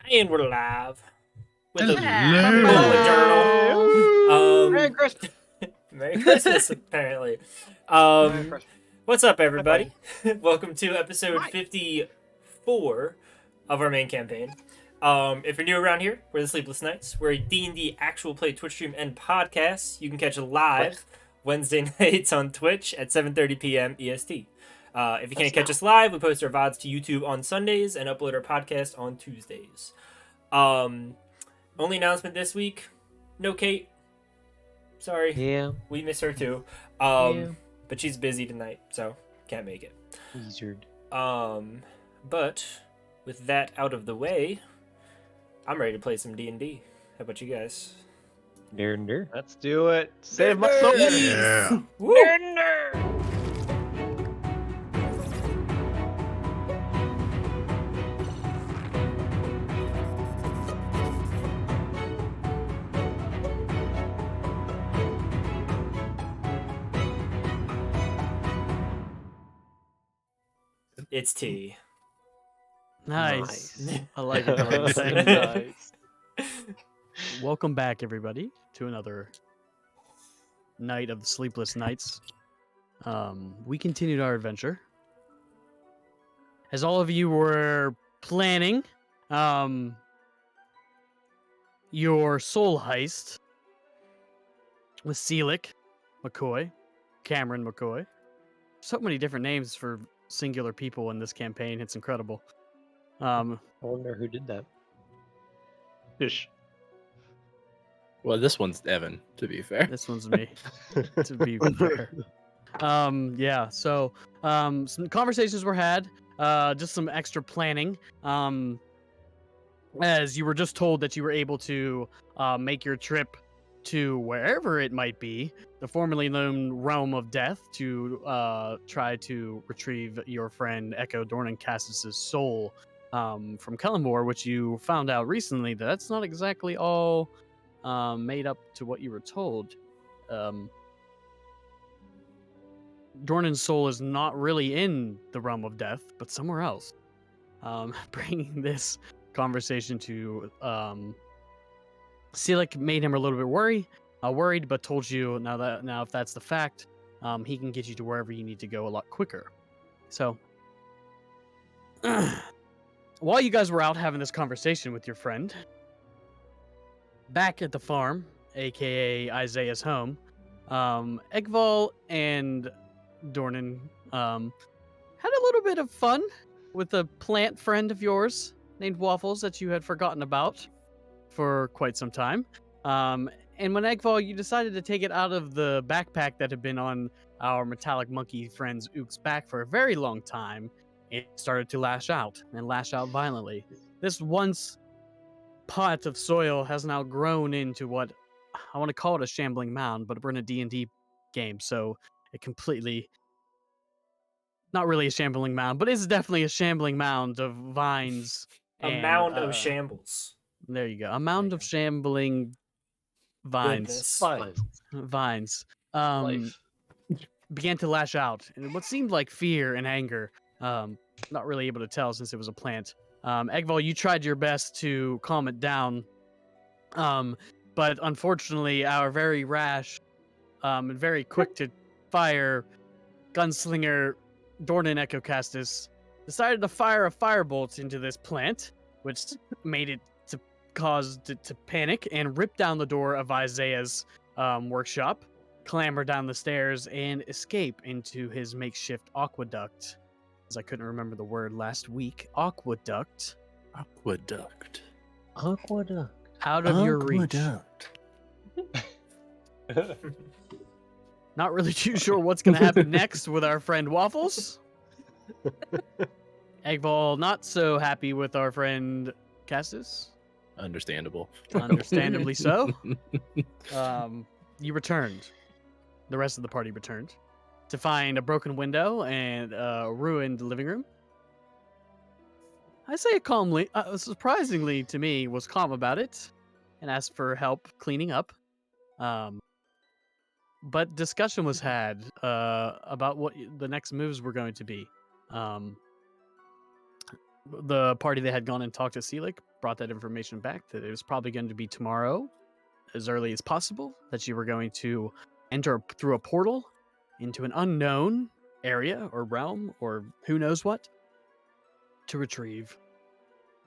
And we're live with a Hello. journal. Merry Christmas. Merry Christmas, apparently. Merry Christmas. What's up, everybody? Welcome to episode Hi. 54 of our main campaign. If you're new around here, we're the Sleepless Nights. We're a D&D actual play Twitch stream and podcast. You can catch it live Wednesday nights on Twitch at 7:30 p.m. EST. If you can't catch us live, we post our VODs to YouTube on Sundays and upload our podcast on Tuesdays. Only announcement this week, no Kate. Sorry. Yeah. We miss her too. Yeah. But she's busy tonight, so can't make it. Wizard. But with that out of the way, I'm ready to play some D&D. How about you guys? Ner. Let's do it. Save my soul. Yeah. Woo! It's tea. Nice. I like it. Jordan. Thank you. Nice. Welcome back, everybody, to another night of the Sleepless Nights. We continued our adventure. As all of you were planning your soul heist with Seelick McCoy, Cameron McCoy. So many different names for singular people in this campaign. It's incredible. I wonder who did that. Fish. Well, this one's Evan, to be fair. This one's me, to be fair. Yeah, so some conversations were had, just some extra planning. As you were just told that you were able to make your trip to wherever it might be, the formerly known realm of death, to try to retrieve your friend Echo Dornan-Cassis' soul from Kellenmore, which you found out recently that that's not exactly all made up to what you were told. Dornan's soul is not really in the realm of death, but somewhere else. Bringing this conversation to Seelick made him a little bit worried, but told you now if that's the fact, he can get you to wherever you need to go a lot quicker. So, while you guys were out having this conversation with your friend, back at the farm, aka Isaiah's home, Egval and Dornan had a little bit of fun with a plant friend of yours named Waffles that you had forgotten about for quite some time. And when Egval, you decided to take it out of the backpack that had been on our metallic monkey friend's Ook's back for a very long time, it started to lash out violently. This once pot of soil has now grown into what I want to call it a shambling mound, but we're in a D&D game, so it completely not really a shambling mound, but it's definitely a shambling mound of vines. A mound of shambles. There you go. A mound of shambling vines. Goodness. Fine. Vines. Life. Began to lash out in what seemed like fear and anger. Not really able to tell since it was a plant. Egval, you tried your best to calm it down. But unfortunately, our very rash and very quick to fire gunslinger Dornan Echocastis decided to fire a firebolt into this plant, which made it caused it to panic and rip down the door of Isaiah's workshop, clamber down the stairs, and escape into his makeshift aqueduct. As I couldn't remember the word last week, aqueduct. Aqueduct. Out of your reach. Not really too sure what's going to happen next with our friend Waffles. Egval not so happy with our friend Cassis. Understandable. Understandably so. You returned. The rest of the party returned to find a broken window and a ruined living room. I say it calmly, surprisingly to me, was calm about it and asked for help cleaning up. But discussion was had about what the next moves were going to be. The party that had gone and talked to Seelick brought that information back that it was probably going to be tomorrow, as early as possible, that you were going to enter through a portal into an unknown area or realm or who knows what to retrieve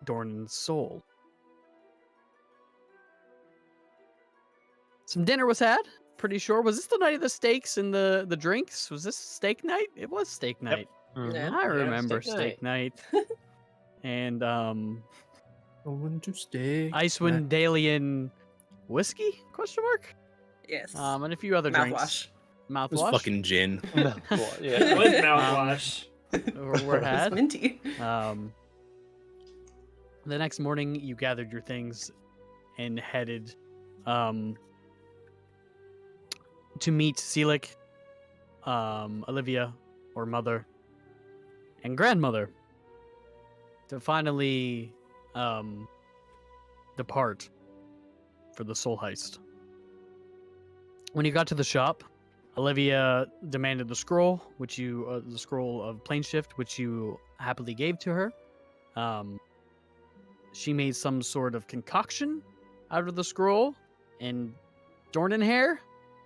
Dornan's soul. Some dinner was had. Pretty sure. Was this the night of the steaks and the drinks? Was this steak night? It was steak night. Mhm. I remember steak steak night. And I want to stay. Icewind Dalian whiskey? Question mark. Yes. And a few other Mouthwash. drinks. It was Mouthwash. fucking gin. Well, yeah. With mouthwash. Were It's had. minty. The next morning, you gathered your things and headed to meet Selik, Olivia, or mother, and grandmother to finally depart for the soul heist. When you got to the shop, Olivia demanded the scroll, which you the scroll of plane shift, which you happily gave to her. She made some sort of concoction out of the scroll and Dornan hair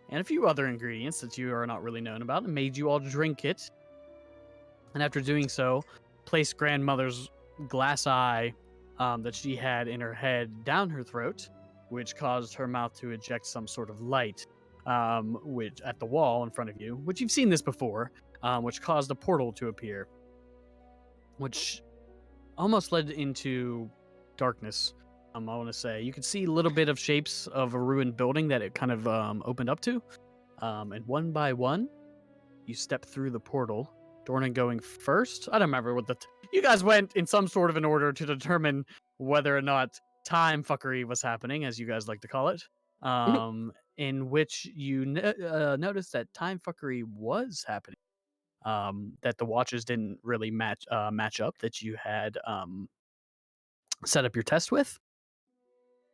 and a few other ingredients that you are not really known about, and made you all drink it. And after doing so, placed grandmother's glass eye that she had in her head down her throat, which caused her mouth to eject some sort of light, which at the wall in front of you, which you've seen this before, which caused a portal to appear, which almost led into darkness. I want to say you could see a little bit of shapes of a ruined building that it kind of opened up to, and one by one, you step through the portal. Dornan going first. I don't remember what you guys went in some sort of an order to determine whether or not time fuckery was happening, as you guys like to call it. In which you noticed that time fuckery was happening. That the watches didn't really match up that you had set up your test with.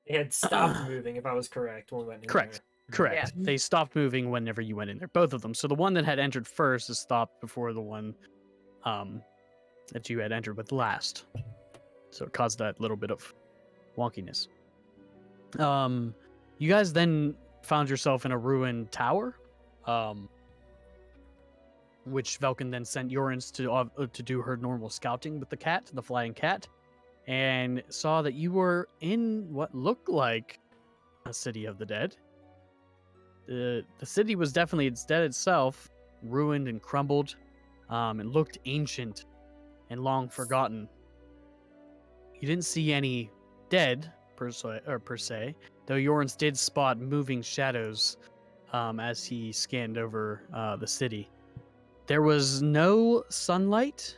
They had stopped moving, if I was correct, when we went in Correct. there. Correct. They stopped moving whenever you went in there. Both of them. So the one that had entered first is stopped before the one that you had entered with last. So it caused that little bit of wonkiness. You guys then found yourself in a ruined tower, which Velkin then sent Yorins to do her normal scouting with the flying cat, and saw that you were in what looked like a city of the dead. The city was definitely its dead itself, ruined and crumbled. It looked ancient and long forgotten. You didn't see any dead per se, though Yorins did spot moving shadows as he scanned over the city. There was no sunlight,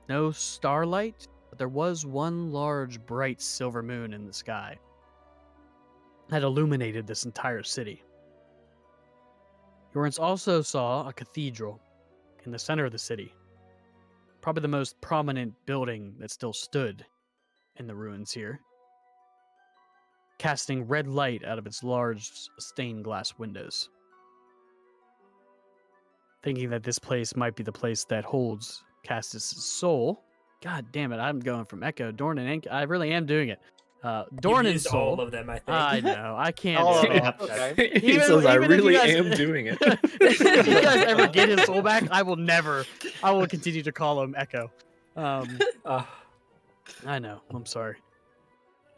no starlight, but there was one large, bright silver moon in the sky that illuminated this entire city. Yorins also saw a cathedral in the center of the city, probably the most prominent building that still stood in the ruins here, casting red light out of its large stained glass windows. Thinking that this place might be the place that holds Castus' soul. God damn it, I'm going from Echo, Dornan, and I really am doing it. Dornan's used soul. all of them, I think. I know, I can't. All of do it. them. Okay. He Even- says, I even if you really guys- am doing it. If you guys ever get his soul back, I will continue to call him Echo. Uh, I know, I'm sorry.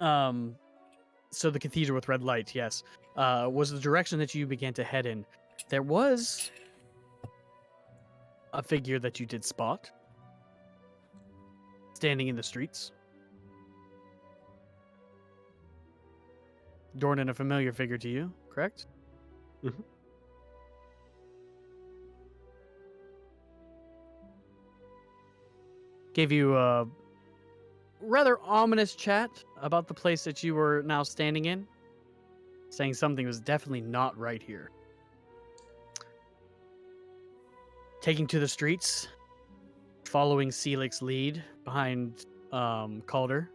So the cathedral with red light, yes, was the direction that you began to head in. There was a figure that you did spot standing in the streets. Dornan, a familiar figure to you, correct? Mhm. Gave you a rather ominous chat about the place that you were now standing in, saying something was definitely not right here. Taking to the streets, following Selik's lead behind Calder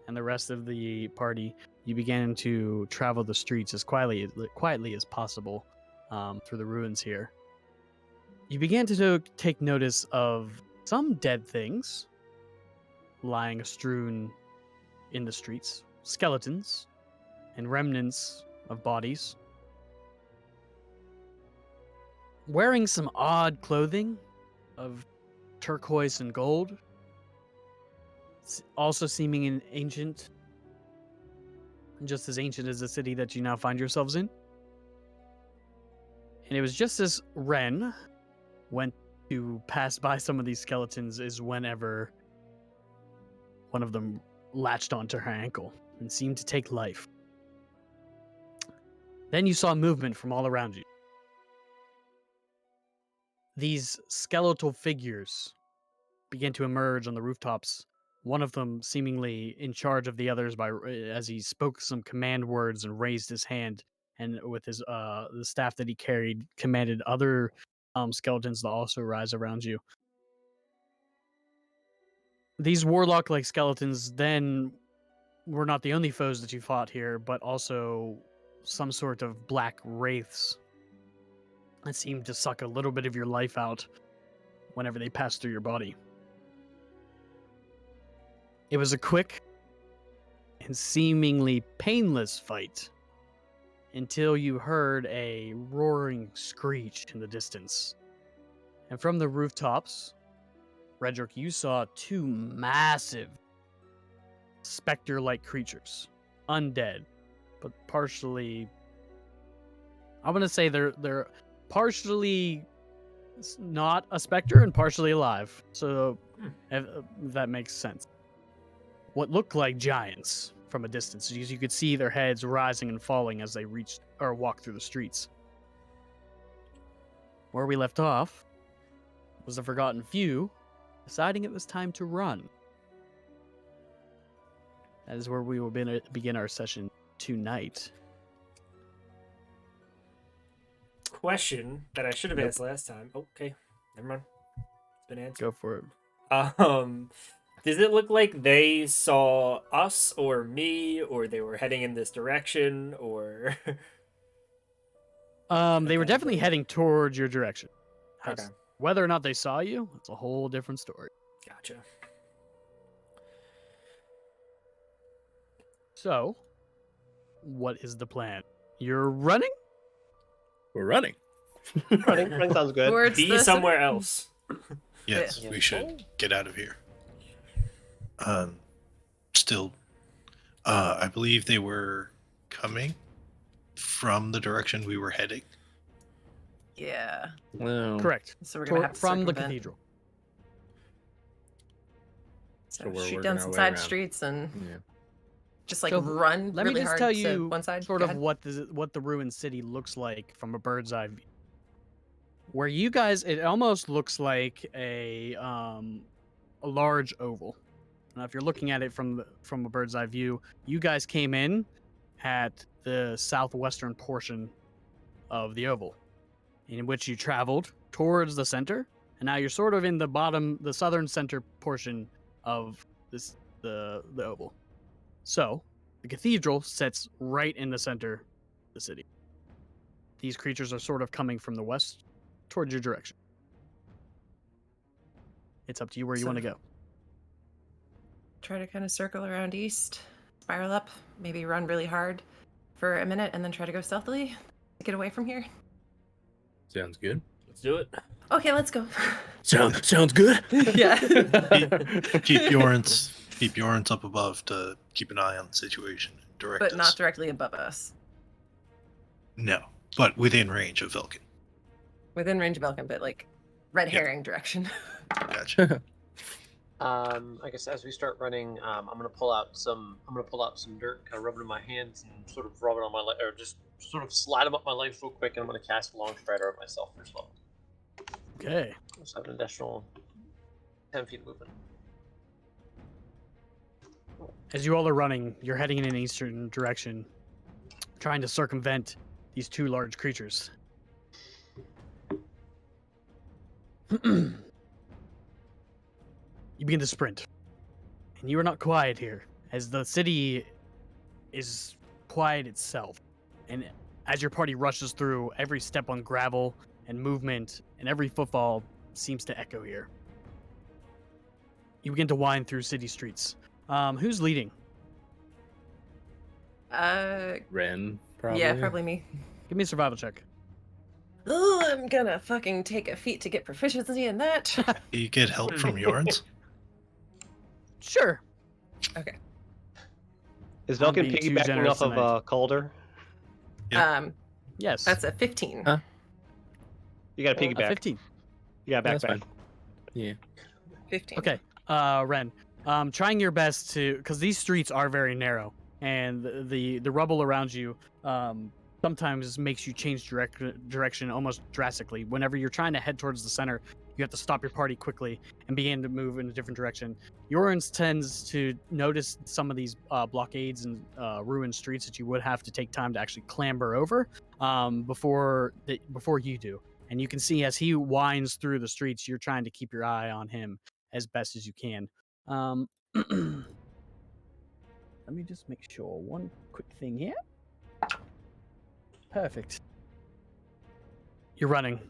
and the rest of the party, you began to travel the streets as quietly as possible through the ruins here. You began to take notice of some dead things lying strewn in the streets, skeletons and remnants of bodies. Wearing some odd clothing of turquoise and gold, also seeming ancient, just as ancient as the city that you now find yourselves in. And it was just as Ren went to pass by some of these skeletons is whenever one of them latched onto her ankle and seemed to take life. Then you saw movement from all around you. These skeletal figures began to emerge on the rooftops, one of them seemingly in charge of the others as he spoke some command words and raised his hand, and with his the staff that he carried commanded other skeletons to also rise around you. These warlock-like skeletons then were not the only foes that you fought here, but also some sort of black wraiths that seemed to suck a little bit of your life out whenever they passed through your body. It was a quick and seemingly painless fight until you heard a roaring screech in the distance. And from the rooftops, Redrick, you saw two massive specter-like creatures, undead, but partially, I'm gonna say they're partially not a specter and partially alive. So if that makes sense. What looked like giants from a distance, because you could see their heads rising and falling as they reached or walked through the streets. Where we left off was the Forgotten Few deciding it was time to run. That is where we will begin our session tonight. Question that I should have asked last time. Okay, never mind. It's been answered. Go for it. Does it look like they saw us or me, or they were heading in this direction, or? They were definitely heading towards your direction. Okay, Whether or not they saw you, it's a whole different story. gotcha. So, what is the plan? You're running? We're running. Running sounds good. Towards Be the somewhere else. Yes, Yeah. we should get out of here. Still, I believe they were coming from the direction we were heading. Yeah. Well, Correct. So we're gonna have to From the circumvent. cathedral. So So we're shoot working down our some way side around. streets and Yeah. just like So, run Let me really just hard tell to you one side. sort Go of ahead. what the ruined city looks like from a bird's eye view. Where you guys, it almost looks like a large oval. Now, if you're looking at it from a bird's eye view, you guys came in at the southwestern portion of the oval, in which you traveled towards the center, and now you're sort of in the southern center portion of the oval. So, the cathedral sits right in the center of the city. These creatures are sort of coming from the west towards your direction. It's up to you where you So- want to go. Try to kind of circle around east, spiral up, maybe run really hard for a minute, and then try to go stealthily to get away from here. Sounds good. Let's do it. Okay, let's go. Sounds good. Yeah. Keep Yorens up above to keep an eye on the situation. Direct But us. not directly above us. No, but within range of Velkin. Within range of Elkin, but like red Yeah. herring direction. Gotcha. I guess as we start running, I'm gonna pull out some dirt, kind of rub it in my hands, and sort of rub it on my leg, or just sort of slide them up my legs real quick, and I'm gonna cast Long Strider on myself first level. Okay. So I have an additional 10 feet movement. As you all are running, you're heading in an eastern direction, trying to circumvent these two large creatures. You begin to sprint, and you are not quiet here, as the city is quiet itself. And as your party rushes through, every step on gravel and movement and every footfall seems to echo here. You begin to wind through city streets. Who's leading? Ren, probably. Yeah, probably me. Give me a survival check. Oh, I'm gonna fucking take a feat to get proficiency in that. You get help from Yorns. Sure. Okay. Is I'm Vulcan being too piggybacking generous off of tonight. Calder? Yep. Yes. That's a 15. Huh? You got to a piggyback. 15. You got That's backpack. fine. Yeah. 15. Okay. Ren, trying your best to, because these streets are very narrow, and the rubble around you sometimes makes you change direction almost drastically. Whenever you're trying to head towards the center, you have to stop your party quickly and begin to move in a different direction. Yorins tends to notice some of these blockades and ruined streets that you would have to take time to actually clamber over before you do. And you can see as he winds through the streets, you're trying to keep your eye on him as best as you can. Let me just make sure one quick thing here. Perfect. You're running.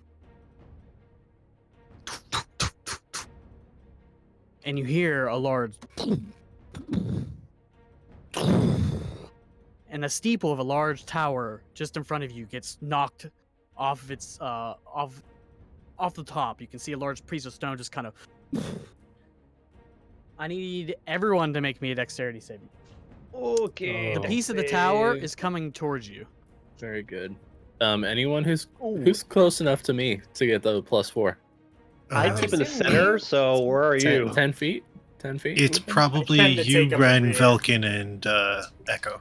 And you hear a large and the steeple of a large tower just in front of you gets knocked off of its off the top. You can see a large piece of stone just kind of I need everyone to make me a dexterity saving. Okay. The Oh. piece of the tower is coming towards you. Very good. Anyone who's close enough to me to get the +4. I keep in the center, so where are you? 10 feet? 10 feet? It's Ethan? probably I tend to take you, up the Ren, rear. Velkin, and Echo.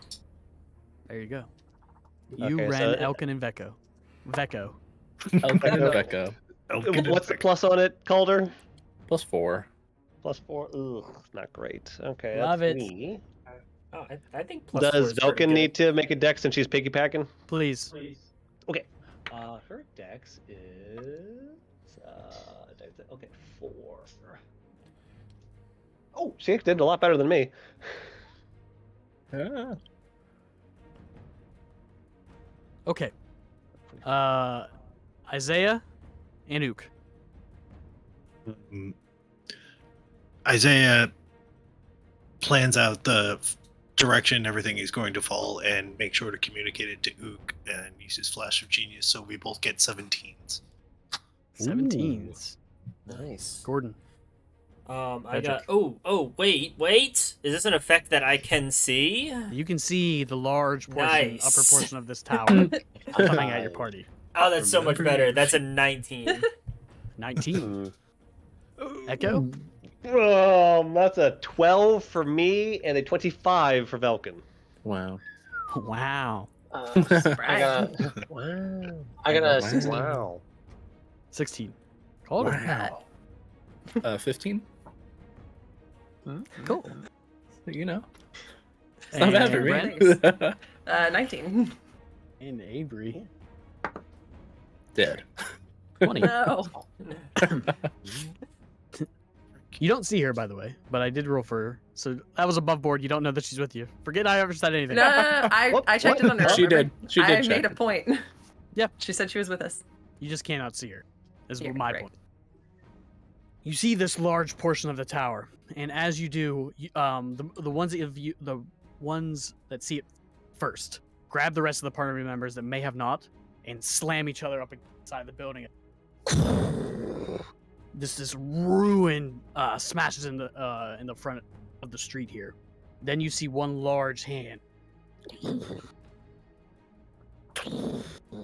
There you go. You, Okay, Ren, so- Elkin, and Veko. Elkin and Becca. What's the plus on it, Calder? +4. +4. Ugh, not great. Okay, Love that's it. me. Oh, I think plus 4 Does is pretty Velkin good. need to make a dex since she's piggybacking? Please. Her dex is okay, 4. Oh, she did a lot better than me. Ah. Okay. Isaiah and Ook. Isaiah plans out the direction everything is going to fall and make sure to communicate it to Ook and uses Flash of Genius so we both get 17s. 17s. Nice. Gordon. I got. Oh, wait. Is this an effect that I can see? You can see the large portion, Nice. upper portion of this tower coming at your party. Oh, that's so much better. That's a 19. 19. Echo? That's a 12 for me and a 25 for Velkin. Wow. Wow. I got Wow. I got a Wow. 16. Wow. 16. Calder. Wow. 15? Cool. You know. It's not bad for me. Ren 19. and Avery. Dead. 20. No. You don't see her, by the way, but I did roll for her. So that was above board. You don't know that she's with you. Forget I ever said anything. No, I checked it on her. She did. She did I check made a it. point. Yeah. She said she was with us. You just cannot see her. Is Yeah, my right. point. You see this large portion of the tower, and as you do, the ones that see it first grab the rest of the party members that may have not, and slam each other up inside the building. This ruin smashes in the front of the street here. Then you see one large hand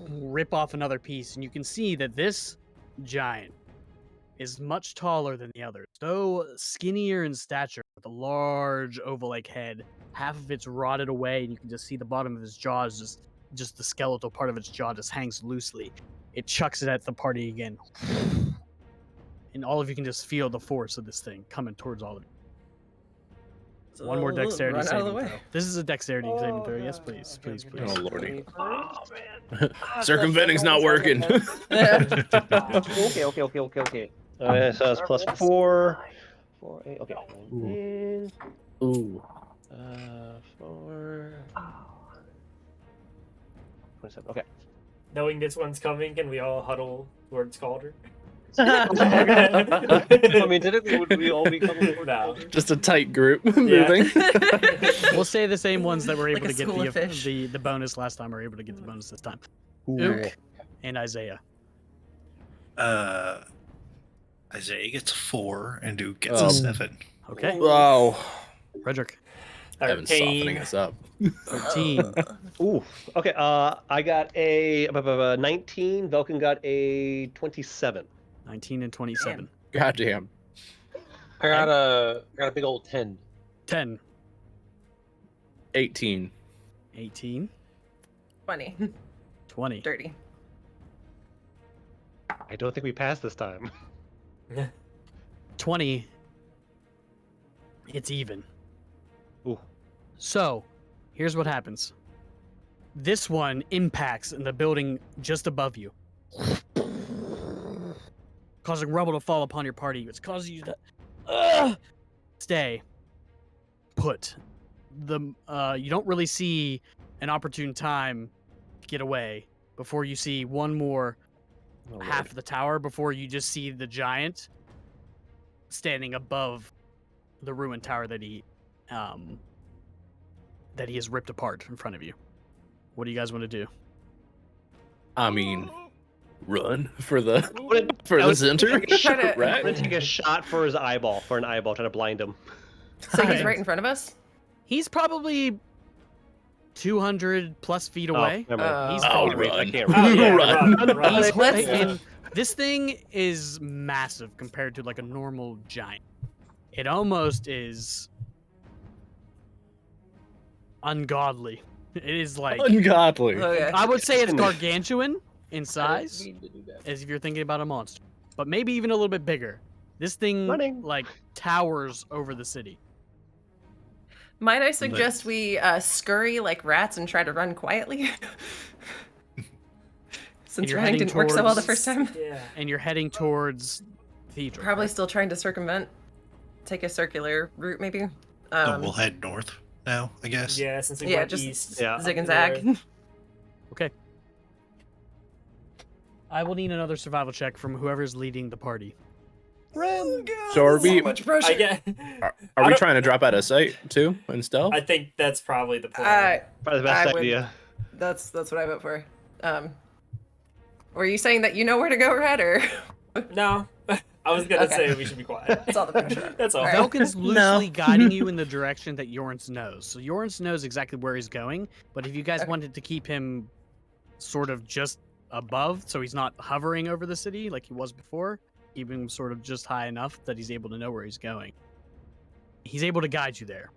rip off another piece, and you can see that this giant is much taller than the others, though skinnier in stature, with a large oval-like head. Half of it's rotted away, and you can just see the bottom of his jaw is just the skeletal part of its jaw just hangs loosely. It chucks it at the party again, and all of you can just feel the force of this thing coming towards all of you. One more dexterity Run out of the saving way. throw. This is a dexterity saving throw. Yes, please, please, please. Oh, lordy. Oh, Circumventing's not working. Okay. So that's plus 4. 4, 8. Okay. 19, Ooh. 4. 27. Okay. Knowing this one's coming, can we all huddle towards Calder? I mean, technically, would we all be coming forward? No. Just a tight group Yeah. moving. We'll say the same ones that were Like able a to get school of fish. the bonus last time are able to get the bonus this time. Ooh. Ook and Isaiah. Isaiah gets a 4 and Duke gets Oh. a 7. Okay. Wow. Frederick. Evan's softening us up. 13. Ooh. Okay. I got a 19. Velkin got a 27. 19 and 27. Goddamn. I got a big old 10. 10. 18. 18. 20. 20. Dirty. I don't think we passed this time. 20. It's even. Ooh. So, here's what happens. This one impacts in the building just above you, causing rubble to fall upon your party. It's causing you to stay put. You don't really see an opportune time to get away before you see one more half of the tower before you just see the giant standing above the ruined tower that he has ripped apart in front of you. What do you guys want to do? I mean, run for the I was center. Try to- I'm gonna Right? take a shot for his eyeball, trying to blind him. So he's Alright. right in front of us? He's probably 200 plus feet Oh, away. never mind. He's I Oh, can't reach. I run. can't Oh, reach. yeah, Run. run. He's Let's- and this thing is massive compared to like a normal giant. It almost is ungodly. It is like Ungodly. Okay. I would say it's gargantuan in I size, didn't mean to do that. as if you're thinking about a monster, but maybe even a little bit bigger. This thing Running. like towers over the city. Might I suggest we scurry like rats and try to run quietly? Since you're running heading didn't work so well the towards- first time. Yeah. And you're heading towards Cathedral. Probably correct? still trying to circumvent. Take a circular route, maybe. So we'll head north now, I guess. Yeah, since we Yeah, went just- east. Yeah. zig and up zag. north. I will need another survival check from whoever's leading the party. So are we? much pressure. I get. Are we don't- trying to drop out of sight too and stealth? I think that's probably the plan. Probably the best I would- idea. That's what I vote for. Were you saying that you know where to go, Red, or No, I was gonna Okay. say we should be quiet. that's all the pressure? That's all. Alright. Velkin's loosely guiding you in the direction that Yorns knows. So Yorns knows exactly where he's going, but if you guys Okay. wanted to keep him sort of just above, so he's not hovering over the city like he was before, keep him sort of just high enough that he's able to know where he's going. He's able to guide you there,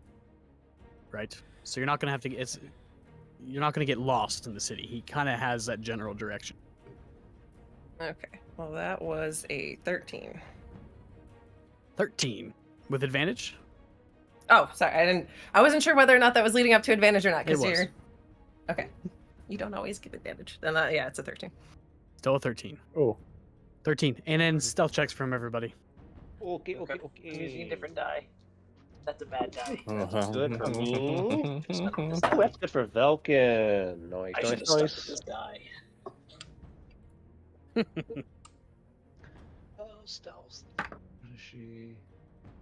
right? So you're not gonna have to. You're not gonna get lost in the city. He kind of has that general direction. Okay. Well, that was a 13. 13 with advantage. Oh, sorry. I wasn't sure whether or not that was leading up to advantage or not. It Because was. you're. Okay. You don't always give advantage. Then yeah, it's a 13. Still a 13. Oh. 13, and then stealth checks from everybody. Okay. I'm using a different die. That's a bad die. Uh-huh. Good for me. This Oh, that's good for Velkin. I should have Nice, stuck with nice. this die. Oh, stealth. What is she?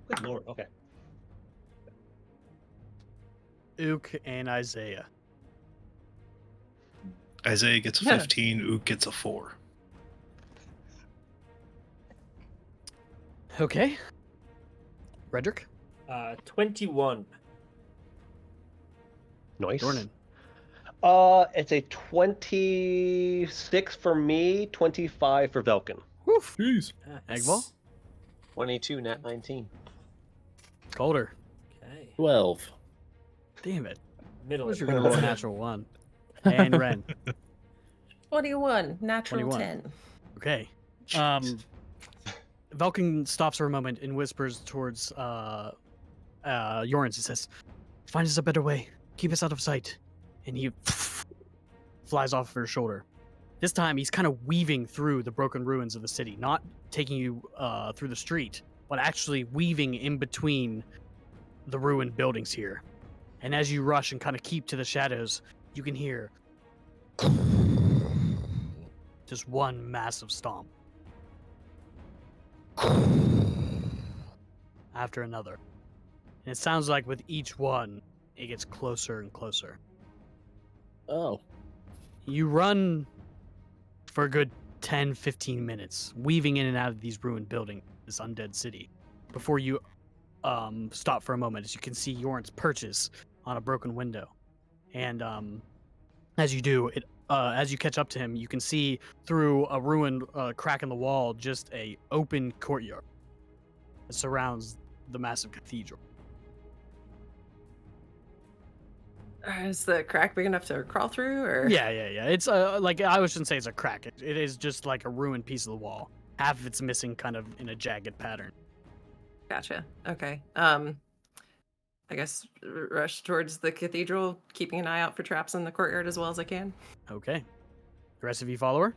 Good lord. Okay. Ook and Isaiah. Isaiah gets a 15, Ook gets a 4. Okay. Redrick. 21. Nice. Dornan. It's a 26 for me, 25 for Velkin. Woof. Jeez. Eggwall? 22, nat 19. Colder. Okay. 12. Damn it. Middle. You're gonna roll a natural one. And Ren. 21. Natural 21. 10. Okay. Velkin stops for a moment and whispers towards Yorns. He says, "Find us a better way. Keep us out of sight." And he flies off her shoulder. This time, he's kind of weaving through the broken ruins of the city, not taking you through the street, but actually weaving in between the ruined buildings here. And as you rush and kind of keep to the shadows, you can hear just one massive stomp. after another. And it sounds like with each one, it gets closer and closer. Oh. You run for a good 10, 15 minutes, weaving in and out of these ruined buildings, this undead city, before you stop for a moment. As you can see Yorn's perches on a broken window. And as you do, as you catch up to him, you can see through a ruined crack in the wall just a open courtyard that surrounds the massive cathedral. Is the crack big enough to crawl through, or? Yeah. It's like, I shouldn't say it's a crack. It is just like a ruined piece of the wall. Half of it's missing, kind of in a jagged pattern. Gotcha. Okay. I guess rush towards the cathedral, keeping an eye out for traps in the courtyard as well as I can. Okay. The rest of you follow her?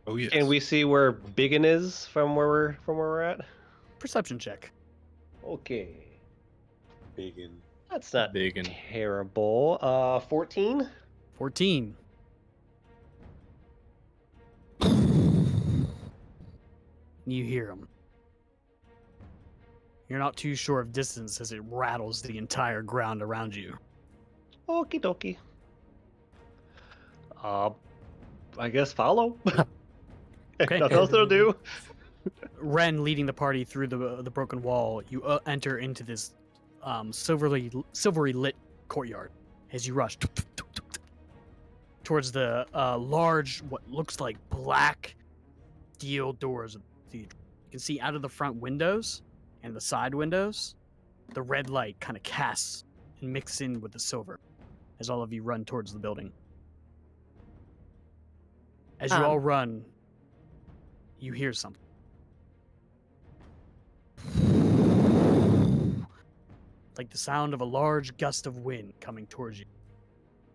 Oh yes. Can we see where Biggin is from where we're at? Perception check. Okay. Bacon. That's not Biggin. terrible. 14. 14. You hear him. You're not too sure of distance as it rattles the entire ground around you. Okie dokie. I guess follow. Okay. Nothing else to do. Ren leading the party through the broken wall, you enter into this silvery lit courtyard as you rush towards the large, what looks like black steel doors of the cathedral. You can see out of the front windows and the side windows, the red light kind of casts and mixes in with the silver as all of you run towards the building. As you all run, you hear something. Like the sound of a large gust of wind coming towards you.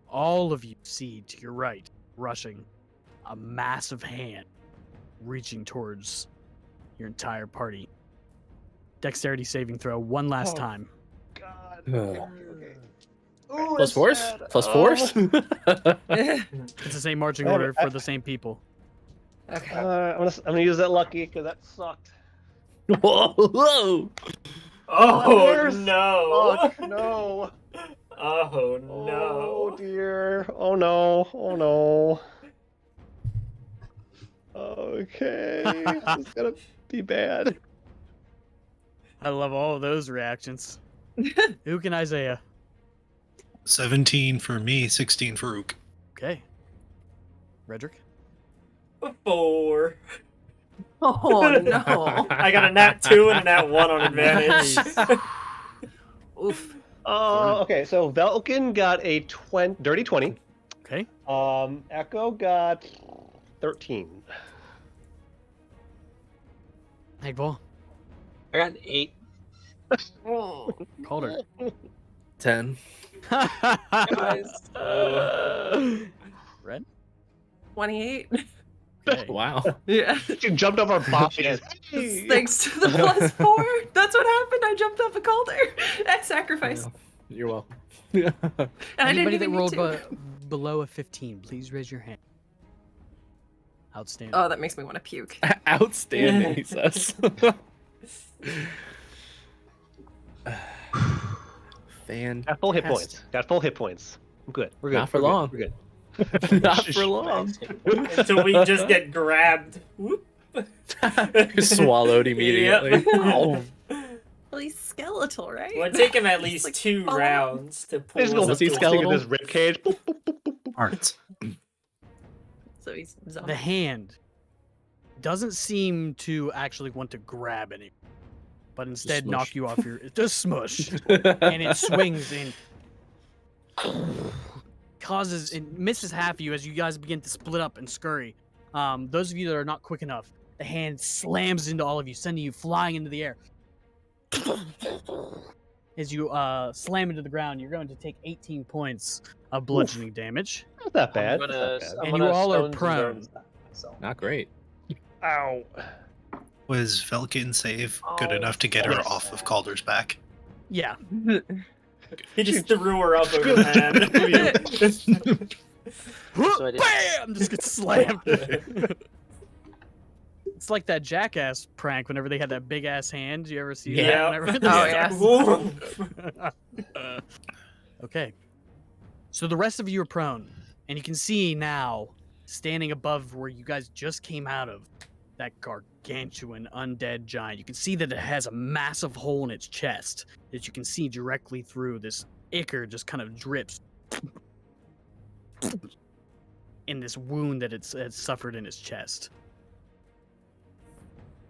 All of you see to your right, rushing, a massive hand reaching towards your entire party. Dexterity saving throw one last time. God. Okay. Ooh, Plus that's force? sad. Plus force? It's the same marching order for the same people. Okay. I'm gonna use that lucky because that sucked. Whoa! Oh There's- no! Fuck no. Oh no! Oh dear. Oh no. Oh no. Okay. This is gonna be bad. I love all of those reactions. Ook and Isaiah. 17 for me, 16 for Ook. Okay. Redrick? 4. Oh no. I got a nat 2 and a nat 1 on advantage. Oof. Okay, so Velkin got a dirty 20. Okay. Echo got 13. Eggvall? I got an 8. Calder. 10. Guys. Red? 28. Okay. Wow. Yeah. You jumped over bosses. Hey. Thanks to the +4. That's what happened. I jumped up a calder at sacrifice. You're welcome. And I didn't Anybody that even rolled need to. below a 15, please raise your hand. Outstanding. Oh, that makes me want to puke. Outstanding, he says. Fantastic. Got full hit points. Got full hit points. I'm good. We're good. Not for We're good. long. We're good. Not for long. Until we just get grabbed. Whoop. Swallowed immediately. Yep. Oh. Well, he's skeletal, right? It would take him at least like 2 falling. rounds to pull Just us go up he to- stick in skeletal? this rib cage. Boop, boop, boop, boop, boop. Parts. So he's zombie. The hand doesn't seem to actually want to grab any, but instead knock smush. you off your. Just smush. And it swings and causes it misses half of you as you guys begin to split up and scurry. Those of you that are not quick enough, the hand slams into all of you, sending you flying into the air. As you slam into the ground, you're going to take 18 points of bludgeoning damage. Not that bad. I'm That's gonna, not bad. I'm And you gonna all are stones and prone. burns myself. Not great. Ow. Was Velkin save good Oh, enough to get her yes. off of Calder's back? Yeah. He just threw her up over the head. So I did- Bam! Just gets slammed. It's like that Jackass prank whenever they had that big ass hand. You ever see Yeah. that? Whenever Oh, yeah. yeah. Okay. So the rest of you are prone, and you can see now, standing above where you guys just came out of, that gargantuan undead giant. You can see that it has a massive hole in its chest that you can see directly through. This ichor just kind of drips in this wound that it's suffered in its chest.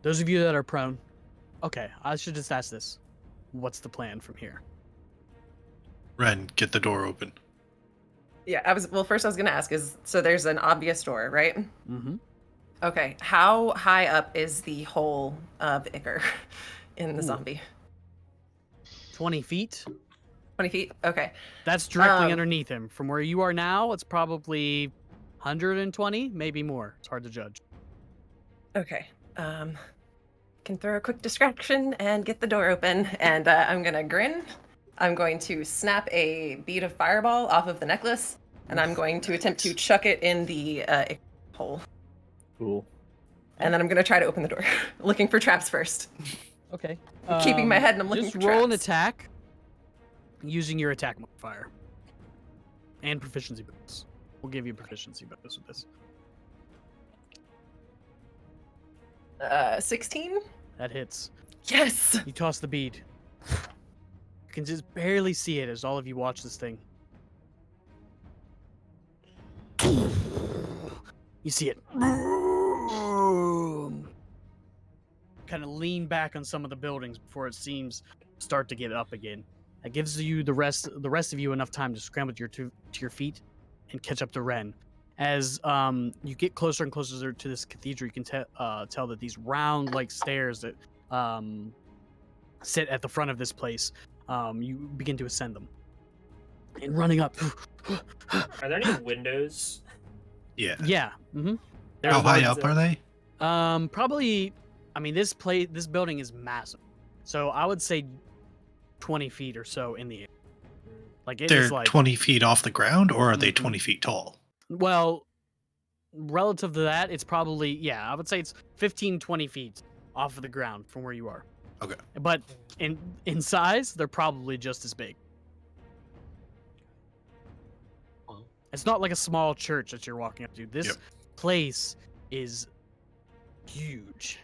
Those of you that are prone, okay, I should just ask this. What's the plan from here? Ren, get the door open. Yeah, first I was gonna ask so there's an obvious door, right? Mm-hmm. Okay, how high up is the hole of ichor in the Ooh. zombie? 20 feet. 20 feet? Okay. That's directly Um, underneath him. From where you are now, it's probably 120, maybe more. It's hard to judge. Okay. Can throw a quick distraction and get the door open, and I'm gonna grin. I'm going to snap a bead of fireball off of the necklace, and I'm going to attempt to chuck it in the hole. Cool. And then I'm gonna try to open the door, looking for traps first. Okay. I'm keeping my head and I'm looking just for roll an traps. attack using your attack modifier and proficiency bonus. We'll give you a proficiency bonus with this. 16? That hits. Yes! You toss the bead. You can just barely see it as all of you watch this thing. You see it. Kind of lean back on some of the buildings before it seems start to get up again. That gives you the rest of you enough time to scramble to your feet and catch up to Ren. As you get closer and closer to this cathedral, you can tell that these round like stairs that sit at the front of this place, you begin to ascend them. And running up. Are there any windows? Yeah. Yeah. Mm-hmm. How high up are they? Probably. I mean, this building is massive, so I would say 20 feet or so in the air. Like it They're is like 20 feet off the ground, or are they Mhm. 20 feet tall? Well, relative to that, it's probably I would say it's 15, 20 feet off of the ground from where you are. Okay. But in size, they're probably just as big. Wow. It's not like a small church that you're walking up to. This Yep. place is huge.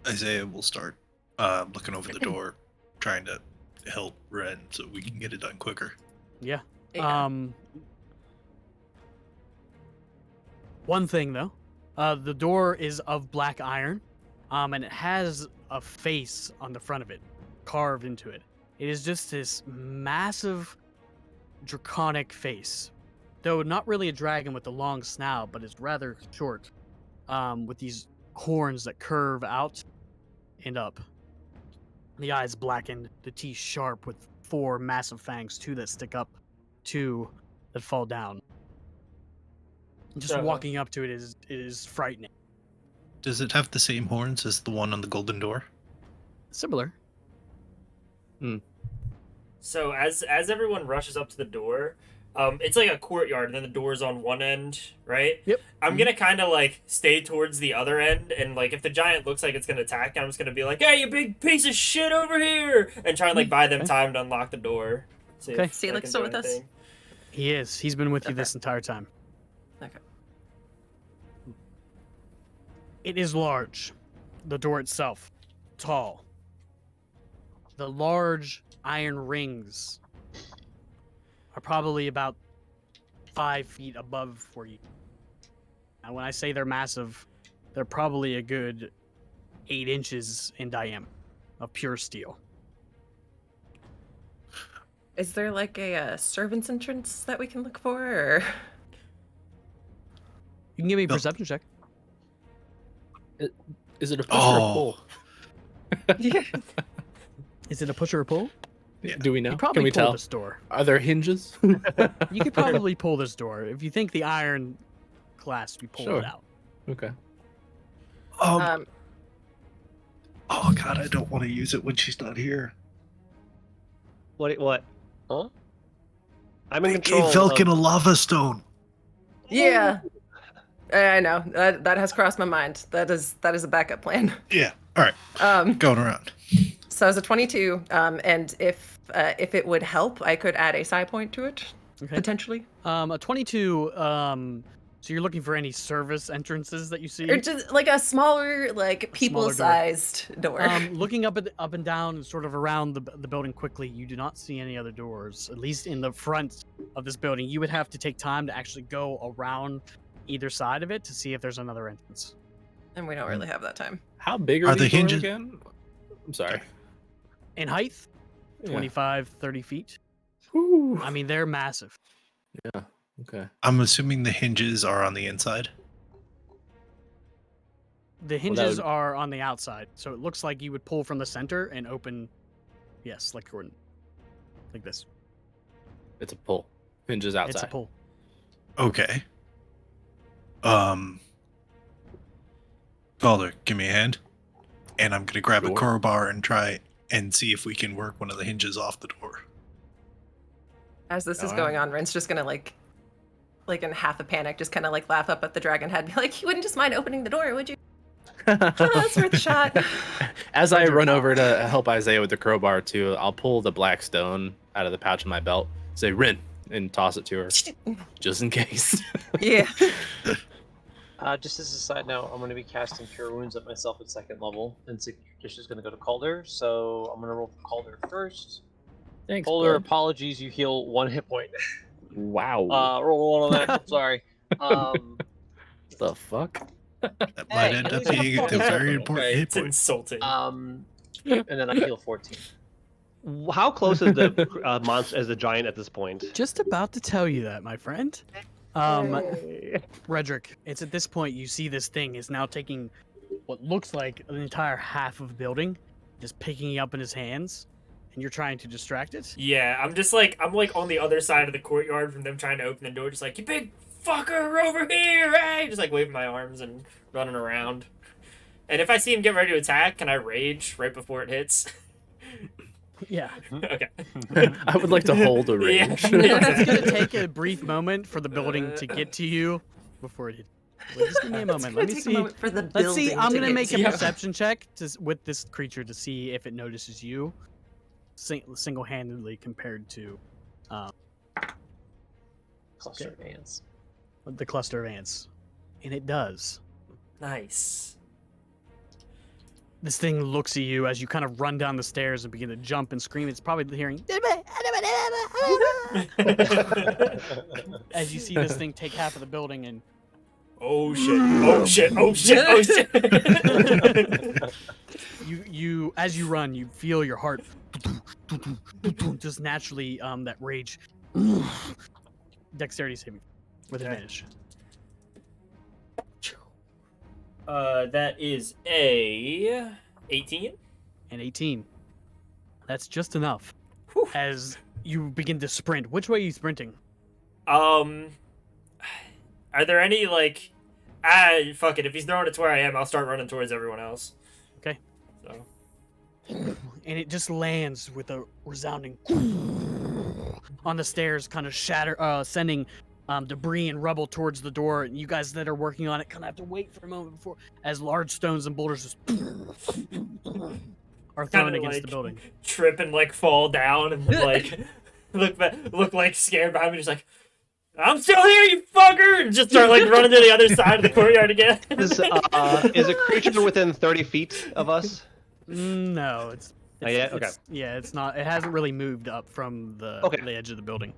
Isaiah will start looking over the door, trying to help Ren so we can get it done quicker. Yeah. Yeah. One thing though, the door is of black iron, and it has a face on the front of it, carved into it. It is just this massive, draconic face, though not really a dragon with a long snout, but it's rather short, with these horns that curve out and up. The eyes blackened, the teeth sharp with 4 massive fangs, 2 that stick up, 2 that fall down. Just Uh-huh. walking up to it is frightening. Does it have the same horns as the one on the golden door? Similar. So as everyone rushes up to the door, it's like a courtyard, and then the door's on one end, right? Yep. I'm gonna kind of like stay towards the other end, and like if the giant looks like it's gonna attack, I'm just gonna be like, "Hey, you big piece of shit over here!" and try and like buy them Okay. time to unlock the door. See Okay. if Is he, I like, can still do with us? anything. He is. He's been with you Okay. this entire time. Okay. It is large. The door itself, tall. The large iron rings are probably about 5 feet above where you. And when I say they're massive, they're probably a good 8 inches in diameter of pure steel. Is there like a servant's entrance that we can look for, or? You can give me a No. perception check. Is it a push or a Oh, pull? Yeah. Is it a push or a pull? Yeah. Do we know? You Can probably we pull tell? this door. Are there hinges? You could probably pull this door. If you think the iron clasp, you pull Sure. it out. Okay. Um, oh god, I don't want to use it when she's not here. What? Huh? I'm in I control. gave Velkin of- a lava stone. yeah. I know that has crossed my mind. That is a backup plan. Yeah. All right. Going around. So it's a 22, and if it would help, I could add a psi point to it Okay. potentially, A 22. So you're looking for any service entrances that you see? or just like a smaller, like Smaller door. people-sized door. Looking up and down and sort of around the building quickly, you do not see any other doors. At least in the front of this building, you would have to take time to actually go around either side of it to see if there's another entrance. And we don't really have that time. How big are Are the these doors hinges- again? I'm sorry. In height, Yeah. 25, 30 feet. Whew. I mean, they're massive. Yeah. Okay. I'm assuming the hinges are on the inside. The hinges would- are on the outside, so it looks like you would pull from the center and open. Yes, like Gordon, like this. It's a pull. Hinges outside. It's a pull. Okay. Calder, give me a hand. And I'm gonna grab a Sure. crowbar and try and see if we can work one of the hinges off the door. As this is Alright. going on, Rin's just gonna like in half a panic, just kind of like laugh up at the dragon head, be like, "You wouldn't just mind opening the door, would you?" That's worth a shot. As I run over to help Isaiah with the crowbar too, I'll pull the black stone out of the pouch of my belt, say Rin, and toss it to her, just in case. Yeah. Just as a side note, I'm going to be casting Cure Wounds at myself at 2nd level, and Signature Dish is going to go to Calder, so I'm going to roll for Calder first. Thanks. Calder, bud. apologies, you heal 1 hit point. Wow. Roll 1 on that, I'm sorry. The fuck? That might Hey, end at up least I'm being a fucking very okay. important hit It's point. insulting. and then I heal 14. How close is the monster as the giant at this point? Just about to tell you that, my friend. Redrick, it's at this point you see this thing is now taking what looks like an entire half of a building, just picking it up in his hands, and you're trying to distract it. Yeah, I'm like on the other side of the courtyard from them trying to open the door, just like, "You big fucker over here, hey!" Just like waving my arms and running around. And if I see him get ready to attack, can I rage right before it hits? Yeah. Okay. I would like to hold a Yeah. range. It's gonna take a brief moment for the building to get to you before it. Wait, just give me a moment. Let me see. For the Let's see. I'm gonna make a you. perception check with this creature to see if it notices you, single-handedly compared to Cluster of ants. the cluster of ants, and it does. Nice. This thing looks at you as you kind of run down the stairs and begin to jump and scream. It's probably hearing as you see this thing take half of the building and Oh shit! Oh shit! Oh shit! Oh shit! you as you run, you feel your heart just naturally that rage. Dexterity saving with Okay. advantage. That is a 18. And 18. That's just enough. Whew. As you begin to sprint. Which way are you sprinting? Are there any like, fuck it. If he's throwing it to where I am, I'll start running towards everyone else. Okay. So. And it just lands with a resounding on the stairs, kind of sending debris and rubble towards the door. And you guys that are working on it kind of have to wait for a moment before, as large stones and boulders just are thrown Kinda, against like, the building. Trip and like fall down and like look like scared behind me, just like, "I'm still here, you fucker!" And just start like running to the other side of the courtyard again. Is a creature within 30 feet of us? No, it's Not yet? Okay. yeah, it's not. It hasn't really moved up from the edge of the building.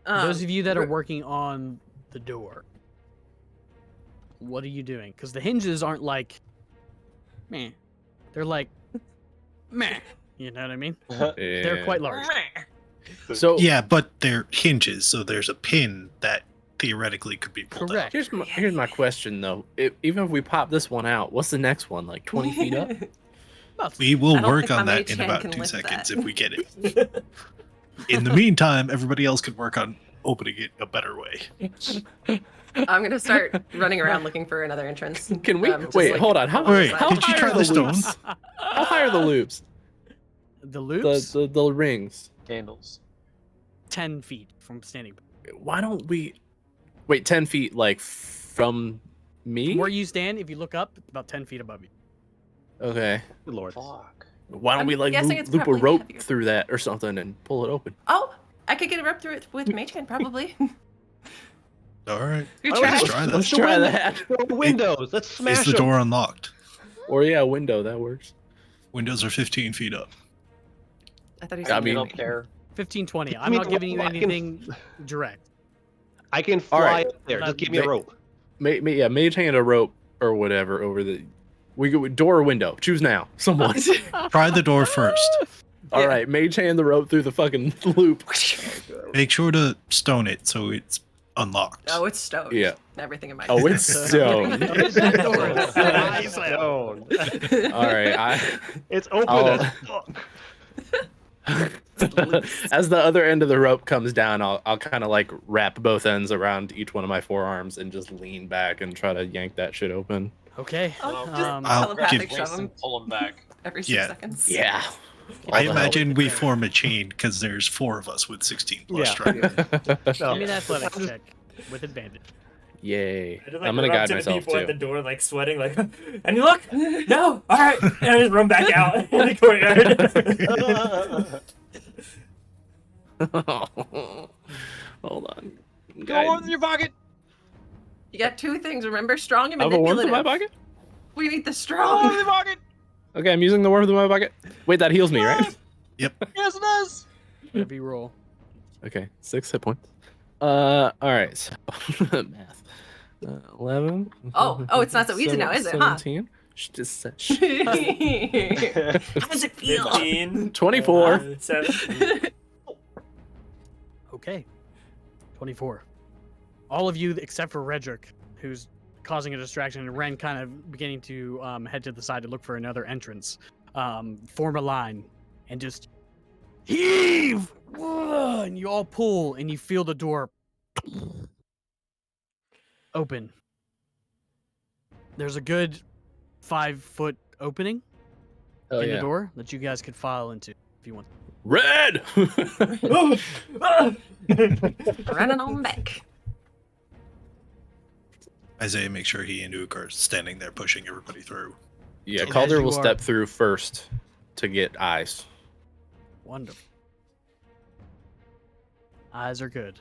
Those of you that are working on the door, what are you doing? Because the hinges aren't like, meh. They're like, meh. You know what I mean? They're Yeah. quite large. So Yeah, but they're hinges, so there's a pin that theoretically could be pulled Correct. here's my question though. Even if we pop this one out, what's the next one? Like 20 feet up? out. We will I don't work think on my that in mage hand about can 2 lift seconds that. if we get it. In the meantime, everybody else could work on opening it a better way. I'm gonna start running around looking for another entrance. Can we just, wait? like, Hold on. How, Wait, how did you high try are the loops? stones? How high are the loops? The loops, The rings. Candles. 10 feet from standing. Why don't we? Wait, 10 feet like from me? From where you stand, if you look up, it's about 10 feet above you. Okay. Good lord. Fuck. Why don't I'm we like guessing it's loop a probably rope heavier. through that or something and pull it open? Oh, I could get a rope through it with Mage Hand, probably. All right. You Oh, try? Let's try that. Let's try that. The windows. Let's Is smash the them. door unlocked? Or yeah, window that works. Windows are 15 feet up. I thought he I said mean- Get up there. 15, 20. I I'm mean, not giving you I can- anything direct. I can All fly right. up there. Just give me a They- rope. Yeah, mage hand a rope or whatever over the. We go door or window. Choose now. Someone. Try the door first. All Yeah. right, mage hand the rope through the fucking loop. Make sure to stone it so it's unlocked. Oh, it's stone. Yeah. Everything in my Oh, it's stone. That door is nice. Stone. All right, It's open I'll- as fuck. as the other end of the rope comes down, I'll kind of like wrap both ends around each one of my forearms and just lean back and try to yank that shit open. Okay. Oh, just Um, I'll telepathic give- shove him Pull him back. every 6 Yeah. seconds. Yeah. I All the imagine we form a chain because there's 4 of us with 16 plus Yeah. strength. Give me an athletics check with advantage. Yay! I just, I'm gonna run up guide to the myself people at the too. door, like sweating, like, and you look, no, all right, and I just run back out in the courtyard. Hold on. Go on in your pocket. You got 2 things, remember? Strong and I have a warmth in manipulative. my pocket. We need the Go on in strong. your pocket. Okay, I'm using the warmth in my pocket. Wait, that heals me, right? Yes, it does. Heavy roll. Okay, 6 hit points. All right. So math. 11. Oh, it's not so easy now, is it, huh? 17. Just How does it feel? 15, 24. 7. Okay. 24. All of you except for Redrick, who's causing a distraction, and Ren kind of beginning to head to the side to look for another entrance, form a line and just heave! Whoa! And you all pull, and you feel the door open. There's a good 5-foot opening Oh in the yeah. door that you guys could file into if you want. Red. Running on back. Isaiah, make sure he and Ook are standing there pushing everybody through. Yeah, As Calder you will are- step through first to get eyes. Wonderful. Eyes are good.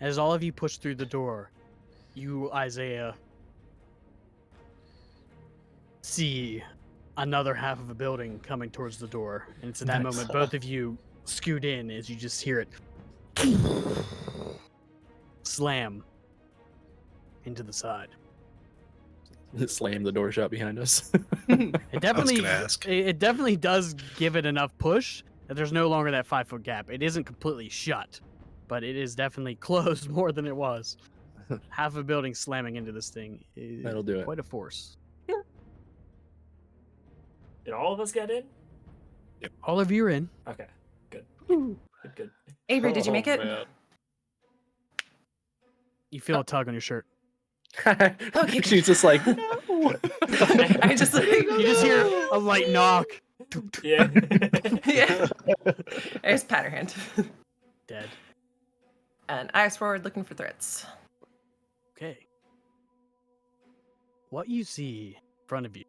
As all of you push through the door, you, Isaiah, see another half of a building coming towards the door. And it's at that Nice. moment both of you scoot in as you just hear it slam into the side. Slam the door shut behind us. It definitely, gonna ask. it definitely does give it enough push that there's no longer that 5-foot gap. It isn't completely shut, but it is definitely closed more than it was. Half a building slamming into this thing is That'll do it. quite a force. Did all of us get in? All of you are in. Okay, good. Good. Avery, did you make it? man. You feel a tug on your shirt. Okay. She's just like, I just like You just hear a light knock. Yeah. yeah. There's Patterhand. Dead. And eyes forward looking for threats. Okay. What you see in front of you,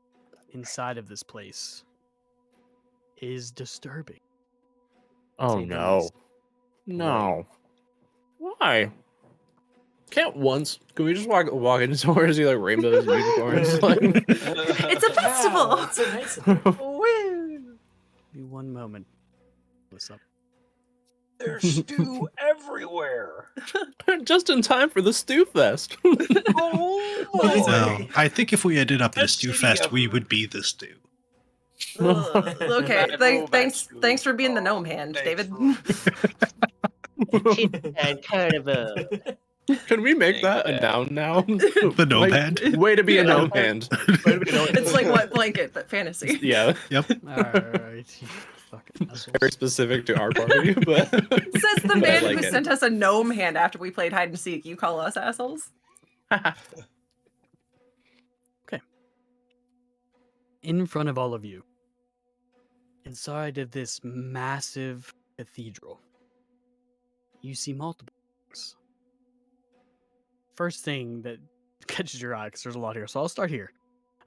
inside of this place, is disturbing. oh Say the no, least. no. Why? Can't once. Can we just walk into somewhere and see like rainbows and unicorns? Like, It's a festival. Wow, it's so nice. Woo! Give me one moment. What's up? There's stew everywhere. just in time for the stew fest. Oh my! No, I think if we ended up in a Best stew city fest, we ever. would be the stew. Okay, thanks for being the gnome hand, David. And carnival. Can we make that a Yeah. noun now? The gnome Like, hand. Way to be a Yeah. gnome hand. It's like what blanket, but fantasy. Yeah, Alright. you fucking assholes. very specific to our party, but Says the I man like who it. sent us a gnome hand after we played hide and seek. You call us assholes? In front of all of you, inside of this massive cathedral, you see multiple things. first thing that catches your eye, because there's a lot here, so I'll start here.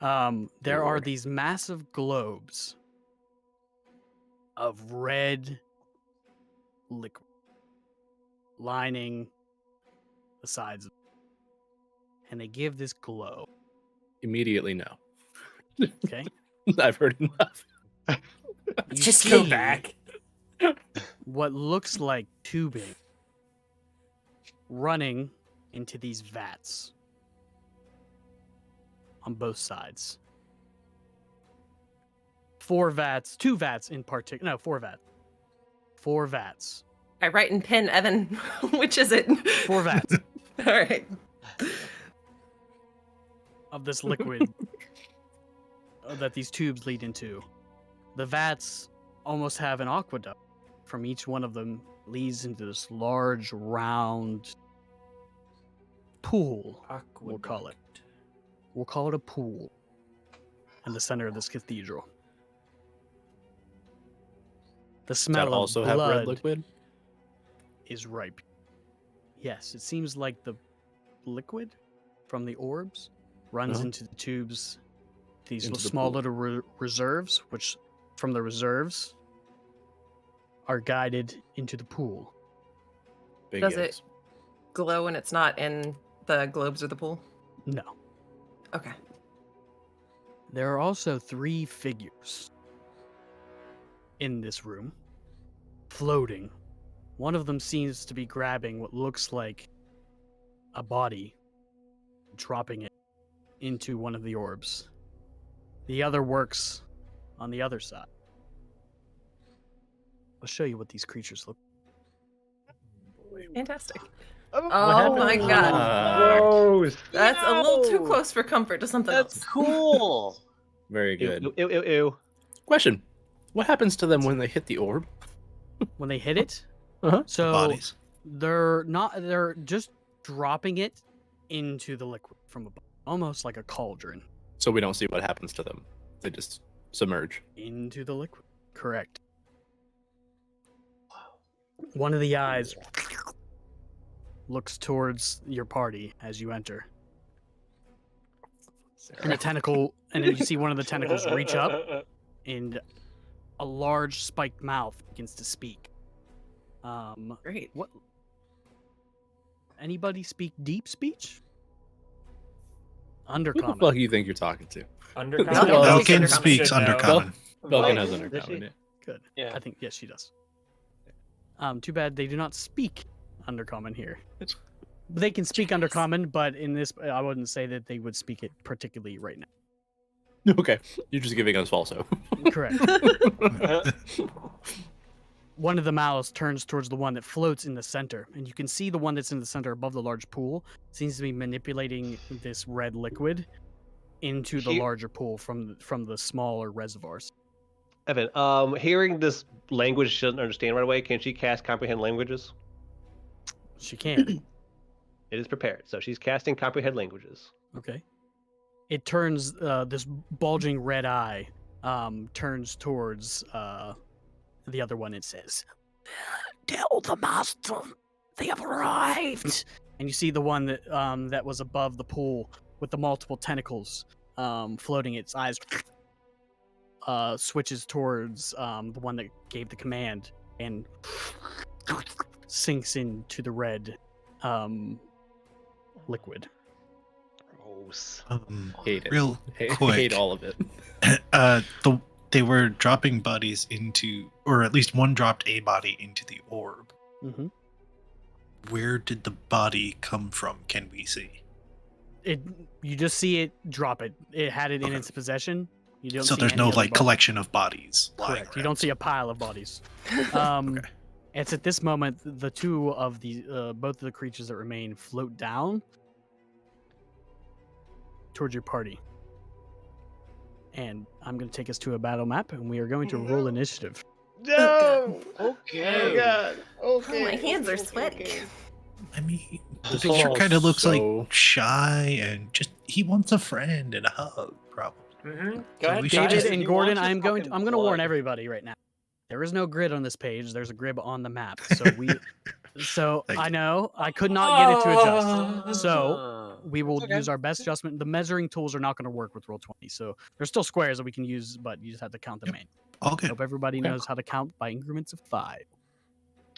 There are Lord. these massive globes of red liquid lining the sides, and they give this glow. Immediately no. Okay, I've heard enough. You Just go see back. what looks like tubing running into these vats on both sides. 4 vats, 2 vats in particular. No, 4 vats. 4 vats. I write in pen, Evan. Which is it? 4 vats All right. of this liquid that these tubes lead into. The vats almost have an aqueduct. From each one of them leads into this large, round pool. We'll call it. We'll call it a pool in the center of this cathedral. The Does smell that of also have red blood liquid? is ripe. Yes, it seems like the liquid from the orbs runs Uh-huh. into the tubes, these Into the small pool. little reserves, which from the reserves are guided into the pool. Big Does yes. it glow when it's not in the globes or the pool? No. Okay. There are also 3 figures in this room, floating. One of them seems to be grabbing what looks like a body, dropping it into one of the orbs. The other works on the other side. I'll show you what these creatures look Fantastic. Oh, Oh my happened? god. Gross. That's a little too No! close for comfort to something That's else. cool. Very Ew, good. ew, ew, ew, ew. Question: what happens to them when they hit the orb? when they hit it. Uh-huh. So Bodies. they're just dropping it into the liquid from above, almost like a cauldron So we don't see what happens to them. They just submerge. into the liquid. Correct. One of the eyes looks towards your party as you enter. And a tentacle, and then you see one of the tentacles reach up, and a large spiked mouth begins to speak. Great. What? Anybody speak deep speech? Who the Undercommon. fuck you think you're talking to? Undercommon. Well, Belkin Undercommon speaks should know. Undercommon. Belkin has Does undercommon. she? Yeah. Good. Yeah. I think yes, she does. Too bad they do not speak Undercommon here. They can speak Undercommon, but in this, I wouldn't say that they would speak it particularly right now. Okay, you're just giving us false hope. Correct. One of the mouths turns towards the one that floats in the center, and you can see the one that's in the center above the large pool seems to be manipulating this red liquid into the Here- larger pool from the smaller reservoirs. Evan, hearing this language she doesn't understand right away, can she cast comprehend languages? She can. It is prepared, so she's casting comprehend languages. Okay. It turns this bulging red eye turns towards the other one. It says, "Tell the master they have arrived." And you see the one that that was above the pool with the multiple tentacles floating. Its eyes switches towards the one that gave the command and sinks into the red liquid. Gross. Hate it. Real Hate quick. all of it. They were dropping bodies into, or at least one dropped a body into the orb. Mm-hmm. Where did the body come from? Can we see? You just see it drop it. It had it in Okay. its possession. You don't So see there's any no other like bodies. collection of bodies lying Correct. You around. don't see a pile of bodies. It's at this moment the two of the both of the creatures that remain float down towards your party. And I'm going to take us to a battle map, and we are going to roll initiative. No. Okay. God. Okay. Oh, my hands are sweaty. I mean, the This picture all kind of looks so- like shy and just he wants a friend and a hug, probably. Mm-hmm. So Go ahead. we should try David just- it. and You Gordon, want your I'm going to warn blood. everybody right now. There is no grid on this page. There's a grid on the map. So So Thank I you. know I could not get it to Oh. adjust. So we will It's okay. use our best adjustment. The measuring tools are not going to work with Roll20. So there's still squares that we can use, but you just have to count them in. All good. Hope everybody Okay. knows how to count by increments of 5.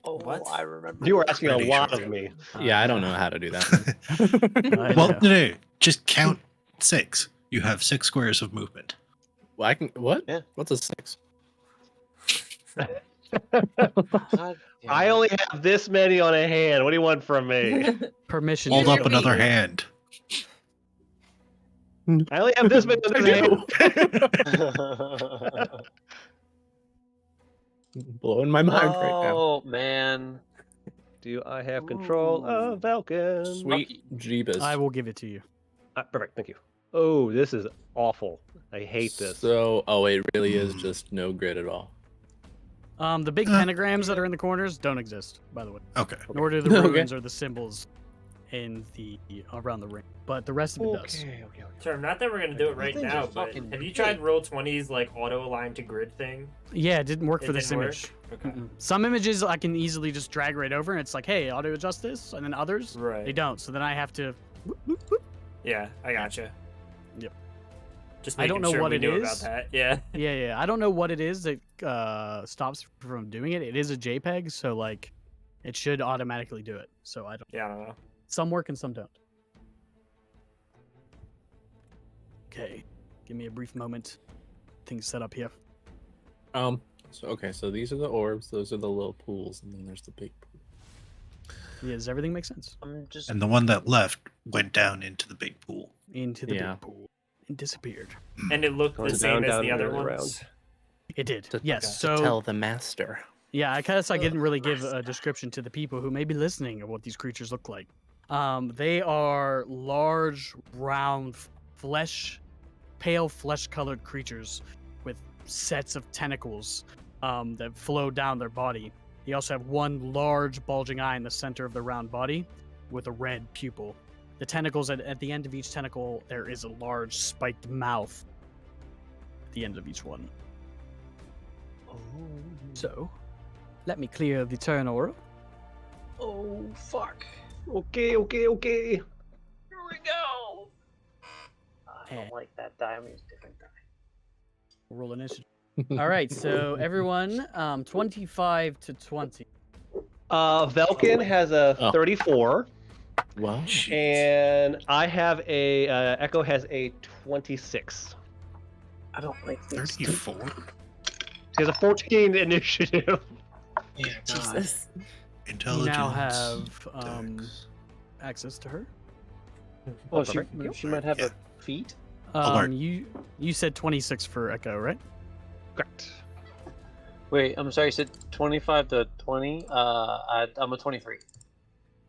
Oh, What? I remember. You were asking a Pretty lot sure. of me. Yeah, I don't know how to do that. I Well, know. no, just count 6. You have 6 squares of movement. Well, I can. What? Yeah. What's a 6? God damn I it. only have this many on a hand. What do you want from me? Permission. Hold to up your another feet. hand. I only have this many on I a hand. Blowing my mind right now. Oh man. Do I have control of Falcon? Sweet Jeebus. I will give it to you. Perfect, thank you. Oh, this is awful. I hate this. So, it really is just no grid at all. The big pentagrams that are in the corners don't exist, by the way. Okay. Nor do the Okay. runes or the symbols in the around the ring. But the rest of it does. Okay. Sure, not that we're gonna do it right These things now, are but fucking have you big. tried Roll20's like auto align to grid thing? Yeah, it didn't work It for this didn't work? image. Okay. Some images I can easily just drag right over, and it's like, hey, auto adjust this, and then others Right. they don't. So then I have to. whoop, whoop, whoop. Yeah, I gotcha. Yep. Just I making don't know sure what we it knew about is. that. Yeah. Yeah. I don't know what it is that stops from doing it. It is a JPEG, so like, it should automatically do it. So I don't. Yeah, I don't know. Some work and some don't. Okay, give me a brief moment. Things set up here. So these are the orbs, those are the little pools, and then there's the big pool. Yeah, does everything make sense? I'm just. And the one that left went down into the big pool. Into the Yeah. big pool and disappeared. And it looked Going the same down, as the down, other and ones. It did. To- Yes. okay. So Tell the master. yeah, I guess I didn't really give a description to the people who may be listening of what these creatures look like. They are large, round, pale flesh-colored creatures with sets of tentacles that flow down their body. They also have one large, bulging eye in the center of the round body with a red pupil. The tentacles, at the end of each tentacle, there is a large spiked mouth at the end of each one. So, let me clear the turn aura. Oh fuck. Okay. Here we go. I Eh. don't like that die. I'm gonna use a different die. Roll initiative. All right, so everyone, 25 to 20. Velkin has a Oh. 34, Wow. and I have a Echo has a 26. I don't like these. 34? He has a 14 initiative. Yeah, Jesus. Intelligence. You now have Dex. access to her. Oh, she, Perfect. she might have Yeah. a feat. Alert. You said 26 for Echo, right? Correct. Wait, I'm sorry. You said 25 to 20. I'm a 23.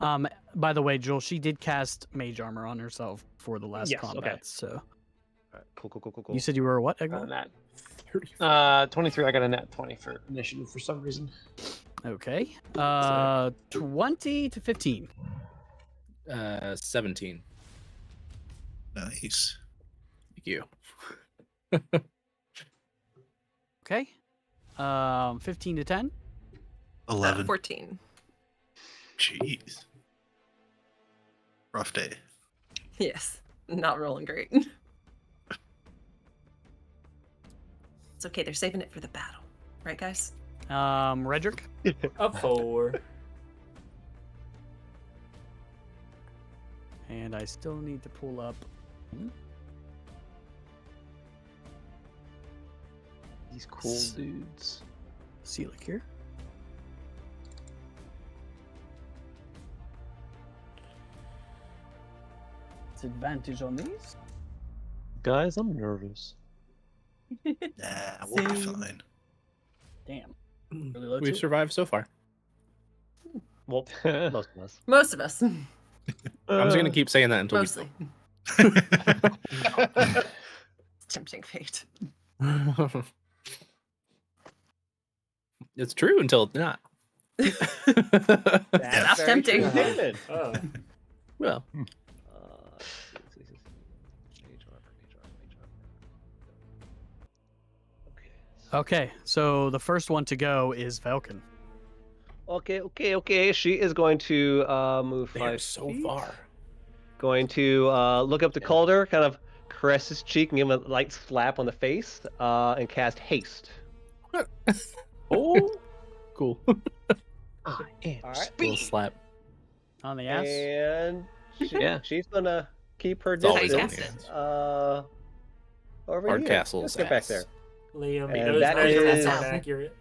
By the way, Joel, she did cast mage armor on herself for the last Yes, okay. combat. So All right, cool. you said you were a what, Got a Egmont? nat. 23. I got a nat 20 for initiative for some reason. Okay. 20 to 15. 17. Nice. Thank you. Okay. 15 to 10. 11. 14. Jeez. Rough day. Yes. Not rolling great. It's okay. They're saving it for the battle. Right, guys? Redrick. A 4. And I still need to pull up. These cool dudes. Seelick here. It's advantage on these. Guys, I'm nervous. Nah, we'll be Same. fine. Damn. Really low We've too? survived so far. Well, most of us. Most of us. I'm just gonna keep saying that until Mostly. Tempting fate. we. It's true until it's not. That's very tempting. true, David. Oh. Well, Okay. Okay, so the first one to go is Velkin. Okay. She is going to move They're 5 so feet. far. Going to look up to Calder, kind of caress his cheek and give him a light slap on the face, and cast haste. Oh, cool. I am All right. Little slap. On the ass. And Yeah. she's gonna keep her It's always on distance. the Over Hard here. Castle's Let's get back ass. there. Liam, And those that measurements is- aren't accurate.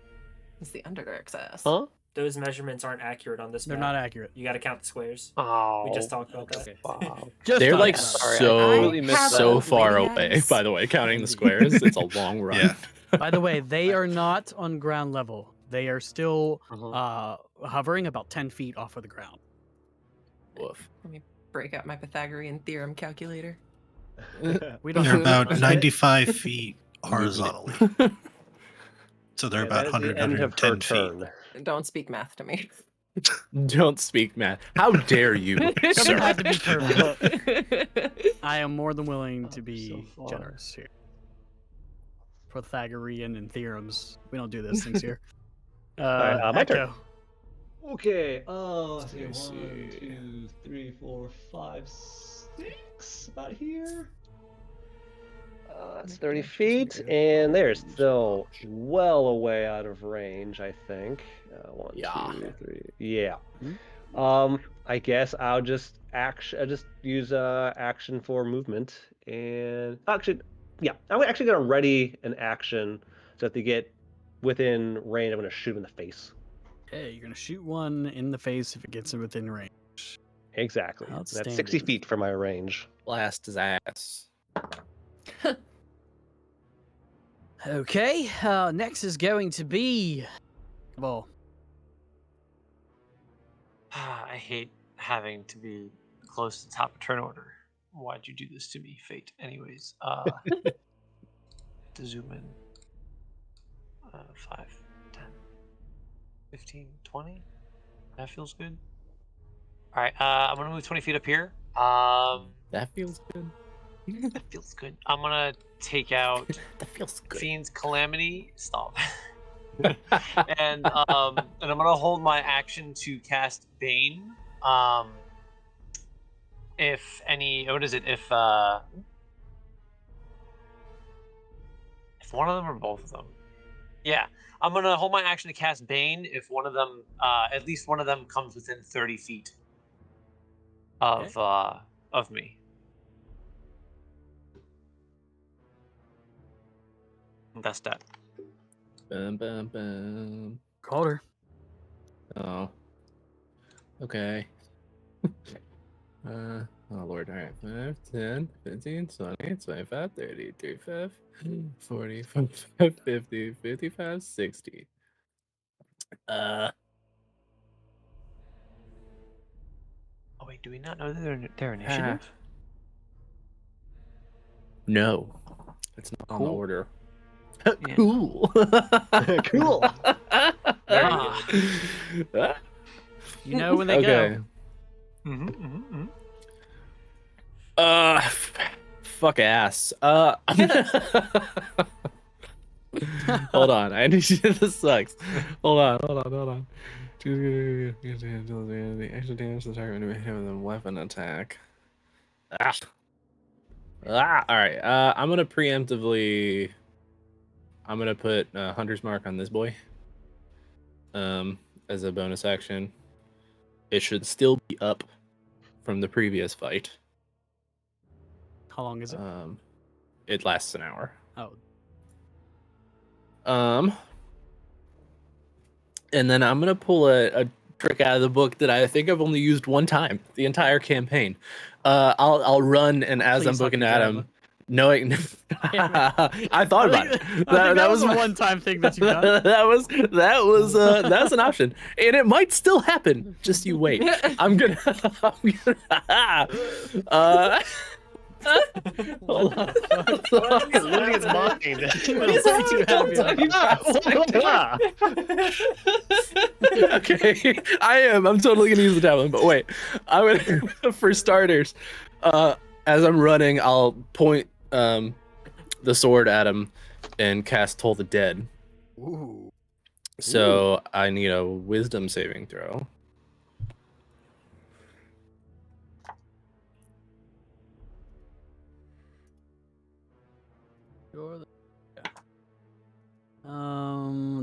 It's the Underdark's ass. Huh? Those measurements aren't accurate on this They're map. not accurate. You got to count the squares. Oh. We just talked about that. Okay. Wow. Just They're talk like about it. Sorry, I so completely missed so that. far Lady away. Adams. By the way, counting the squares, it's a long run. Yeah. By the way, they are not on ground level. They are still hovering about 10 feet off of the ground. Woof. Let me break out my Pythagorean theorem calculator. We don't They're have about that. 95 feet horizontally. So they're about 100, end of her 110 feet. turn. Don't speak math to me. Don't speak math. How dare you, Doesn't sir? have to be perfect. I am more than willing to be so far. generous here. Pythagorean and theorems. We don't do those things here. right, my turn. Echo. Okay. Let's see. 2, 3, 4, 5, 6. About here. That's 30 feet, and they're still well away out of range, I think. 1, Yeah. 2, 3. Yeah. I guess I'll just use action for movement, and actually, yeah, I'm actually gonna ready an action so if they get within range, I'm gonna shoot them in the face. Okay, you're gonna shoot one in the face if it gets within range. Exactly. That's 60 Outstanding. feet from my range. Blast his ass. Okay, next is going to be. Well, I hate having to be close to the top of turn order. Why'd you do this to me, fate? Anyways, to zoom in. 5, 10, 15, 20. That feels good. All right, I'm gonna move 20 feet up here. That feels good. That feels good. I'm gonna take out That feels good. Fiend's Calamity. Stop. and I'm gonna hold my action to cast Bane. If any, what is it? If one of them or both of them, yeah, I'm gonna hold my action to cast Bane. If one of them, at least one of them, comes within 30 feet of me. That's that. Bum, bum, bum. Calder. Oh. Okay. Oh lord, alright. 5, 10, 15, 20, 25, 30, 35, 40, 45, 50, 55, 60. Oh wait, do we not know their initiative? No. It's not on the Cool. order. Yeah. Cool. Cool. Very Ah. good. You know when they Okay. go. Mm-hmm. Fuck ass. Hold on. I need to. This sucks. Hold on. The extra damage to the target when we hit with a weapon attack. All right. I'm gonna preemptively. I'm gonna put Hunter's Mark on this boy. As a bonus action. It should still be up from the previous fight. How long is it? It lasts an hour. Oh, And then I'm gonna pull a trick out of the book that I think I've only used one time the entire campaign. I'll run, and as Please I'm suck looking your at drama. him, knowing I thought about it. that was a my- one-time thing that you've done. that's an option, and it might still happen. Just you wait. I'm gonna. Hold on. He's losing his mind. What is Okay, I am. I'm totally gonna use the javelin, but wait. I'm gonna, for starters, as I'm running, I'll point the sword at him and cast Toll the Dead. Ooh. So I need a wisdom saving throw.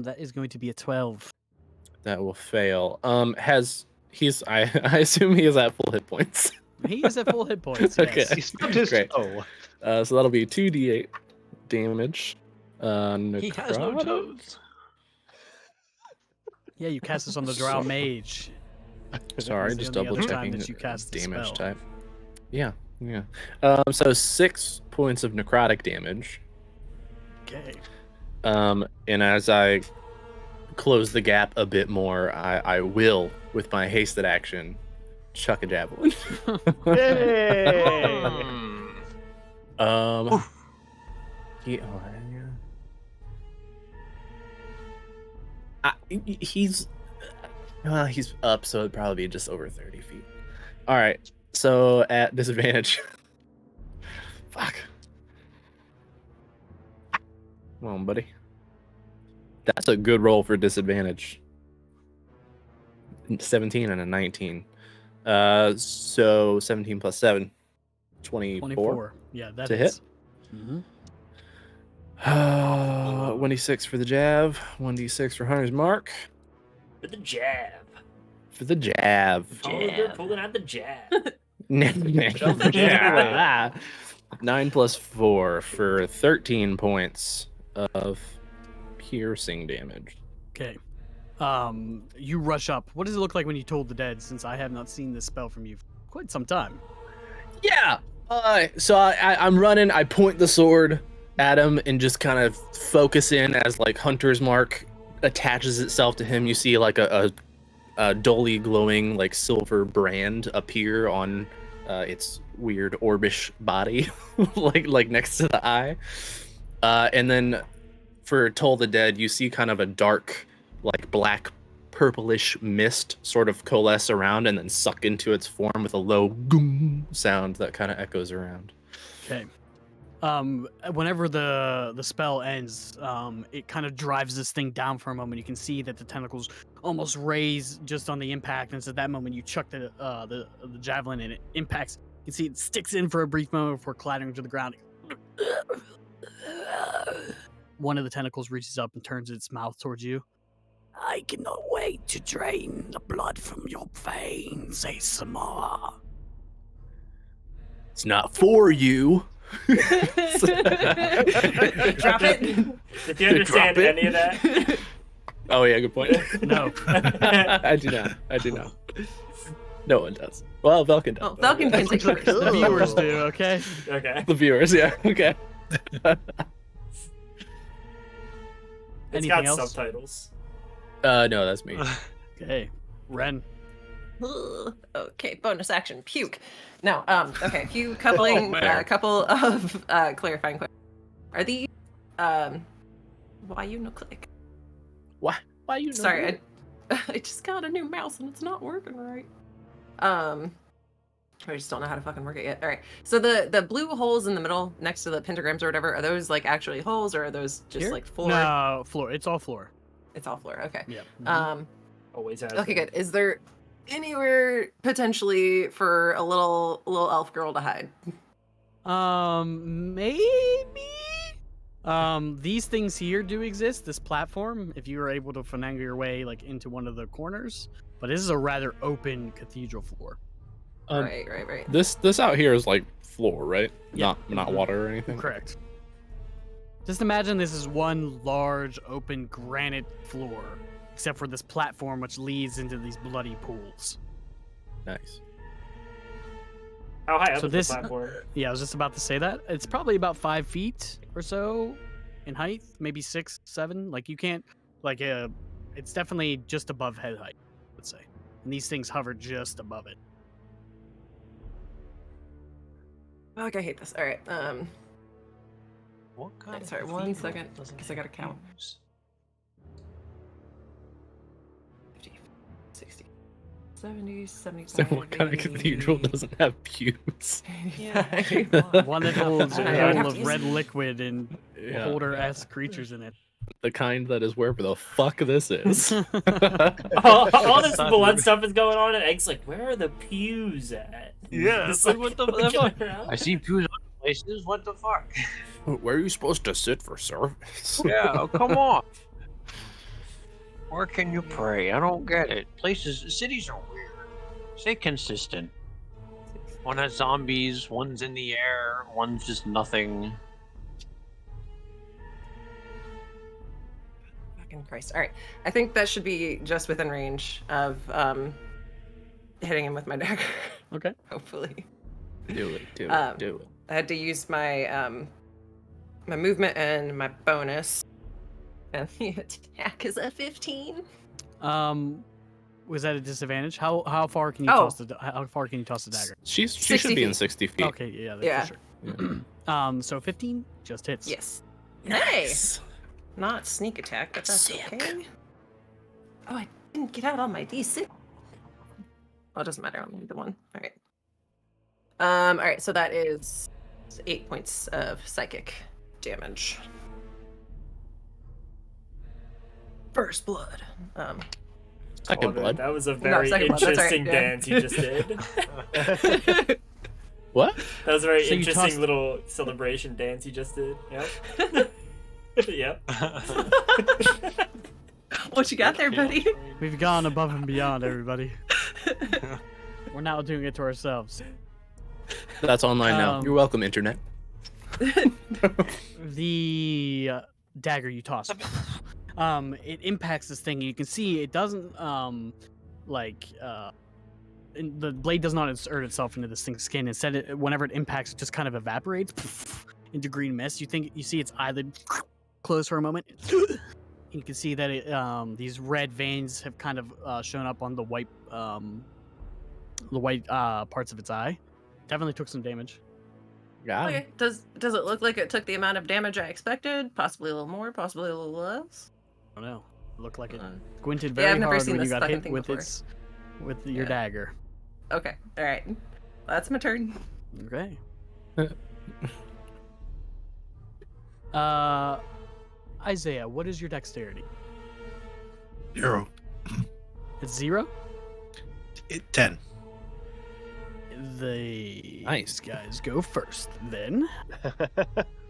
That is going to be a 12. That will fail. I assume he is at full hit points. He is at full hit points. Okay. Yes. He's stubbed his Great. toe. So that'll be 2d8 damage. He has no necrotic? toes. Yeah, you cast this on the Drow Mage. Sorry, This is just the only double other time checking that you cast the damage spell. type. Yeah. So 6 points of necrotic damage. Okay. And as I close the gap a bit more, I will, with my hasted action, chuck a javelin. Yay! He's up, so it'd probably be just over 30 feet. All right, so at disadvantage. Fuck. Come on, buddy. That's a good roll for disadvantage. 17 and a 19. So 17 plus 7. 24. 24. Yeah, that To is. hit? Mm-hmm. 1d6 for the jab, 1d6 for Hunter's Mark. For the jab. For the jab. Oh, they're pulling out the jab. Jump the jab. 9 plus 4 for 13 points of piercing damage. Okay. You rush up. What does it look like when you told the dead? Since I have not seen this spell from you for quite some time. Yeah. So I'm running. I point the sword at him and just kind of focus in as like Hunter's Mark attaches itself to him. You see like a dully glowing like silver brand appear on its weird orbish body, like next to the eye. And then for Toll the Dead, you see kind of a dark, like black purplish mist sort of coalesce around and then suck into its form with a low goom sound that kind of echoes around. Okay. Whenever the spell ends, it kind of drives this thing down for a moment. You can see that the tentacles almost raise just on the impact, and it's at that moment you chuck the javelin and it impacts. You can see it sticks in for a brief moment before clattering to the ground. One of the tentacles reaches up and turns its mouth towards you. I cannot wait to drain the blood from your veins, Asamar. It's not for you. Drop it. Did you understand Drop it. any of that? Oh yeah, good point. No. I do not. No one does. Well, Velkin does. Oh, Falcon can take first. The viewers do, okay? Okay. The viewers, yeah. Okay. It's Anything got else? subtitles. No, that's me. Okay. Ren. Okay, bonus action, puke. No, okay, few coupling, man. couple of clarifying questions. Are these, why you no click? Why you? know Sorry, that? I just got a new mouse and it's not working right. I just don't know how to fucking work it yet. All right, so the blue holes in the middle next to the pentagrams or whatever, are those like actually holes or are those just Here? like floor? No, floor. It's all floor. It's all floor. Okay. Yeah. Always has. Okay, been. good. Is there anywhere potentially for a little elf girl to hide? Maybe. These things here do exist. This platform, if you were able to finagle your way like into one of the corners, but this is a rather open cathedral floor. Right. This out here is like floor, right? Yeah. Not water or anything. Correct. Just imagine this is one large open granite floor, except for this platform which leads into these bloody pools. Nice. How high up So is this- the platform? Yeah, I was just about to say that. It's probably about 5 feet or so in height, maybe 6, 7. Like you can't, it's definitely just above head height, let's say. And these things hover just above it. Fuck, I hate this. All right. What kind of Sorry, 1 cathedral second, doesn't 'cause I gotta have count. pews? 50, 60, 70, 75. So what kind of cathedral 80, doesn't have pews? Yeah. One that holds I a would bowl have of to red use- liquid and holder-esque creatures in it. The kind that is wherever the fuck this is. all this Not blood really. stuff is going on, and Egg's like, "Where are the pews at?" Yeah, It's it's like, what the fuck? around. I see pews other places. What the fuck? Where are you supposed to sit for service? Yeah, oh, come on. Where can you pray? I don't get it. Cities are weird. Stay consistent. One has zombies, one's in the air, one's just nothing. Fucking Christ. All right. I think that should be just within range of hitting him with my dagger. Okay. Hopefully. Do it, do Um, it, do it. I had to use my my movement and my bonus. And the attack is a 15. Was that a disadvantage? How far can you Oh. how far can you toss the dagger? She 60 should be in feet. 60 feet. Okay, yeah, that's Yeah. for sure. So 15 just hits. Yes. Nice. Not sneak attack, but that's okay. Oh, I didn't get out all my D6. Oh, it doesn't matter. I'll need the one. All right. All right. So that is 8 points of psychic damage. First blood. Second blood. That was a very second blood, that's right, interesting yeah. dance you just did. What? That was a very So you interesting tossed- little celebration dance you just did. Yep. Yep. What you got there, buddy? We've gone above and beyond, everybody. We're now doing it to ourselves. That's online now. You're welcome, internet. The dagger you toss, it impacts this thing. You can see it doesn't the blade does not insert itself into this thing's skin. Instead, whenever it impacts, it just kind of evaporates into green mist. You see its eyelid close for a moment. You can see that these red veins have kind of shown up on the white parts of its eye. Definitely took some damage. Yeah. Okay. Does it look like it took the amount of damage I expected? Possibly a little more, possibly a little less. I don't know. Looked like it Uh, squinted yeah, very I've never hard seen when you this got fucking hit thing with before. with your Yeah. dagger. Okay. All right. That's my turn. Okay. Isaiah, what is your dexterity? 0. It's 0? 10. The Nice. guys go first. Then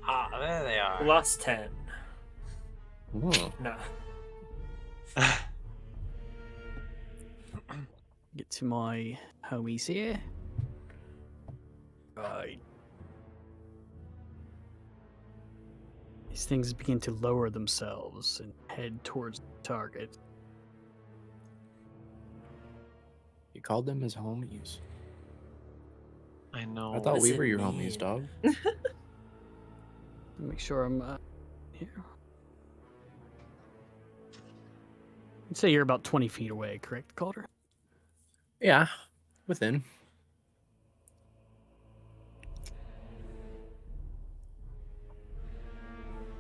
Ah, there they are. Plus 10. Oh. No. get to my homies here. Right. These things begin to lower themselves and head towards the target. You called them his homies. I know. I thought does we it were your mean? homies, dog. Make sure I'm here. I'd say you're about 20 feet away, correct, Calder? Yeah, within.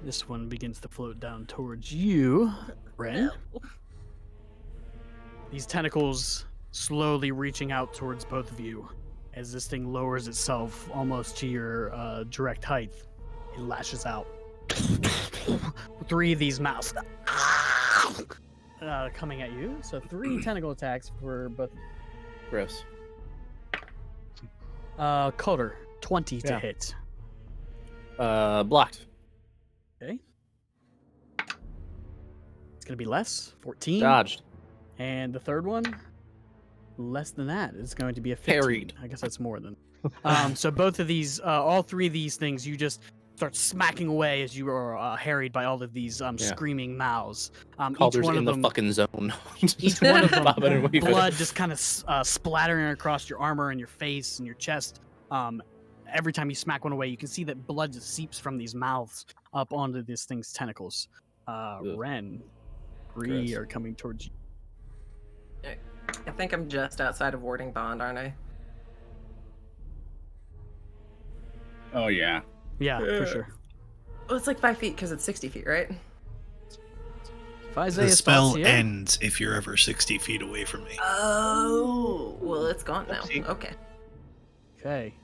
This one begins to float down towards you, Ren. These tentacles slowly reaching out towards both of you. As this thing lowers itself almost to your direct height, it lashes out. 3 of these mouths coming at you. So 3 tentacle attacks for both. Gross. Calder, 20 to Yeah. hit. Blocked. Okay. It's gonna be less. 14. Dodged. And the third one, less than that. It's going to be a 15. Parried. I guess that's more than. So both of these, all 3 of these things, you just start smacking away as you are harried by all of these screaming mouths. Each Calder's one in of the them, fucking zone. each one of them, Bobbing and weaving. blood just kind of splattering across your armor and your face and your chest. Every time you smack one away, you can see that blood just seeps from these mouths up onto this thing's tentacles. Ren, 3 Gross. are coming towards you. I think I'm just outside of warding bond, aren't I? Oh yeah. Yeah, for sure. Well, it's like 5 feet because it's 60 feet, right? If Isaiah The spell spots you- ends if you're ever 60 feet away from me. Oh, well, it's gone now. Oopsie. Okay. Okay.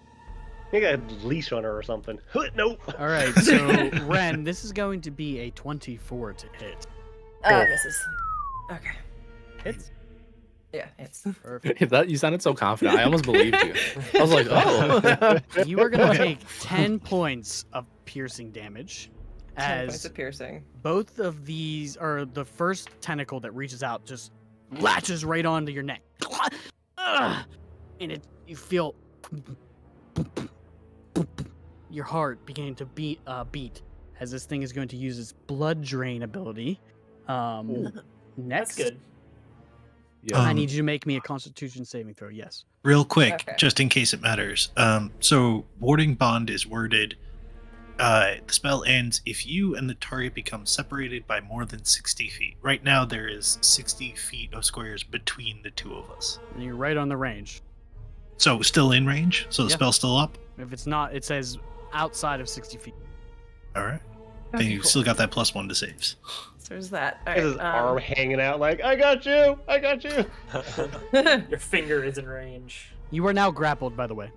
You got a leash on her or something. Nope. All right, so Ren, this is going to be a 24 to hit. Misses. Okay. Hits. Yeah, it's Perfect. If that you sounded so confident, I almost believed you. I was like, oh. You are going to take 10 points of piercing damage 10 points as of piercing. both of these, or the first tentacle that reaches out just latches right onto your neck. Ugh! And you feel your heart beginning to beat as this thing is going to use its blood drain ability. That's Next, good. I need you to make me a Constitution saving throw. Yes. Real quick, Okay. just in case it matters. So warding bond is worded. The spell ends if you and the target become separated by more than 60 feet. Right now, there is 60 feet of squares between the two of us. And you're right on the range. So still in range. So the Yeah. spell's still up. If it's not, it says outside of 60 feet. All right. Then Okay, you cool. still got that +1 to saves. So there's that. All Has his right, arm hanging out like, I got you! I got you! Your finger is in range. You are now grappled, by the way.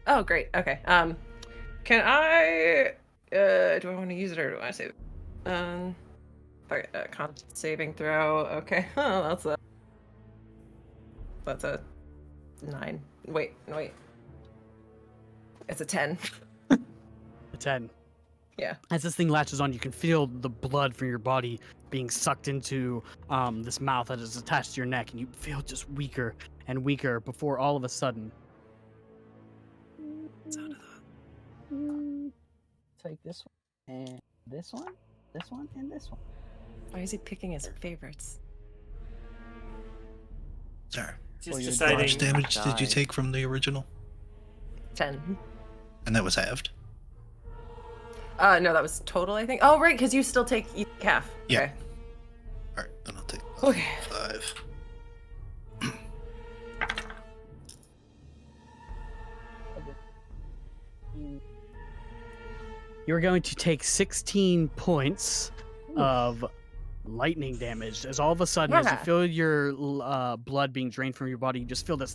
Oh, great. Okay. Can I? Do I want to use it or do I save it? Con saving throw. Okay. Oh, that's a 9. Wait. It's a 10. A 10. Yeah. As this thing latches on, you can feel the blood from your body being sucked into this mouth that is attached to your neck, and you feel just weaker and weaker before all of a sudden. Take this one, and this one, and this one. Why is he picking his favorites? Sorry. Just Well, you're How deciding. much damage did you Die. take from the original? 10. And that was halved? No, that was total, I think. Oh, right, because you still take half. Yeah. Okay. All right, then I'll take Okay. 5. You're going to take 16 points of lightning damage as all of a sudden, as you Yeah. feel your blood being drained from your body, you just feel this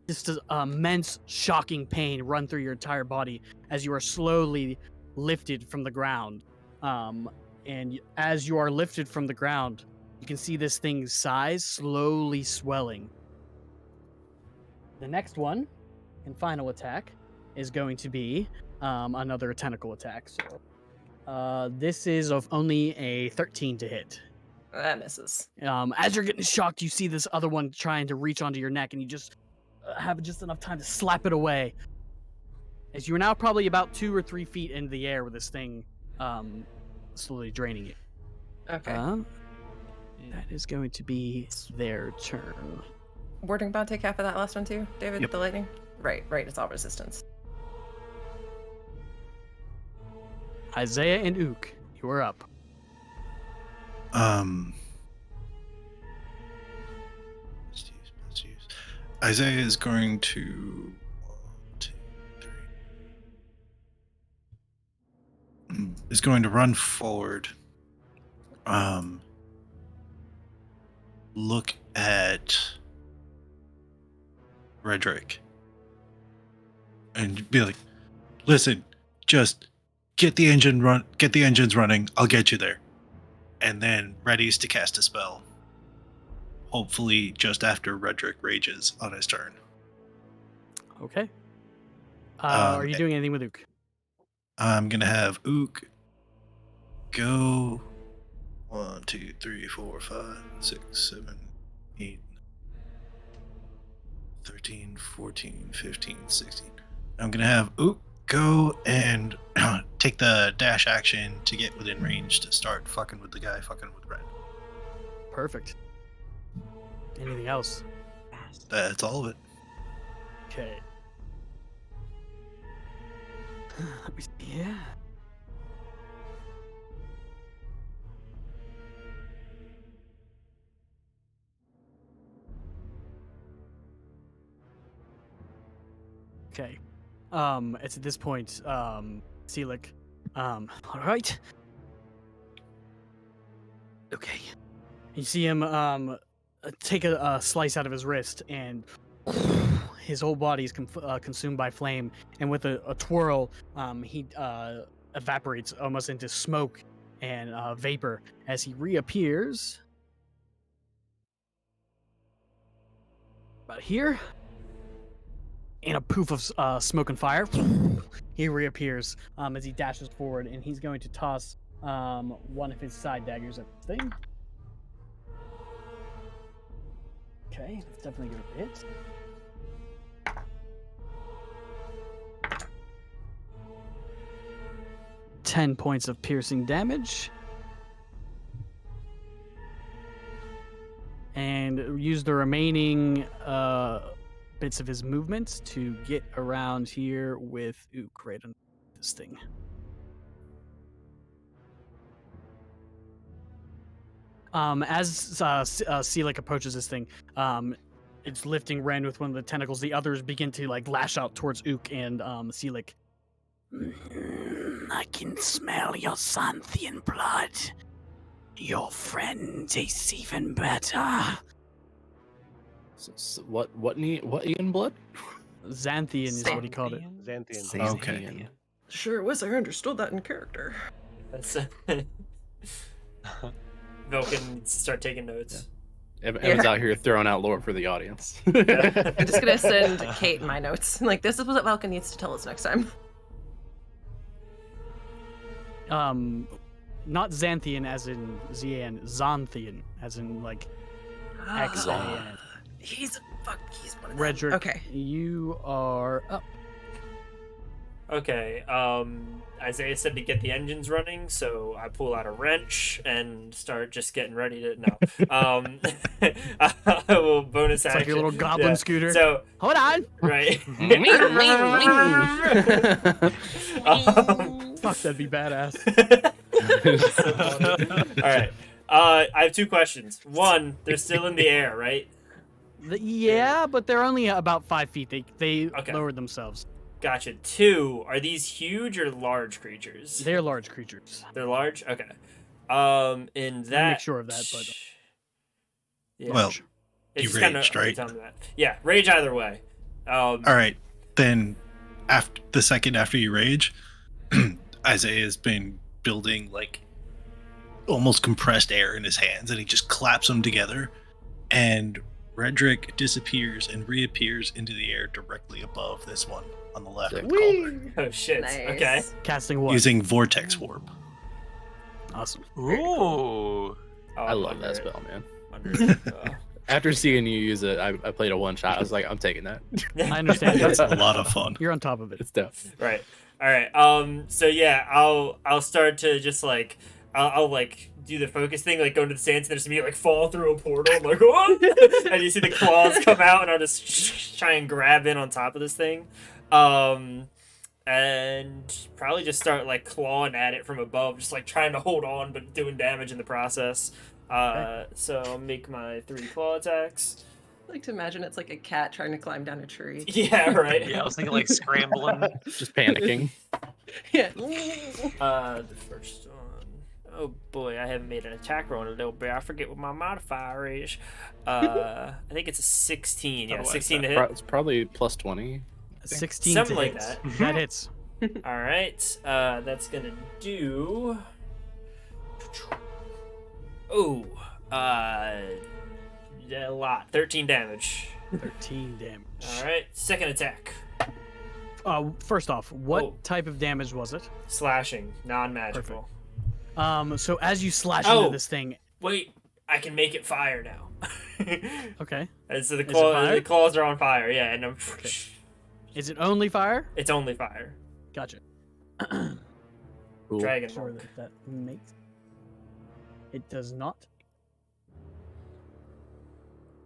just immense shocking pain run through your entire body as you are slowly lifted from the ground. And as you are lifted from the ground, you can see this thing's size slowly swelling. The next one and final attack is going to be another tentacle attack. So this is of only a 13 to hit. That misses. As you're getting shocked, you see this other one trying to reach onto your neck, and you just have just enough time to slap it away. As you are now probably about 2 or 3 feet into the air with this thing slowly draining it. Okay. That is going to be their turn. Warding bond take half of that last one too, David? Yep. The lightning? Right, it's all resistance. Isaiah and Ook, you are up. Let's use. Isaiah is going to 1, 2, 3. Is going to run forward. Look at Redrick and be like, "Listen, just get the engines running. I'll get you there." And then readies to cast a spell. Hopefully, just after Redrick rages on his turn. Okay. Are you doing anything with Ook? I'm gonna have Ook go 1, 2, 3, 4, 5, 6, 7, 8, 13, 14, 15, 16. I'm gonna have Ook go and take the dash action to get within range to start fucking with the guy fucking with Red. Perfect. Anything else? That's all of it. Okay. Let me see here. Okay. It's at this point, Seelick. All right. Okay. You see him take a slice out of his wrist, and his whole body is consumed by flame, and with a twirl, he evaporates almost into smoke and vapor as he reappears. About here, in a poof of smoke and fire, he reappears as he dashes forward, and he's going to toss one of his side daggers at the thing. Okay, that's definitely going to hit. $10 points of piercing damage. And use the remaining bits of his movement to get around here with Ook right on this thing. As Seelick approaches this thing, it's lifting Ren with one of the tentacles. The others begin to like lash out towards Ook and Seelick. I can smell your Xanthian blood. Your friend tastes even better. So what Ian blood? Xanthian is what he called it. Xanthian. Okay. Sure was. I understood that in character. That's Vulcan needs to start taking notes. Evan's out here throwing out lore for the audience. I'm just gonna send Kate my notes. Like, this is what Valken needs to tell us next time. Not Xanthian as in Zian, Xanthian as in like X-A-N. He's one of them. Redrick, Okay. you are up. Okay, Isaiah said to get the engines running, so I pull out a wrench and start just getting ready to I will bonus It's action. like your little goblin scooter. So Hold on! right. Fuck, that'd be badass. All right. I have two questions. One, they're still in the air, right? Yeah, but they're only about 5 feet. They Okay. lowered themselves. Gotcha. Two, are these huge or large creatures? They're large creatures. They're large? Okay. In that... I'll make sure of that, but Yeah. Well, It's you just kinda- raged, right? tell me that. Yeah, rage either way. All right. Then, after the second after you rage, Isaiah has been building like almost compressed air in his hands, and he just claps them together, and Redrick disappears and reappears into the air directly above this one on the left. with Calder, Oh shit. Nice. Okay. casting what? using vortex warp. Awesome. Ooh. Oh, I love under that it. spell, man. Under it. After seeing you use it, I played a one shot. I was like, I'm taking that. I understand. It's a lot of fun. You're on top of it. It's dope. Right. All right. So yeah, I'll start to just like I'll like do the focus thing, like go into the sands, and there's me like fall through a portal. I'm like, what? And you see the claws come out, and I'll just try and grab in on top of this thing, and probably just start like clawing at it from above, just like trying to hold on but doing damage in the process. So I'll make my 3 claw attacks. I like to imagine it's like a cat trying to climb down a tree. Yeah. Right. Yeah, I was thinking like scrambling. Just panicking. Yeah. The first one. Oh boy, I haven't made an attack roll in a little bit. I forget what my modifier is. I think it's a 16. Yeah, 16 to hit. It's probably plus 20. 16 Something to like hit. that. That hits. All right. That's gonna do. Oh, a lot. 13 damage. 13 damage. All right. Second attack. First off, what Oh. type of damage was it? Slashing, non-magical. So as you slash Oh. into this thing, Wait, I can make it fire now. okay, And so the Is it fire? claws are on fire. Yeah, and I'm. is it only fire? It's only fire. Gotcha. Cool. Dragon Sure Monk. that makes. It does not.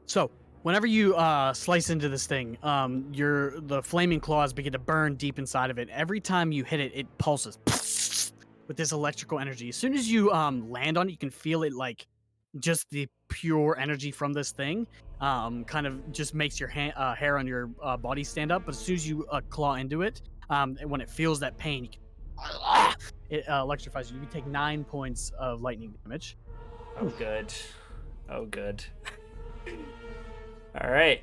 So, whenever you slice into this thing, the flaming claws begin to burn deep inside of it. Every time you hit it, it pulses with this electrical energy. As soon as you land on it, you can feel it like just the pure energy from this thing. Kind of just makes your hair on your body stand up. But as soon as you claw into it, when it feels that pain, it electrifies you. You take 9 points of lightning damage. Oh, good. Oh, good. All right.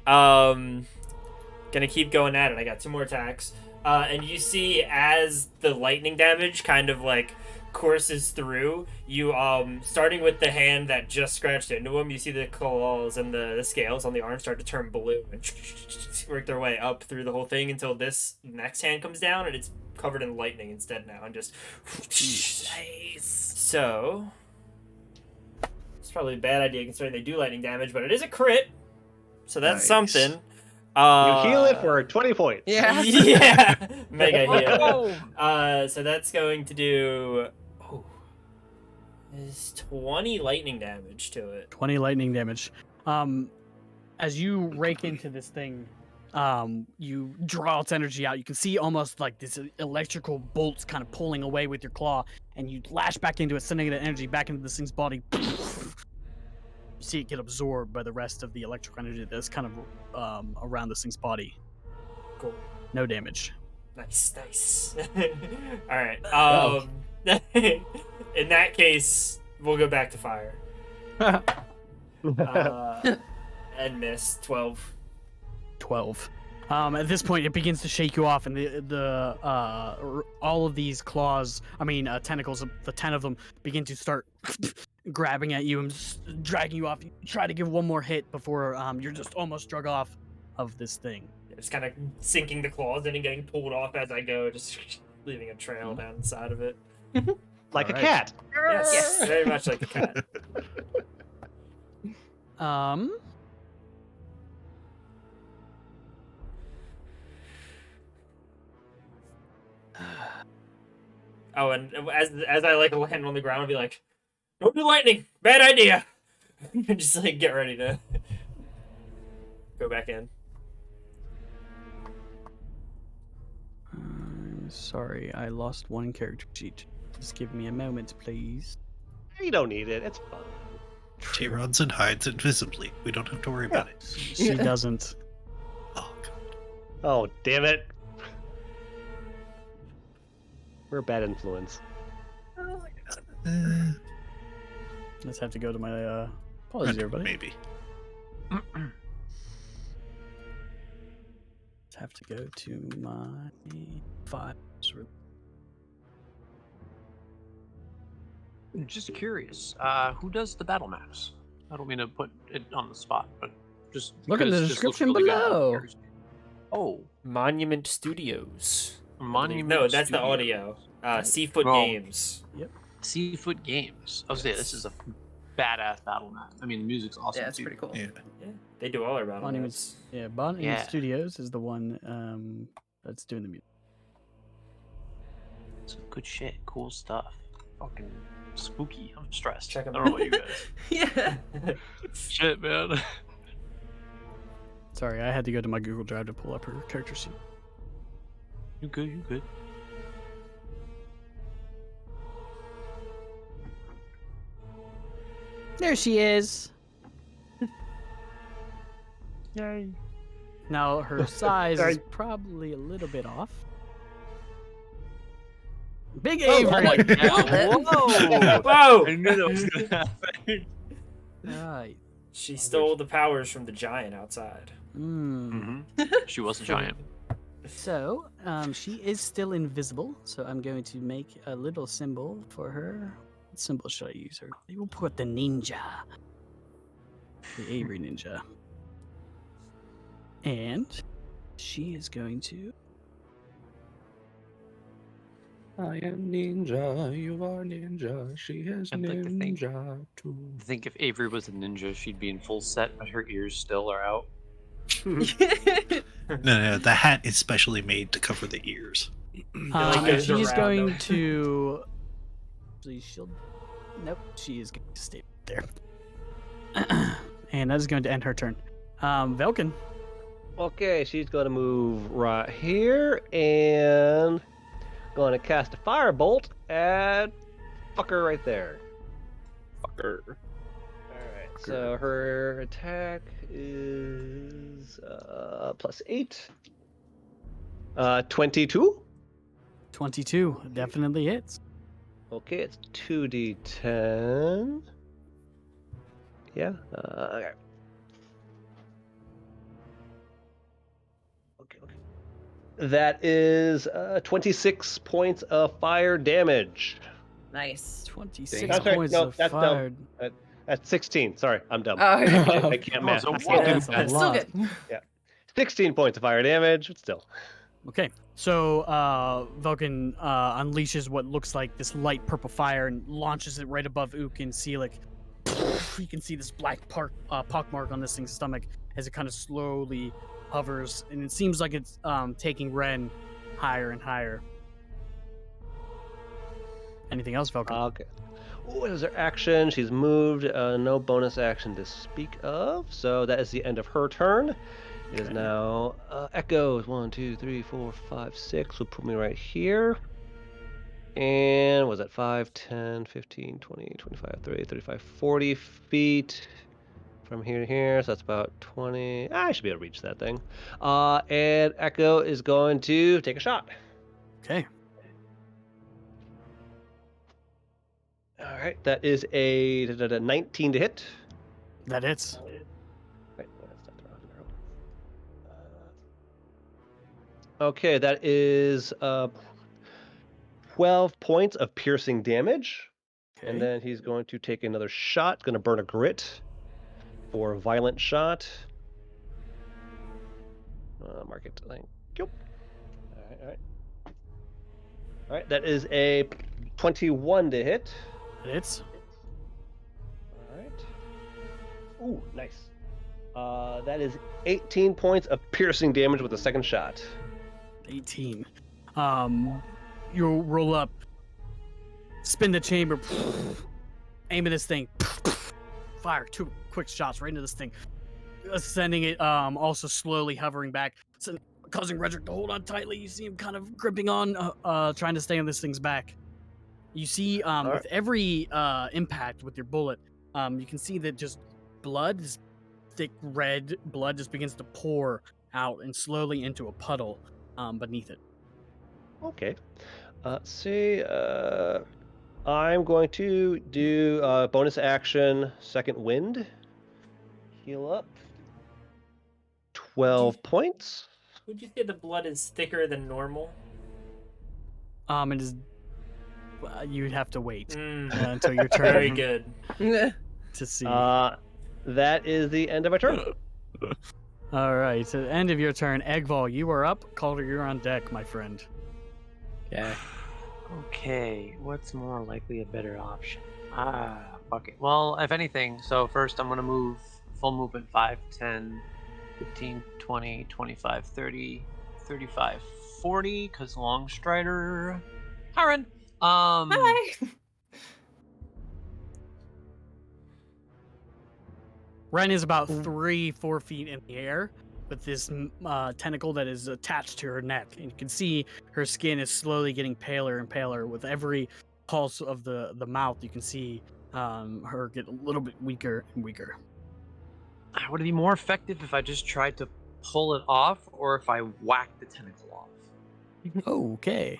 Gonna keep going at it. I got 2 more attacks. And you see as the lightning damage kind of like courses through, you starting with the hand that just scratched into him, you see the claws and the scales on the arm start to turn blue and work their way up through the whole thing until this next hand comes down and it's covered in lightning instead now and just Nice. so it's probably a bad idea considering they do lightning damage, but it is a crit, so that's Nice. something. You heal it for 20 points. Yeah. Yeah, mega heal. Oh. So that's going to do is 20 lightning damage to it. 20 lightning damage. As you rake into this thing, you draw its energy out. You can see almost like this electrical bolts kind of pulling away with your claw, and you lash back into it, sending that energy back into this thing's body. You see it get absorbed by the rest of the electrical energy that's kind of around this thing's body. Cool. No damage. Nice. All right. In that case, we'll go back to fire. And miss 12. 12. At this point, it begins to shake you off, and all of these claws, tentacles, the 10 of them, begin to start grabbing at you and dragging you off. You try to give one more hit before you're just almost drug off of this thing. Just kind of sinking the claws in and getting pulled off as I go, just leaving a trail down the side of it. Like a Alright. cat. Yes, very much like a cat. Oh, and as I like land on the ground, I'll be like, "Don't do lightning, bad idea." Just like get ready to go back in. I'm sorry, I lost one character sheet. Just give me a moment, please. You don't need it. It's fine. She runs and hides invisibly. We don't have to worry about it. She doesn't. Oh, God. Oh, damn it. We're a bad influence. Let's have to go to my apologies, everybody. Maybe. Let's have to go to my files. Just curious, who does the battle maps? I don't mean to put it on the spot, but just Look at the because it just looks description really good, I'm below. curious. Oh, Monument Studios. Monument. No, that's the Studios. audio. Seafoot Oh. Games. Seafoot Games. I was saying this is a badass battle map. I mean, the music's awesome. Yeah, it's too. pretty cool. Yeah. Yeah, they do all our battle Monuments. maps. Yeah, Monument Yeah. Studios is the one that's doing the music. Some good shit, cool stuff. Fucking spooky. I'm stressed. Check 'em I don't know about you guys. Yeah. Shit, man. Sorry, I had to go to my Google Drive to pull up her character sheet. You good? You good? There she is. Yay. Now her size Sorry. is probably a little bit off. Big Oh, Avery. my Whoa! Whoa! I knew that was gonna happen. Right. She stole the powers from the giant outside. Mm. She was a giant. So, she is still invisible. So I'm going to make a little symbol for her. What symbol should I use her? We'll put the ninja. The Avery ninja. And she is going to. I am ninja, you are ninja, she is I'd like to think- ninja too. I think if Avery was a ninja, she'd be in full set, but her ears still are out. No, the hat is specially made to cover the ears. like And goes she's around going them. to. Please shield. Nope, she is going to stay there. And that is going to end her turn. Velkin. Okay, she's gonna move right here and gonna cast a firebolt at fucker right there. Fucker. Alright, so her attack is +8. 22. 22 definitely hits. Okay, it's 2d10. Yeah. Okay. That is 26 points of fire damage. Nice. 26 That's right. points No, of that's fire. dumb. That's 16. Sorry, I'm dumb. Oh, okay. I can't math. so I can't do That's a math. Still lot. good. 16 points of fire damage, but still. Okay, so Vulcan unleashes what looks like this light purple fire and launches it right above Ook and Seelick. You can see this black pockmark on this thing's stomach as it kind of slowly hovers, and it seems like it's taking Ren higher and higher. Anything else, Vulcan? Okay. What is her action? She's moved. No bonus action to speak of. So that is the end of her turn. It is now Echoes. 1, 2, 3, 4, 5, 6. Will put me right here. And was that 5, 10, 15, 20, 25, 30, 35, 40 feet from here to here. So that's about 20. I should be able to reach that thing. And Echo is going to take a shot. Okay. All right. That is a 19 to hit. That hits. Right, that's not the wrong arrow. Okay, that is 12 points of piercing damage. Okay. And then he's going to take another shot. Going to burn a grit for a violent shot. Mark it. Thank you. All right. All right, that is a 21 to hit. That hits. All right. Ooh, nice. That is 18 points of piercing damage with the second shot. 18. You'll roll up, spin the chamber, aim at this thing, fire 2 quick shots right into this thing, sending it also slowly hovering back, causing Redrick to hold on tightly. You see him kind of gripping on, trying to stay on this thing's back. You see with every impact with your bullet, you can see that just blood, this thick red blood just begins to pour out and slowly into a puddle beneath it. Okay. I'm going to do bonus action, second wind. Heal up. 12 points. Would you say the blood is thicker than normal? It is. You'd have to wait Mm, until your turn very good. to see. That is the end of my turn. All right, so the end of your turn, Eggval, you are up. Calder, you're on deck, my friend. Yeah. Okay, what's more likely a better option? Fuck it. Well, if anything, so first I'm going to move full movement 5, 10, 15, 20, 25, 30, 35, 40, because Long Strider. Hi, Ren. Hi. Ren is about 3-4 feet in the air with this tentacle that is attached to her neck. And you can see her skin is slowly getting paler and paler. With every pulse of the mouth, you can see her get a little bit weaker and weaker. Would it be more effective if I just tried to pull it off, or if I whacked the tentacle off? Okay.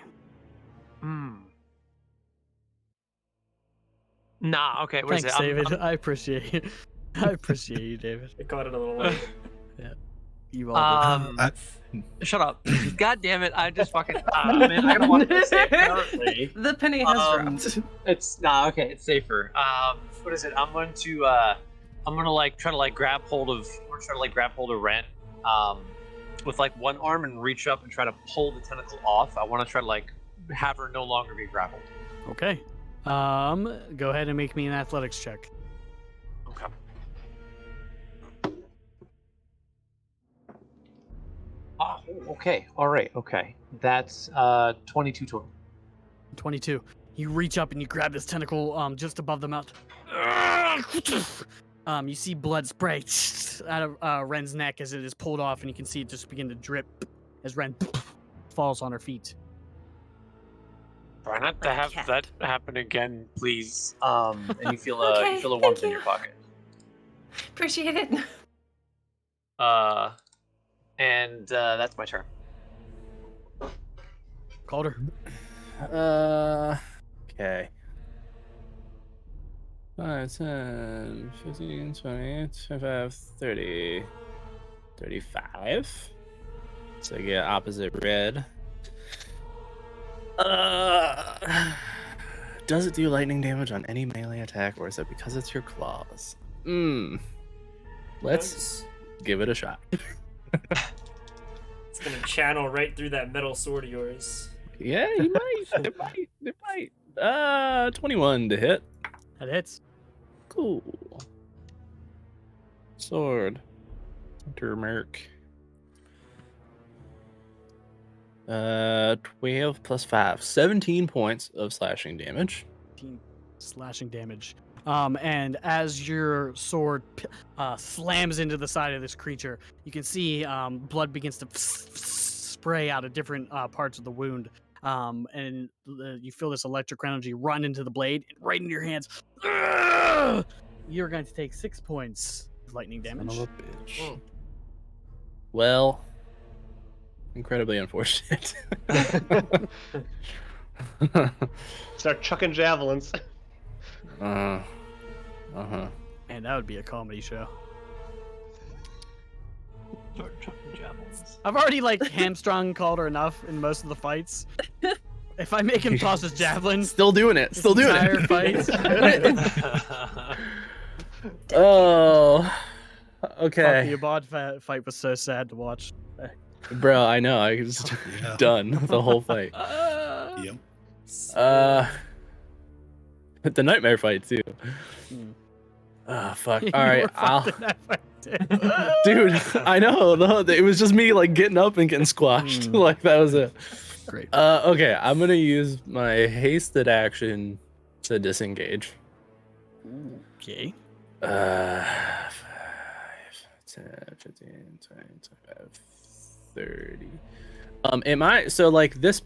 Nah, okay, what is Thanks, it? David. I appreciate you. I appreciate you, David. I caught it a little late. You all did. Shut up. God damn it, I just fucking... man, I gotta watch this apparently. The penny has dropped. It's... Nah, okay, it's safer. What is it? I'm going to, like, try to, like, grab hold of Ren, with, like, one arm and reach up and try to pull the tentacle off. I want to try to, like, have her no longer be grappled. Okay. Go ahead and make me an athletics check. Okay. Oh, okay. All right. Okay. That's 22 total. 22. You reach up and you grab this tentacle just above the mouth. You see blood spray out of Ren's neck as it is pulled off, and you can see it just begin to drip as Ren falls on her feet. Try not to have cat. that happen again, please. And you feel Okay, you feel a thank warmth in you. your pocket. Appreciate it. And that's my turn. Calder. Okay. 5, 10, 15, 20, 25, 30, 35. So yeah, opposite red. Does it do lightning damage on any melee attack, or is it because it's your claws? Let's Nice. give it a shot. It's gonna channel right through that metal sword of yours. Yeah, you might. It might. It might. 21 to hit. That hits. Cool. Sword. Hunter Merc. 12 plus 5. 17 points of slashing damage. 15 slashing damage. And as your sword slams into the side of this creature, you can see blood begins to spray out of different parts of the wound. And you feel this electric energy run into the blade, right into your hands. You're going to take 6 points of lightning damage. Son of a bitch. Well, incredibly unfortunate. Start chucking javelins. Uh-huh. And that would be a comedy show. Start chucking javelins. I've already hamstrung Calder enough in most of the fights. If I make him toss his javelin, Still doing it. Still doing entire it. fight. Oh. Fuck, Okay. the Abad fight was so sad to watch. Bro, I know. I was Yeah. done the whole fight. Yep. The nightmare fight too. Fuck. All right, I'll. Dude, I know. It was just me getting up and getting squashed. That was it. Great. Okay, I'm gonna use my hasted action to disengage. Okay. 5, 10, 15, 20, 25, 30. This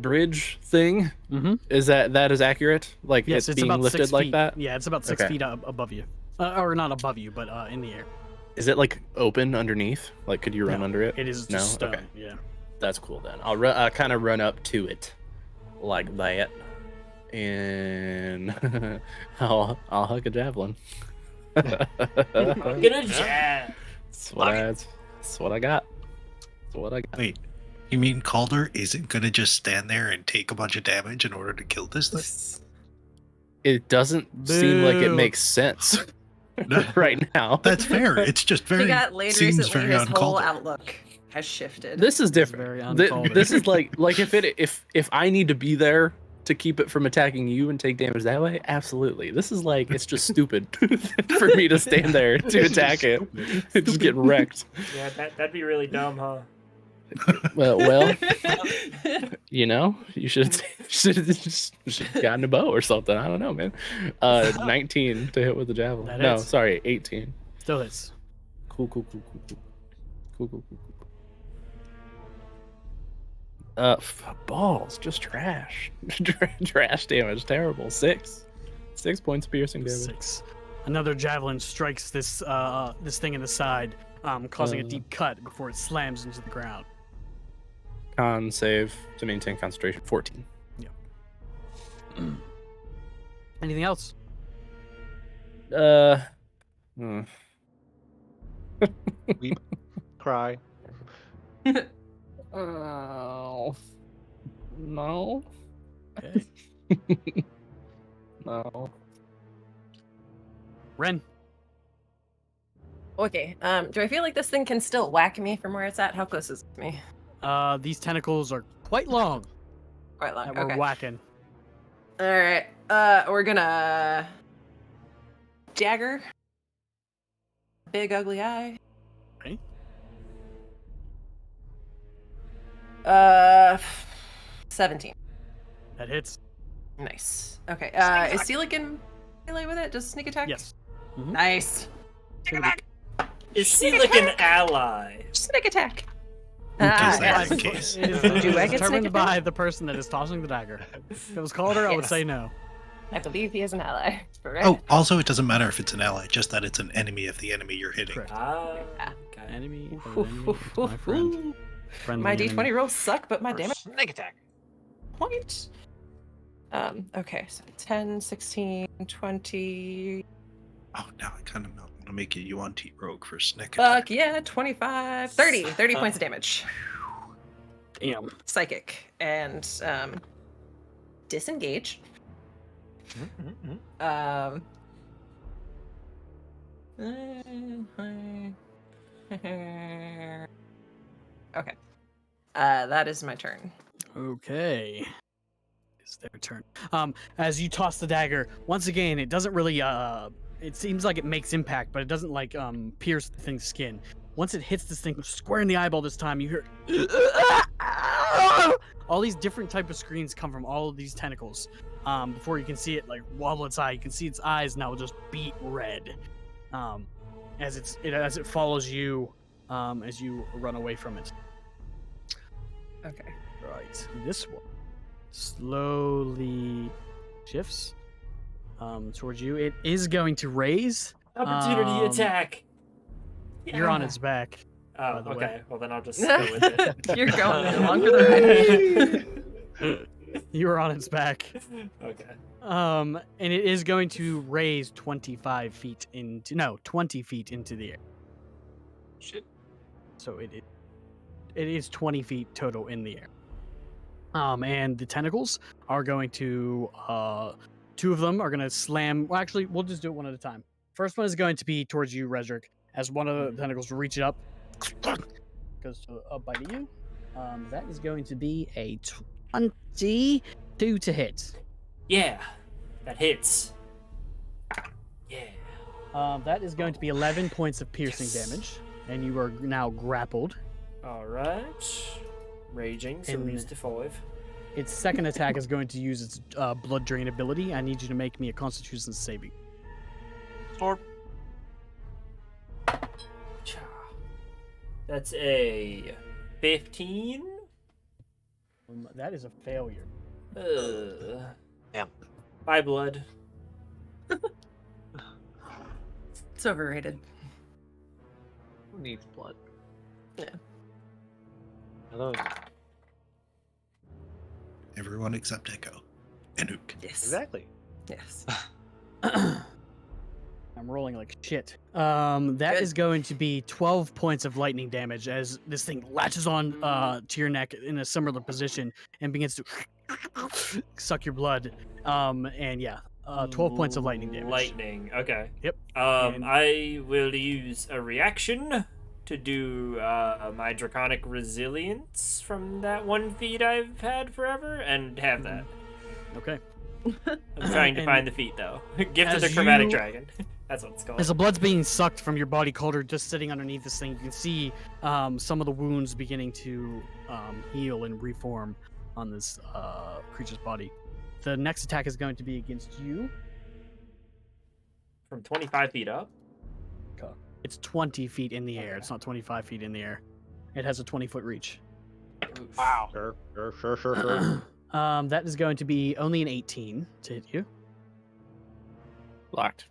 bridge thing, is that is accurate? Yes, it's it's being about lifted 6 like feet. that? Yeah, it's about 6 Okay. feet above you. Or not above you, but in the air. Is it open underneath? Could you run No, under it? It is No? just stone. Okay. Yeah. That's cool then. I'll kind of run up to it like that, and I'll hug a javelin. Get a jab. That's what I got. That's what I got. Wait, you mean Calder isn't gonna just stand there and take a bunch of damage in order to kill this thing? It doesn't seem like it Boo. makes sense right now. That's fair. It's just very. He got laid seems recently. very His whole un-Calder. outlook has shifted. This is very different. un-Calder. This is like if I need to be there to keep it from attacking you and take damage that way, absolutely. This is it's just stupid for me to stand there to attack it and just get wrecked. Yeah, that'd be really dumb, huh? Well, you should have gotten a bow or something. I don't know, man. 19 to hit with the javelin. That No, hits. sorry, 18. Still hits. Cool. Balls, just trash. Trash damage, terrible. 6 points of piercing damage. 6. Another javelin strikes this thing in the side, causing a deep cut before it slams into the ground. Con save to maintain concentration, 14. Anything else? Weep, cry. Oh. No. Okay. No. Ren. Okay. Do I feel like this thing can still whack me from where it's at? How close is it to me? These tentacles are quite long Quite long. that we're Okay. whacking. All right. We're gonna dagger. Big ugly eye. Okay. 17. That hits. Nice. Okay. Is Seelick in melee with it? Just sneak attack? Yes. Nice. Is he an ally? Sneak attack. Because yes. that's the case. It is Do I get sneak determined attack? by the person that is tossing the dagger. If it was Calder, I would Yes. say no. I believe he is an ally. Correct. Oh, also, it doesn't matter if it's an ally, just that it's an enemy of the enemy you're hitting. Correct. Okay. Enemy of an enemy is my friend. Friendly My enemy. D20 rolls suck, but my Or damage Snake attack. point. Okay, so 10, 16, 20. Oh, now I kind of know. to make a Yuan-Ti rogue for sneak Fuck attack. yeah, 25, 30 points of damage. Damn. Psychic and disengage. Okay. That is my turn. Okay. It's their turn. As you toss the dagger, once again, it doesn't really it seems like it makes impact, but it doesn't like pierce the thing's skin. Once it hits this thing square in the eyeball this time, you hear all these different type of screams come from all of these tentacles. Before you can see it like wobble its eye, you can see its eyes now just beat red. As it follows you as you run away from it. Okay. Right. This one slowly shifts towards you. It is going to raise. Opportunity attack. You're on Yeah. its back. Oh, by the way. okay. Well, then I'll just go with it. You're going along for the ride. You are on its back. Okay. And it is going to raise 20 feet into the air. Shit. So it is 20 feet total in the air. And the tentacles are going to two of them are going to slam. Well, actually, we'll just do it one at a time. First one is going to be towards you, Resrick, as one of the tentacles reaches up, goes to up by you. That is going to be a 22 to hit. Yeah, that hits. Yeah. That is going to be 11 points of piercing Yes. damage, and you are now grappled. All right. Raging, so And- reduce to 5. Its second attack is going to use its blood drain ability. I need you to make me a Constitution saving. Sword. Cha. That's a 15. That is a failure. Damn. By blood. It's overrated. Who needs blood? Yeah. Hello. Everyone except Echo. And Ook. Yes. Exactly. Yes. I'm rolling like shit. That Good. is going to be 12 points of lightning damage as this thing latches on to your neck in a similar position and begins to suck your blood. And yeah, 12 points of lightning damage. Lightning. Okay. Yep. Um, I will use a reaction to do my draconic resilience from that 1 feat I've had forever and have that. Okay. I'm trying to And find the feat though. Gift of as the chromatic you- dragon. That's what it's called. As the blood's being sucked from your body, Calder, just sitting underneath this thing, you can see some of the wounds beginning to heal and reform on this creature's body. The next attack is going to be against you. From 25 feet up. It's 20 feet in the air. It's not 25 feet in the air. It has a 20-foot reach. Oof. Wow. Sure. That is going to be only an 18 to hit you. Locked.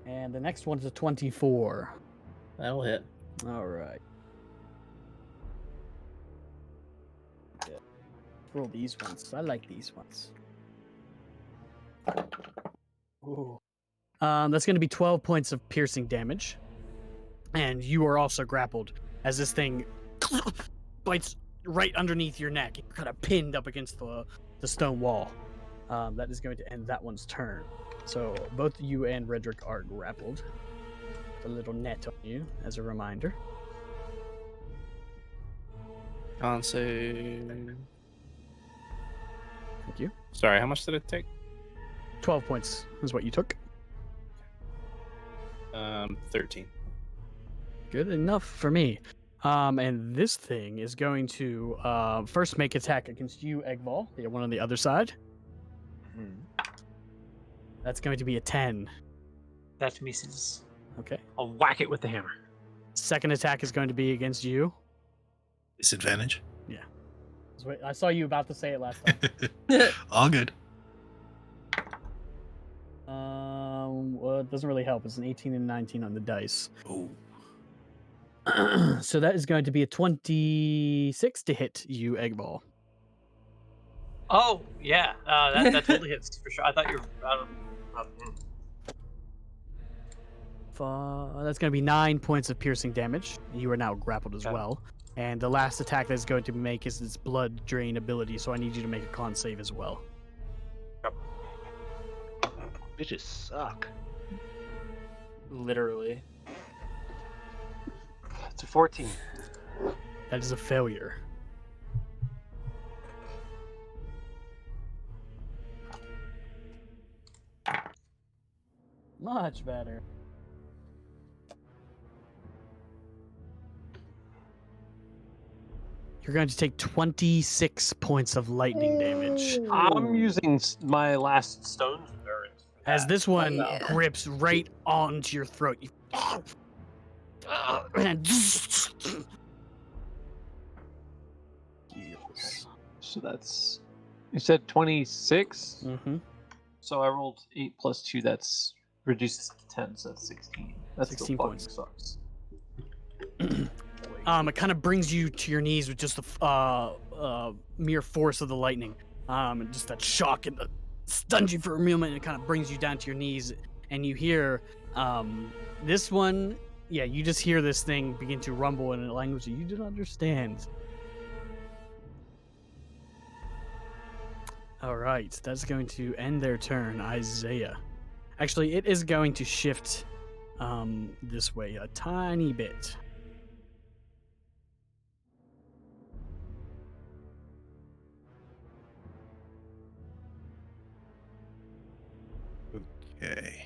And the next one's a 24. That'll hit. All right. Roll these ones. I like these ones. Ooh. That's going to be 12 points of piercing damage. And you are also grappled as this thing bites right underneath your neck. You're kind of pinned up against the stone wall. That is going to end that one's turn. So both you and Redrick are grappled. A little net on you as a reminder. Con save. Thank you. Sorry, how much did it take? 12 points is what you took. 13. Good enough for me. And this thing is going to first make attack against you, Eggval. The one on the other side. That's going to be a 10. That misses. Okay. I'll whack it with the hammer. Second attack is going to be against you. Disadvantage. I saw you about to say it last time. All good. Well, it doesn't really help. It's an 18 and 19 on the dice. Oh, So that is going to be a 26 to hit you, Eggball. Oh, yeah. That totally hits for sure. I thought you were. That's going to be 9 points of piercing damage. You are now grappled as Okay. well. And the last attack that's going to make is its blood drain ability, so I need you to make a con save as well. Bitches suck. Literally. It's a 14. That is a failure. Much better. You're going to take 26 points of lightning damage I'm using my last stone's endurance. for as that. this one Yeah. grips right onto your throat. You... and So that's. You said 26? Mhm. So I rolled 8 plus 2. That's reduces to 10, so that's 16. That's 16 still fucking points. sucks. It kind of brings you to your knees with just the mere force of the lightning. And just that shock and the stuns you for a moment, and it kind of brings you down to your knees. And you hear this one, yeah, you just hear this thing begin to rumble in a language that you don't understand. All right, that's going to end their turn, Isaiah. Actually, it is going to shift this way a tiny bit. Okay.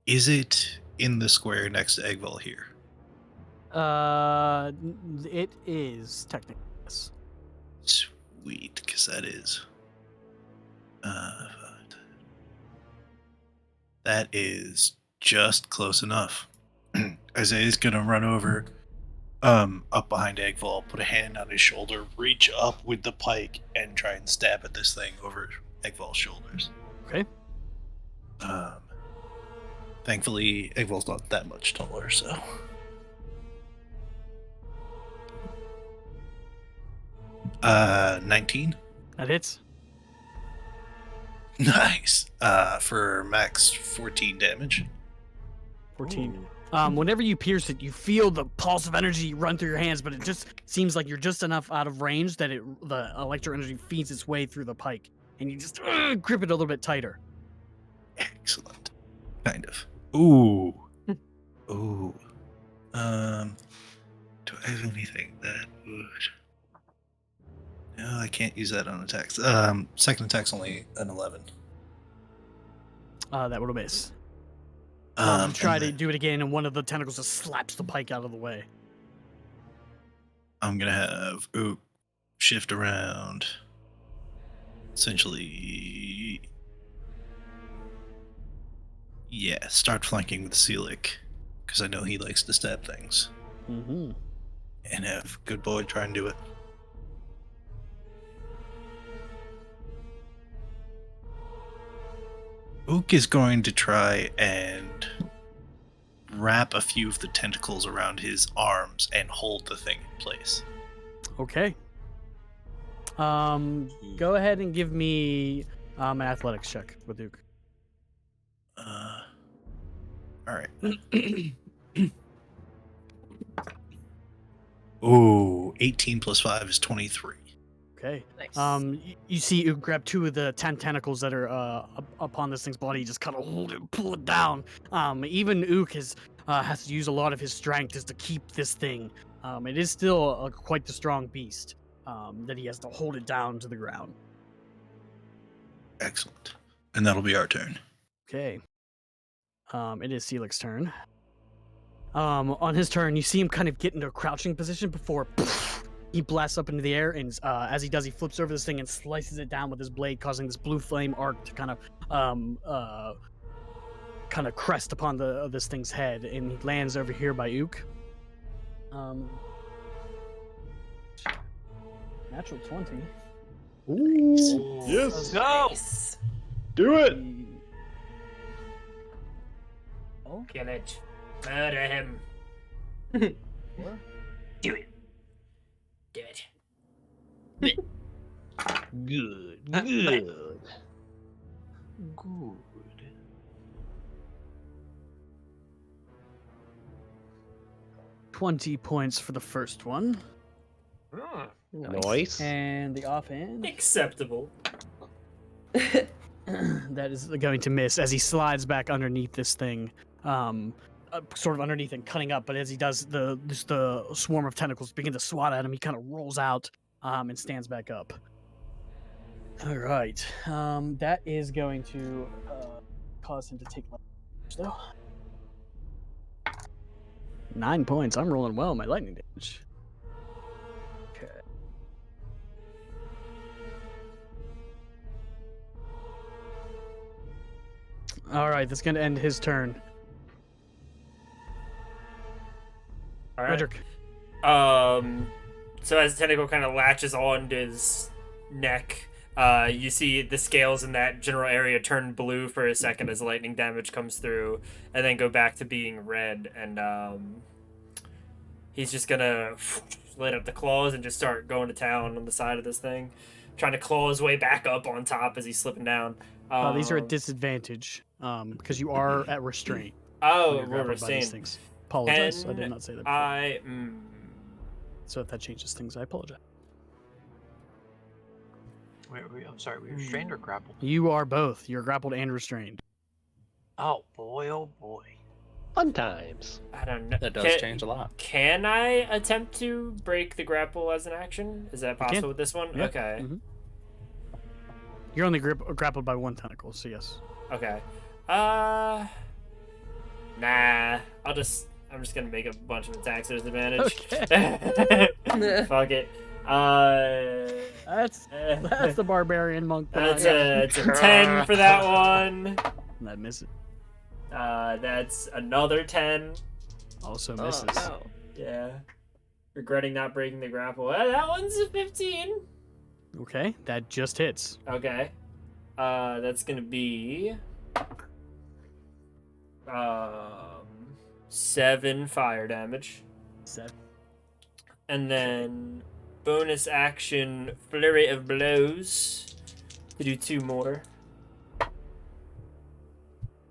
Is it in the square next to Eggvall here? It is technically yes. Sweet, because that is. That is just close enough. Isaiah's gonna run over, up behind Eggvall, put a hand on his shoulder, reach up with the pike, and try and stab at this thing over Eggvall's shoulders. Okay. Thankfully, Eggvall's not that much taller, so. Uh, 19. That hits. Nice. For max 14 damage. 14. Whenever you pierce it, you feel the pulse of energy run through your hands, but it just seems like you're just enough out of range that the electro energy feeds its way through the pike, and you just grip it a little bit tighter. Excellent. Kind of. Ooh. Ooh. Do I have anything that would? No, I can't use that on attacks. Second attack's only an 11. That would miss. And Try to then do it again, and one of the tentacles just slaps the pike out of the way. I'm gonna have Ook shift around. Essentially, yeah, start flanking with Seelick, because I know he likes to stab things. Mm-hmm. And have Good Boy try and do it. Ook is going to try and wrap a few of the tentacles around his arms and hold the thing in place. Okay. Go ahead and give me an athletics check with Duke. Alright. Ooh, 18 plus 5 is 23. Okay. Nice. You see you grab two of the 10 tentacles that are upon this thing's body, just kind of hold it, pull it down. Even Ook has to use a lot of his strength just to keep this thing. It is still quite the strong beast that he has to hold it down to the ground. Excellent. And that'll be our turn. Okay. It is Seelick's turn. On his turn, you see him kind of get into a crouching position before he blasts up into the air, and as he does, he flips over this thing and slices it down with his blade, causing this blue flame arc to kind of crest upon this thing's head, and he lands over here by Ook. Natural 20. Ooh, yes, No! Nice. do it. Oh, Kill it. Murder him. four. Do it. Do it. Good, good. Good. 20 points for the first one. Nice. And the offhand, Acceptable. that is going to miss as he slides back underneath this thing, sort of underneath and cutting up. But as he does, the swarm of tentacles begin to swat at him. He kind of rolls out and stands back up. All right, that is going to cause him to take lightning damage, though. 9 points. I'm rolling well. My lightning damage. Okay. All right, that's going to end his turn. All right. Redrick. So as the tentacle kind of latches onto his neck, you see the scales in that general area turn blue for a second as lightning damage comes through, and then go back to being red. And he's just gonna light up the claws and just start going to town on the side of this thing, trying to claw his way back up on top as he's slipping down. These are at disadvantage because you are at restraint. Oh, when you're we're grappled by these restrained. things. Apologize. I Can did not say that before. I. So if that changes things, I apologize. Wait, I'm sorry. We restrained or grappled? You are both. You're grappled and restrained. Oh boy! Oh boy! Fun times. I don't know. That does change a lot. Can I attempt to break the grapple as an action? Is that You can. possible with this one? Yeah. Okay. Mhm. You're only grappled by one tentacle, so yes. Okay. Nah. I'm just gonna make a bunch of attacks at disadvantage. Okay. Fuck it. That's the barbarian monk. That's a 10 for that one. That misses. That's another 10. Also Oh, misses. no. Yeah. Regretting not breaking the grapple. That one's a 15. Okay, that just hits. Okay. That's gonna be 7 fire damage. 7. And then bonus action flurry of blows to do 2 more.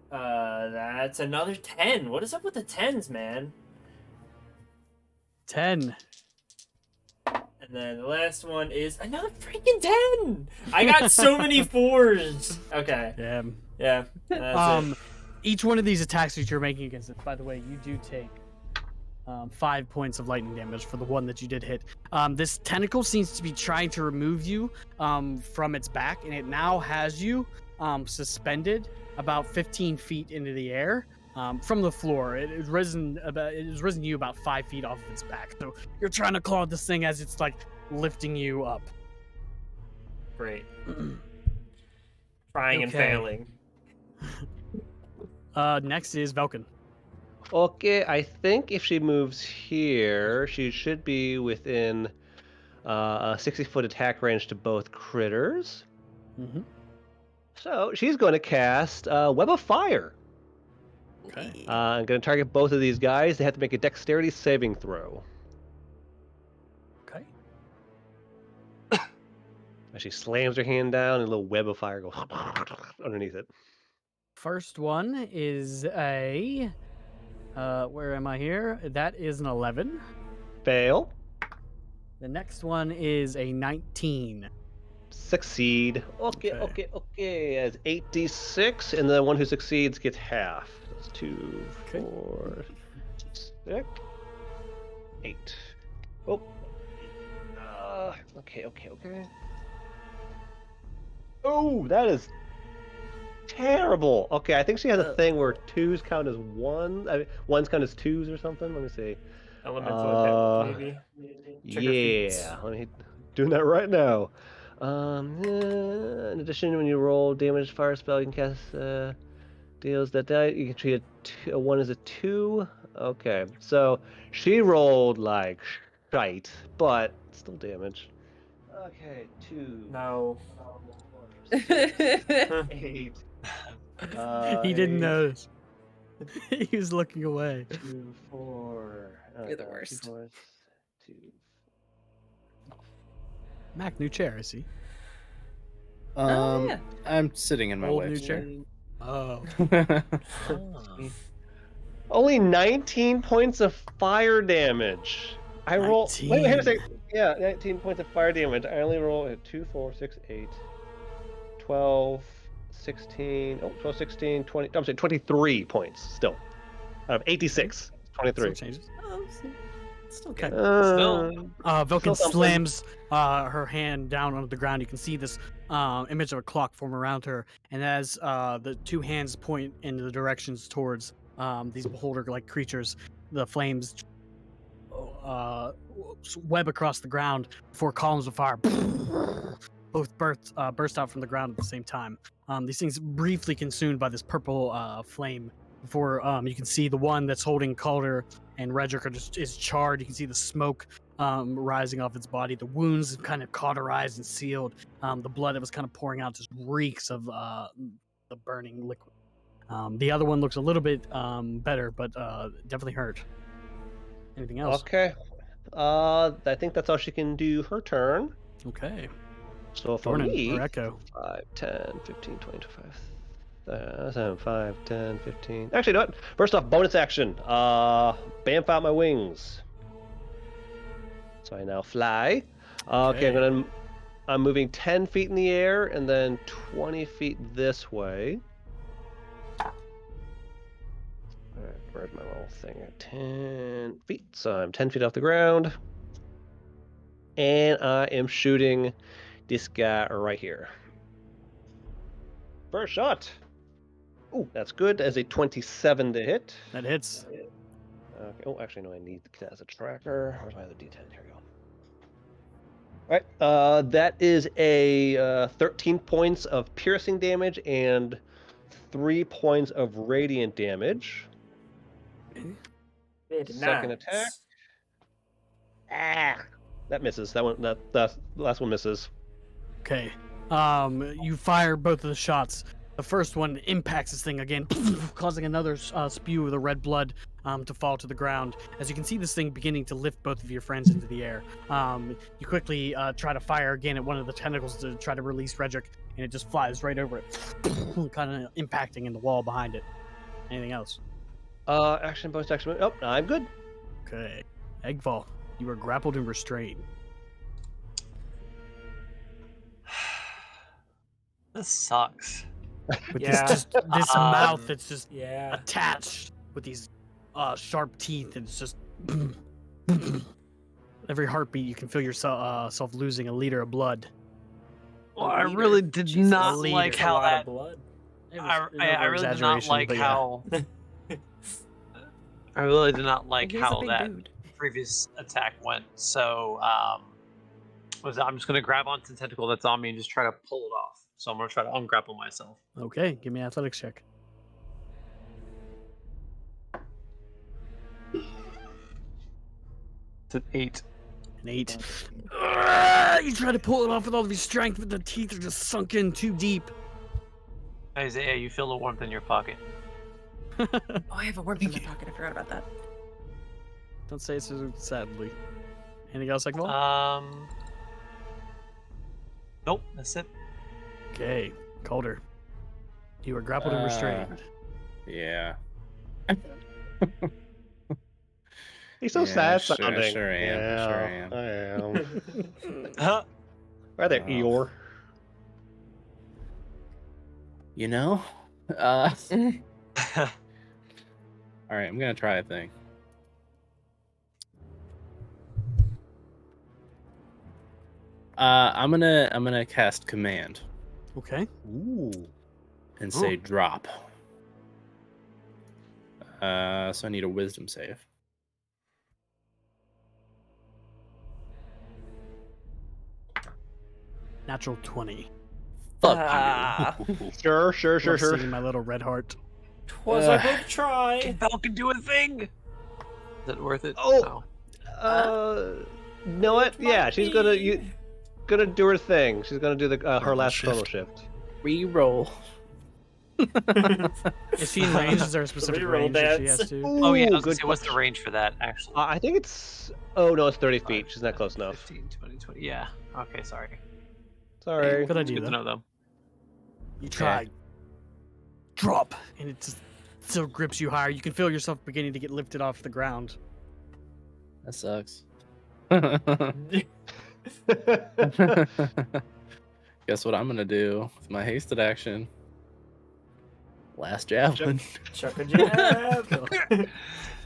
That's another 10. What is up with the 10s, man? 10. And then the last one is another freaking 10. I got so many 4s. Okay. Yeah. Yeah. That's it. Each one of these attacks that you're making against it, by the way, you do take 5 points of lightning damage for the one that you did hit. This tentacle seems to be trying to remove you from its back, and it now has you suspended about 15 feet into the air from the floor. It has risen you about 5 feet off of its back. So you're trying to claw at this thing as it's like lifting you up. Great. Trying and Okay. failing. Next is Velkin. Okay, I think if she moves here, she should be within a 60-foot attack range to both critters. Mm-hmm. So she's going to cast Web of Fire. Okay. I'm going to target both of these guys. They have to make a dexterity saving throw. Okay. As she slams her hand down, and a little web of fire goes underneath it. First one is a where am I here? That is an 11. Fail. The next one is a 19. Succeed. Okay. As 8d6, and the one who succeeds gets half. That's 2, Okay. 4, 6, 8. Oh. Okay. Oh, that is terrible. Okay, I think she has a thing where 2s count as 1. I mean, 1s count as 2s or something. Let me see. Elemental maybe. Trigger feats. Yeah, let me doing that right now. In addition, when you roll damage fire spell, you can cast deals that die. You can treat a 1 as a 2. Okay, so she rolled like shite, but still damage. Okay, 2. No. 8. He didn't notice. He was looking away. 2, 4. You're the worst. 2. Mac, new chair, I see. Yeah. I'm sitting in my Old new wife's chair? chair. Oh. Only 19 points of fire damage. I roll. Wait, hang on a second. Yeah, 19 points of fire damage. I only roll at 2, 4, 6, 8, 12, 16. Oh, 12, 16, 20. I'm sorry, 23 points still. Out of 86. 23. Still changes. Oh, still Okay. good. Vulcan Still something. slams her hand down onto the ground. You can see this image of a clock form around her, and as the two hands point in the directions towards these beholder-like creatures, the flames web across the ground before columns of fire both burst out from the ground at the same time. These things briefly consumed by this purple flame before you can see the one that's holding Calder and Redrick is charred. You can see the smoke rising off its body. The wounds kind of cauterized and sealed. The blood that was kind of pouring out just reeks of the burning liquid. The other one looks a little bit better, but definitely hurt. Anything else? Okay. I think that's all she can do her turn. Okay. So for Dornan me, or Echo. 5, 10, 15, 20, 25, 5, 10, 15. Actually, you know what? First off, bonus action. Bamf out my wings. So I now fly. Okay, I'm moving 10 feet in the air and then 20 feet this way. Alright, where's my little thing? 10 feet. So I'm 10 feet off the ground. And I am shooting this guy right here. First shot. Ooh, that's good. As a 27 to hit. That hits. Okay. Oh, actually, no, I need that as a tracker. Where's my other D10? Here we go. All right. That is a 13 points of piercing damage and 3 points of radiant damage. Very Second nice. attack. Ah, that misses. That last one misses. Okay. You fire both of the shots. The first one impacts this thing again, causing another spew of the red blood to fall to the ground. As you can see this thing beginning to lift both of your friends into the air. You quickly try to fire again at one of the tentacles to try to release Redrick, and it just flies right over it, kind of impacting in the wall behind it. Anything else? Action, bonus action. Oh, I'm good. Okay. Eggfall, you are grappled and restrained. This sucks. With Yeah. this mouth that's just Yeah. attached with these sharp teeth, and it's just every heartbeat you can feel yourself losing a liter of blood. Well, I really did Jesus. not Leader. like That's a how lot that. of blood. It was I an really did not over-exaggeration, like but yeah. how. I really did not like He's a how big that dude. previous attack went. So, I'm just gonna grab onto the tentacle that's on me and just try to pull it off. So I'm gonna try to ungrapple myself. Okay, give me an athletics check. It's an 8. An 8. You try to pull it off with all of your strength, but the teeth are just sunk in too deep. Isaiah, you feel the warmth in your pocket. Oh, I have a warmth in my pocket. I forgot about that. Don't say it so sadly. Anything else, Eggfall? Nope, that's it. Okay, Calder. You are grappled and restrained. Yeah. He's so Yeah, sad sure- sounding. sure I am, Yeah, sure I am. I am. Right there, Oh. Eeyore. You know? All right, I'm gonna try a thing. I'm gonna cast command Okay. Ooh. and say drop. So I need a wisdom save. Natural 20. Fuck Ah. you. Sure. Love seeing my little red heart. Twas our hope to try. Falcon do a thing. Is it worth it? Oh. No. You know what? Yeah, she's gonna do her thing. She's gonna do the her Chrono last shift. chrono shift. Reroll. Is she in range? Is there a specific reroll range that she dance. has to? Oh yeah, I was gonna good say, what's the question. range for that actually? I think it's. Oh no, it's 30 feet. She's not close enough. 15, 20, 20. Yeah. Okay, sorry. Sorry. Good idea, Good to though. know though. You try. Drop, and it just still grips you higher. You can feel yourself beginning to get lifted off the ground. That sucks. Guess what I'm gonna do with my hasted action? Last javelin. Chuck a jab.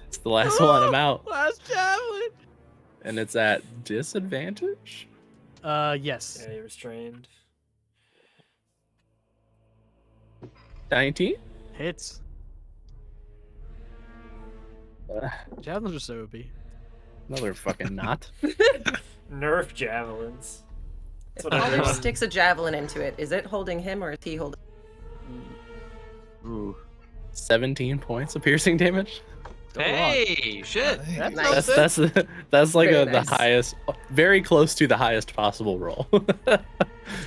It's the last one. I'm out, Last javelin. and it's at disadvantage. Yes. Yeah, you're restrained. 19. Hits. Uh, Javelins are so OP. Another fucking knot. Nerf javelins. If That's what Calder everyone- sticks a javelin into it, is it holding him or is he holding? Ooh. 17 points of piercing damage. Hey, shit. Nice. That's like Very the nice. highest, very close to the highest possible roll.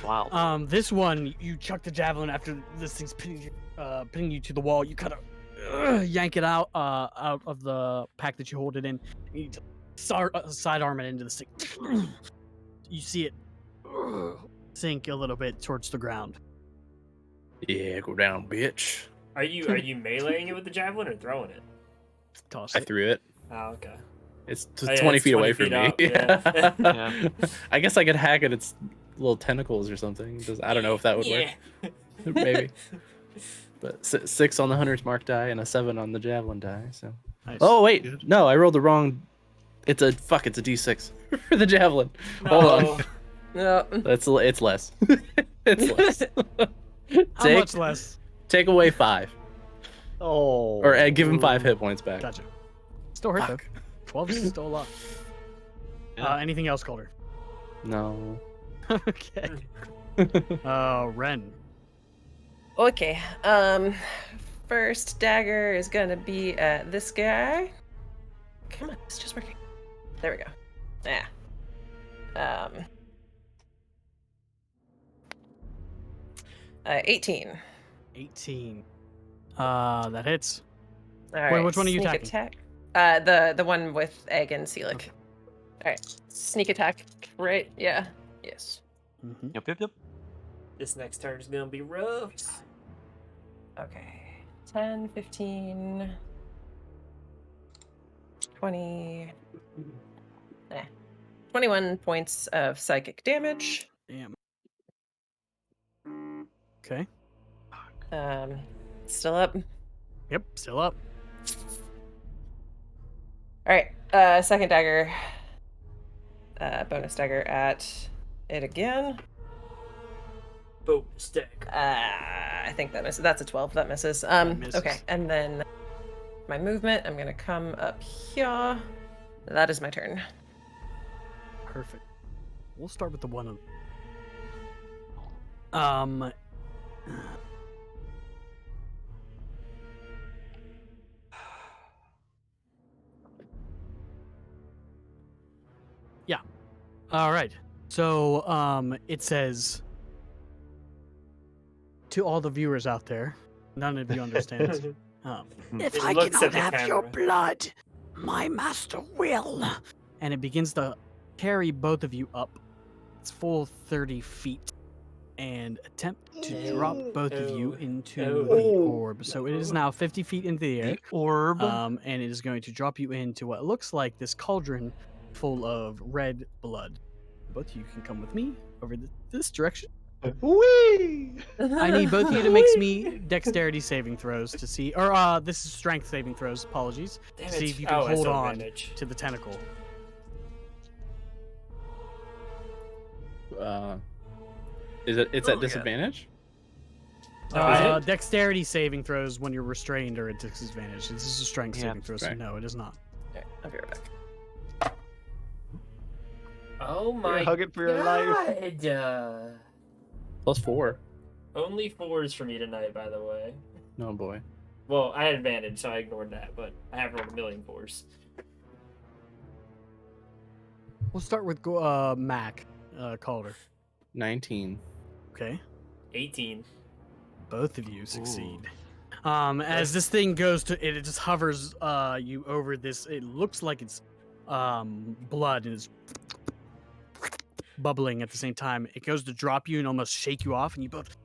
Wow. This one, you chuck the javelin after this thing's pinning you to the wall. You kind of yank it out of the pack that you hold it in. You sidearm it into the stick. You see it sink a little bit towards the ground. Yeah, go down, bitch. Are you meleeing it with the javelin or throwing it? Toss I it. threw it. Oh, okay. It's Oh, yeah, 20 it's feet 20 away from feet me. up, yeah. Yeah. I guess I could hack at its little tentacles or something. I don't know if that would work. Maybe. But 6 on the hunter's mark die and a 7 on the javelin die. So. Nice. Oh wait, Good. no, I rolled the wrong. It's a D6 for the javelin. No. Hold on, No. it's less. It's less. How much less? Take away 5, Oh. or give him 5 hit points back. Gotcha. Still hurt Fuck. though. 12 is still a lot. Yeah. Anything else, Calder? No. Okay. Ren. Okay. First dagger is gonna be at this guy. Come on, it's just working. There we go. Yeah. 18. 18. That hits. All right. which one are you sneak attacking? attack. The one with Egg and Seelick. Okay. All right. Sneak attack. Right? Yeah. Yes. Mm-hmm. Yep. This next turn is gonna be rough. Okay. 10, 15, 20. 21 points of psychic damage. Damn. Okay. Still up. Yep. Still up. All right. Second dagger. Bonus dagger at it again. Boat stick. I think that misses. That's a 12. That misses. misses. Okay. And then my movement, I'm going to come up here. That is my turn. Perfect. We'll start with the one. Um. Yeah. All right. So, it says to all the viewers out there, none of you understand. If It I looks at cannot the have your camera. blood, my master will. And it begins to carry both of you up. It's full 30 feet. And attempt to drop both of you into the orb. So it is now 50 feet into the air. Orb. And it is going to drop you into what looks like this cauldron full of red blood. Both of you can come with me over this direction. Whee! I need both of you to make me dexterity saving throws to see, or this is strength saving throws. Apologies. Damn See it. if you can Oh, that's hold no on advantage. to the tentacle. It's at disadvantage? Dexterity saving throws when you're restrained are at disadvantage. This is a strength Yeah. saving throw, so Right. no, it is not. Alright, I'll be right back. Oh my Hug it for your life. god. +4. Only 4s for me tonight, by the way. No boy. Well, I had advantage, so I ignored that, but I have rolled a million 4s. We'll start with Mac Calder. 19. Okay. 18. Both of you succeed. As this thing goes to it just hovers you over this. It looks like it's blood and is bubbling at the same time. It goes to drop you and almost shake you off, and you both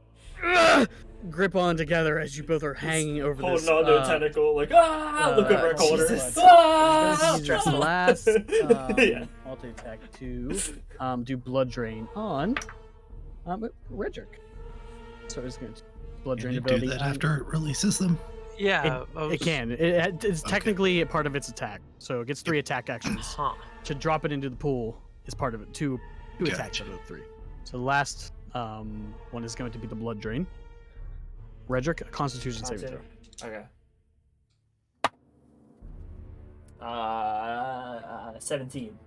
grip on together as you both are hanging over Holding this. on to a tentacle, like, look over a corner. Jesus. This last Yeah. multi-attack to do blood drain on Redrick. So it's going to blood Can drain you do ability. that on- after it releases them? Yeah, It can. It's technically a part of its attack, so it gets 3 attack actions. Huh. To drop it into the pool is part of it. Two attacks Gotcha. out of the 3. So the last one is going to be the blood drain. Redrick, a Constitution saving throw. Okay. 17.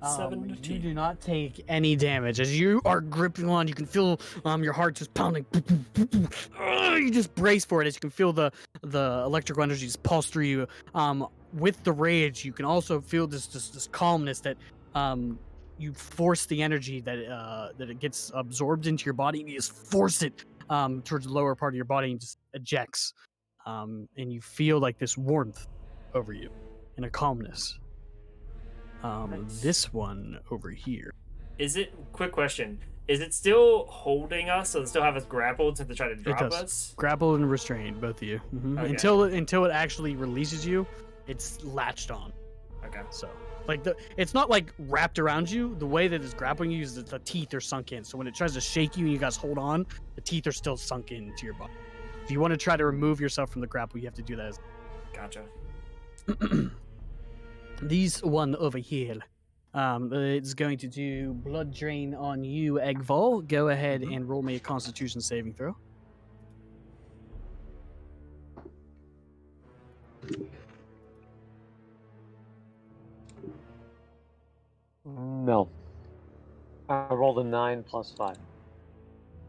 17. You do not take any damage as you are gripping on. You can feel your heart just pounding. You just brace for it as you can feel the electrical energy just pulse through you. With the rage, you can also feel this calmness that you force the energy that it gets absorbed into your body, and you just force it towards the lower part of your body and just ejects. And you feel like this warmth over you and a calmness. Nice. This one over here. Quick question. Is it still holding us? So it still have us grappled to try to drop does. us? Grappled and restrained, both of you. Okay. Until it actually releases you, it's latched on. Okay. So, like it's not like wrapped around you. The way that it's grappling you is that the teeth are sunk in. So when it tries to shake you and you guys hold on, the teeth are still sunk into your body. If you want to try to remove yourself from the grapple, you have to do that. Gotcha. These one over here. It's going to do blood drain on you, Eggvol. Go ahead and roll me a Constitution saving throw. No. I rolled a 9 plus 5.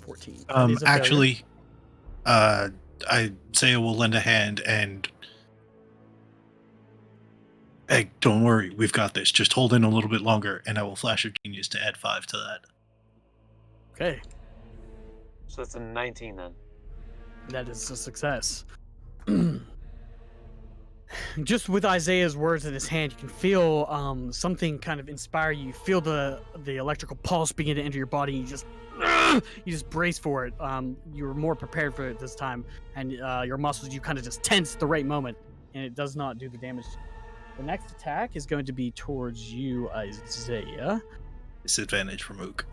14. It is a failure. Actually, Isaiah will lend a hand and. Hey, don't worry, we've got this. Just hold in a little bit longer, and I will flash a genius to add 5 to that. Okay, So that's a 19 then. that is a success. Just with Isaiah's words in his hand, you can feel something kind of inspire you. You feel the electrical pulse begin to enter your body. You just brace for it. You were more prepared for it this time, and your muscles, you kind of just tense at the right moment, and it does not do the damage. The next attack is going to be towards you, Isaiah. Disadvantage for Mook.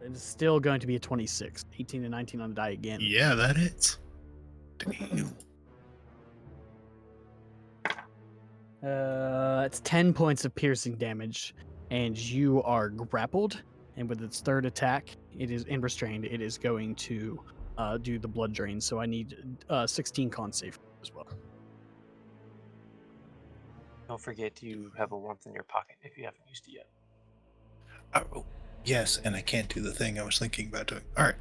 It is still going to be a 26. 18 and 19 on the die again. Yeah, that hits. Damn. It's 10 points of piercing damage, and you are grappled. And with its third attack, it is in restrained. It is going to do the blood drain. So I need 16 con save as well. Don't forget you have a warmth in your pocket if you haven't used it yet. Oh, yes, and I can't do the thing I was thinking about doing. All right.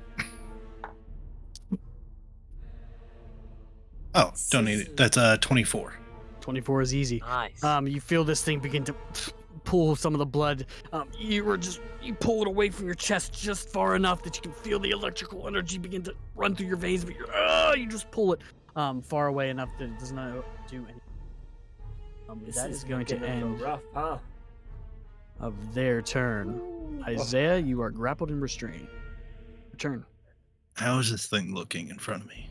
Oh, don't need it. That's 24. 24 is easy. Nice. You feel this thing begin to pull some of the blood. You pull it away from your chest just far enough that you can feel the electrical energy begin to run through your veins, but you just pull it far away enough that it does not do anything. That is going to end rough, huh? of their turn. Isaiah, you are grappled and restrained. Return. How is this thing looking in front of me?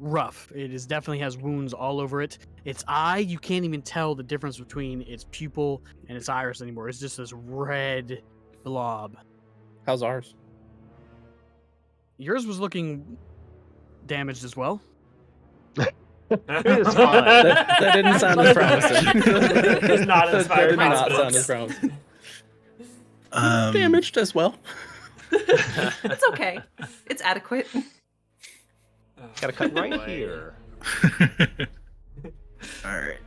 Rough. It is definitely has wounds all over it. Its eye, you can't even tell the difference between its pupil and its iris anymore. It's just this red blob. How's ours? Yours was looking damaged as well. It's fine. That didn't sound as promising. It's not That inspired did not confidence. sound as promising. Um, Damaged as well. It's okay. It's adequate. Gotta cut right Boy. here. All right.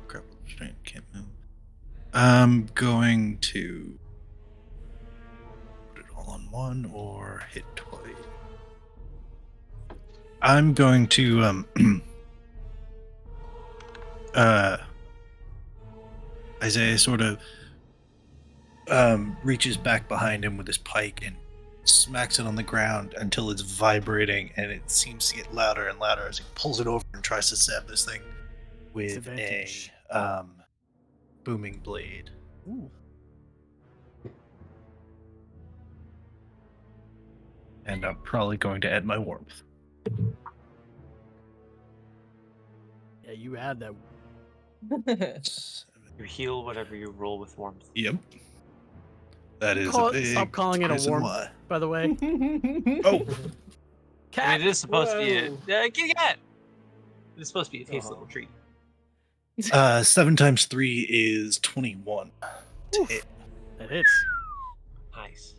Grapple restraint, can't move. I'm going to put it all on one or hit twice. I'm going to Isaiah sort of reaches back behind him with his pike and smacks it on the ground until it's vibrating, and it seems to get louder and louder as he pulls it over and tries to stab this thing with a Disadvantage. booming blade. Ooh. And I'm probably going to add my warmth. Yeah, you add that. You heal whatever you roll with warmth. Yep. That is Call a it- big stop calling it a reason warmth. why. By the way, Oh, I mean, it is supposed to be a get. It's supposed to be a tasty Oh. little treat. 7 times 3 is 21 to hit. that hits. Nice.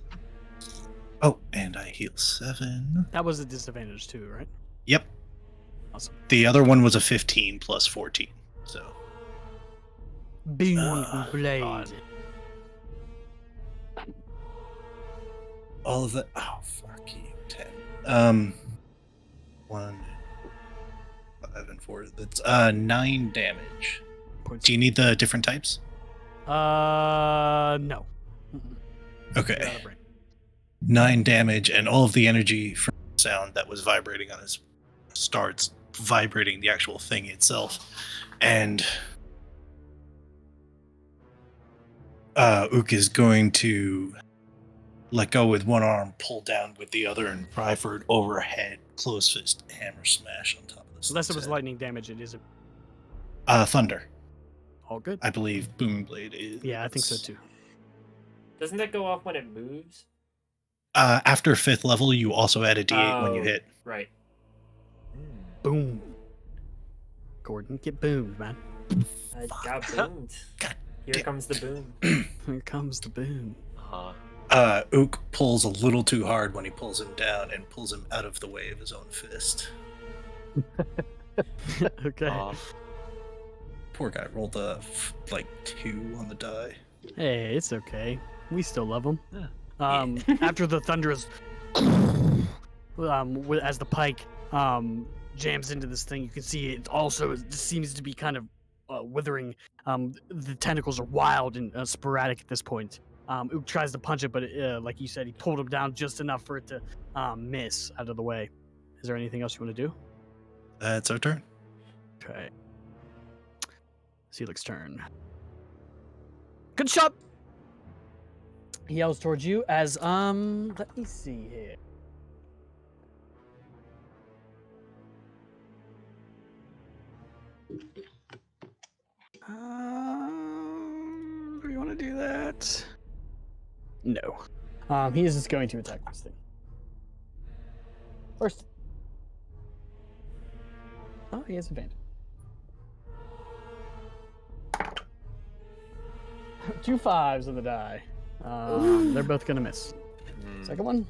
Oh, and I heal 7. That was a disadvantage too, right? Yep. Awesome. The other one was a 15 plus 14. So Boom blade. God. all of that. Oh, fuck you. 10. 1, 5, and 4. That's 9 damage. Points. Do you need the different types? No. Mm-mm. You're Okay. out of brain. 9 damage, and all of the energy from the sound that was vibrating on his starts vibrating the actual thing itself. And Ook is going to let go with one arm, pull down with the other, and try for an overhead close fist hammer smash on top of this. Unless it thing's was head. lightning damage, it isn't Thunder. all good. I believe Booming Blade is. Yeah, I think so too. Doesn't that go off when it moves? After 5th level, you also add a D8 when you Oh. hit. Right. Boom. Gordon, get boomed, man. I got boomed. God Here damn. comes the boom. Here comes the boom. Ook pulls a little too hard when he pulls him down and pulls him out of the way of his own fist. Okay. Poor guy rolled a 2 on the die. Hey, it's okay. We still love him. Yeah. After the thunderous, as the pike jams into this thing, you can see it also seems to be kind of withering. The tentacles are wild and sporadic at this point. Ook tries to punch it, but like you said, he pulled him down just enough for it to miss out of the way. Is there anything else you want to do? That's our turn. Okay. Celix's turn. Good shot. He yells towards you as let me see here. Do you want to do that? No. He is just going to attack this thing. First. Oh, he has advantage. 2 5s on the die. They're both gonna miss. Second one.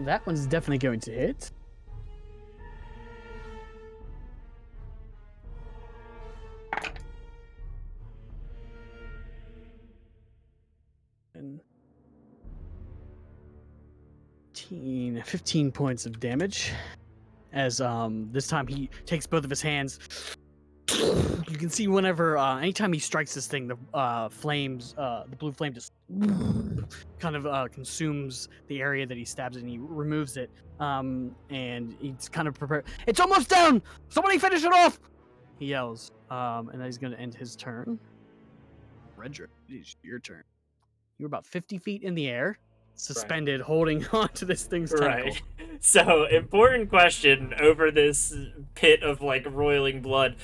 That one's definitely going to hit. And 15 points of damage. As this time he takes both of his hands. You can see whenever, anytime he strikes this thing, the flames, the blue flame just kind of consumes the area that he stabs in. He removes it, and he's kind of prepared. It's almost down! Somebody finish it off! He yells, and then he's going to end his turn. Redrick, it's your turn. You're about 50 feet in the air, suspended, holding onto this thing's tentacle. Right. So, important question over this pit of roiling blood.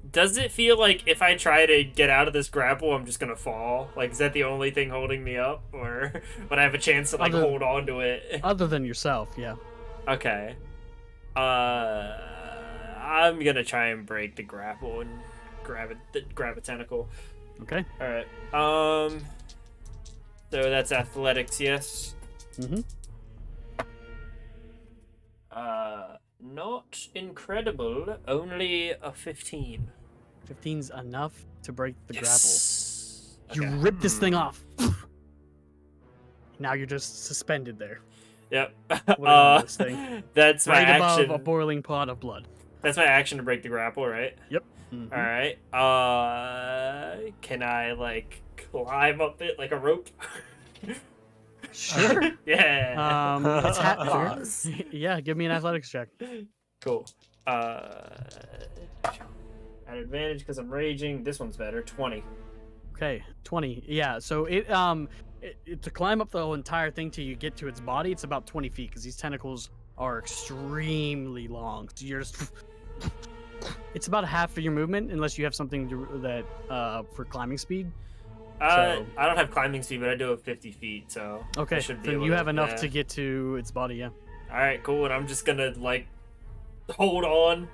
Does it feel like if I try to get out of this grapple, I'm just gonna fall? Is that the only thing holding me up, or would I have a chance to hold on to it? Other than yourself, yeah. Okay. I'm gonna try and break the grapple and grab a tentacle. Okay. All right. So that's athletics, yes. Mm-hmm. Not incredible. Only a 15. 15's enough to break the Yes. grapple. You rip this thing off. Now you're just suspended there. Yep. What is this thing? That's my Right above action. a boiling pot of blood. That's my action to break the grapple, right? Yep. Mhm. All right. Can I like climb up it like a rope? Sure. Yeah. It's Pause. yeah, give me an athletics check. Cool. At advantage because I'm raging. This one's better. 20. Okay, 20. Yeah, so it to climb up the whole entire thing till you get to its body, it's about 20 feet because these tentacles are extremely long. So you're just it's about half of your movement unless you have something that for climbing speed. I don't have climbing speed, but I do have 50 feet, so Okay, I should be then able you to, have enough yeah. to get to its body. Yeah. All right, cool. And I'm just gonna like hold on,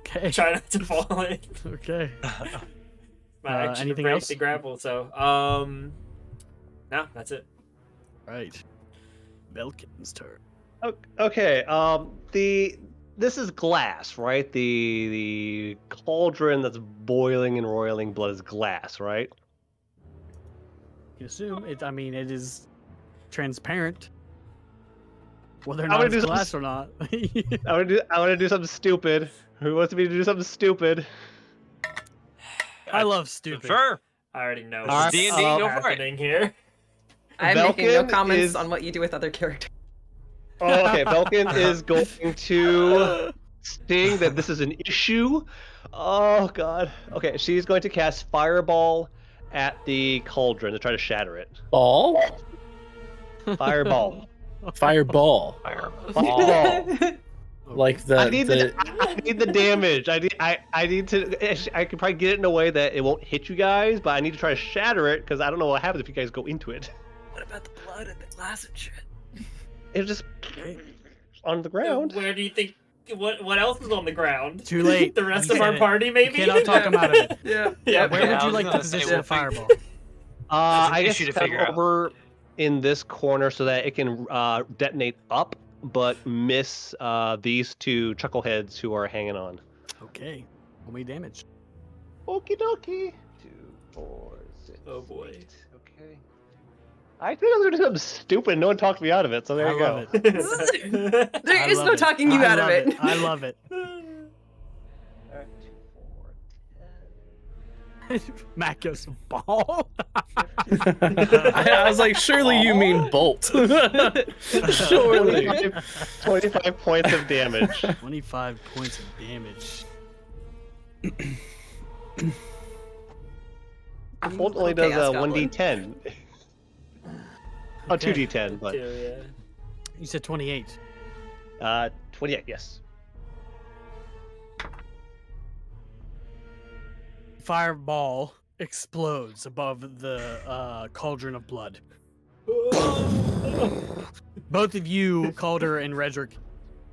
Okay. try not to fall in. Okay. My action to anything break else? the grapple. So no, that's it. Right. Belkin's turn. Okay. This is glass, right? The cauldron that's boiling and roiling blood is glass, right? You assume it. I mean, it is transparent. Whether or I'm not gonna it's do some glass or not. I want to do something stupid. Who wants me to do something stupid? I love stupid. Sure. I already know All what's right, D&D, go for it. happening here. I'm making no Belkin comments is- on what you do with other characters. Oh, okay. Belkin is going to, seeing that this is an issue. Oh God. Okay, she's going to cast Fireball at the cauldron to try to shatter it. Ball? Fireball. Fireball. Fireball. Like the. I need the damage. I need to. I could probably get it in a way that it won't hit you guys, but I need to try to shatter it because I don't know what happens if you guys go into it. What about the blood and the glass and shit? It's just on the ground. Where do you think? What else is on the ground? Too late. The rest You of our can't- party, You maybe. cannot talk him out of it. Yeah. Yeah. Where Yeah, would I you was like gonna to say, position we'll the fireball? There's I an guess issue to it's kind figure of out. over in this corner so that it can detonate up, but miss these two chuckleheads who are hanging on. Okay. Roll me damage. Okie dokie. 2, 4, 6. Oh, boy. 8. Okay. I think I was gonna do something stupid. No one talked me out of it, so there I you love go. it. There I is love no it. talking you I out of love it. I love it. Alright, 2, 4, 10. Matt goes ball. I was like, surely you mean bolt. Surely. 25 points of damage. 25 points of damage. Bolt only does Chaos Goblin. 1d10. Oh, Okay. 2d10, but Yeah. You said 28. 28, yes. Fireball explodes above the cauldron of blood. Both of you, Calder and Redrick,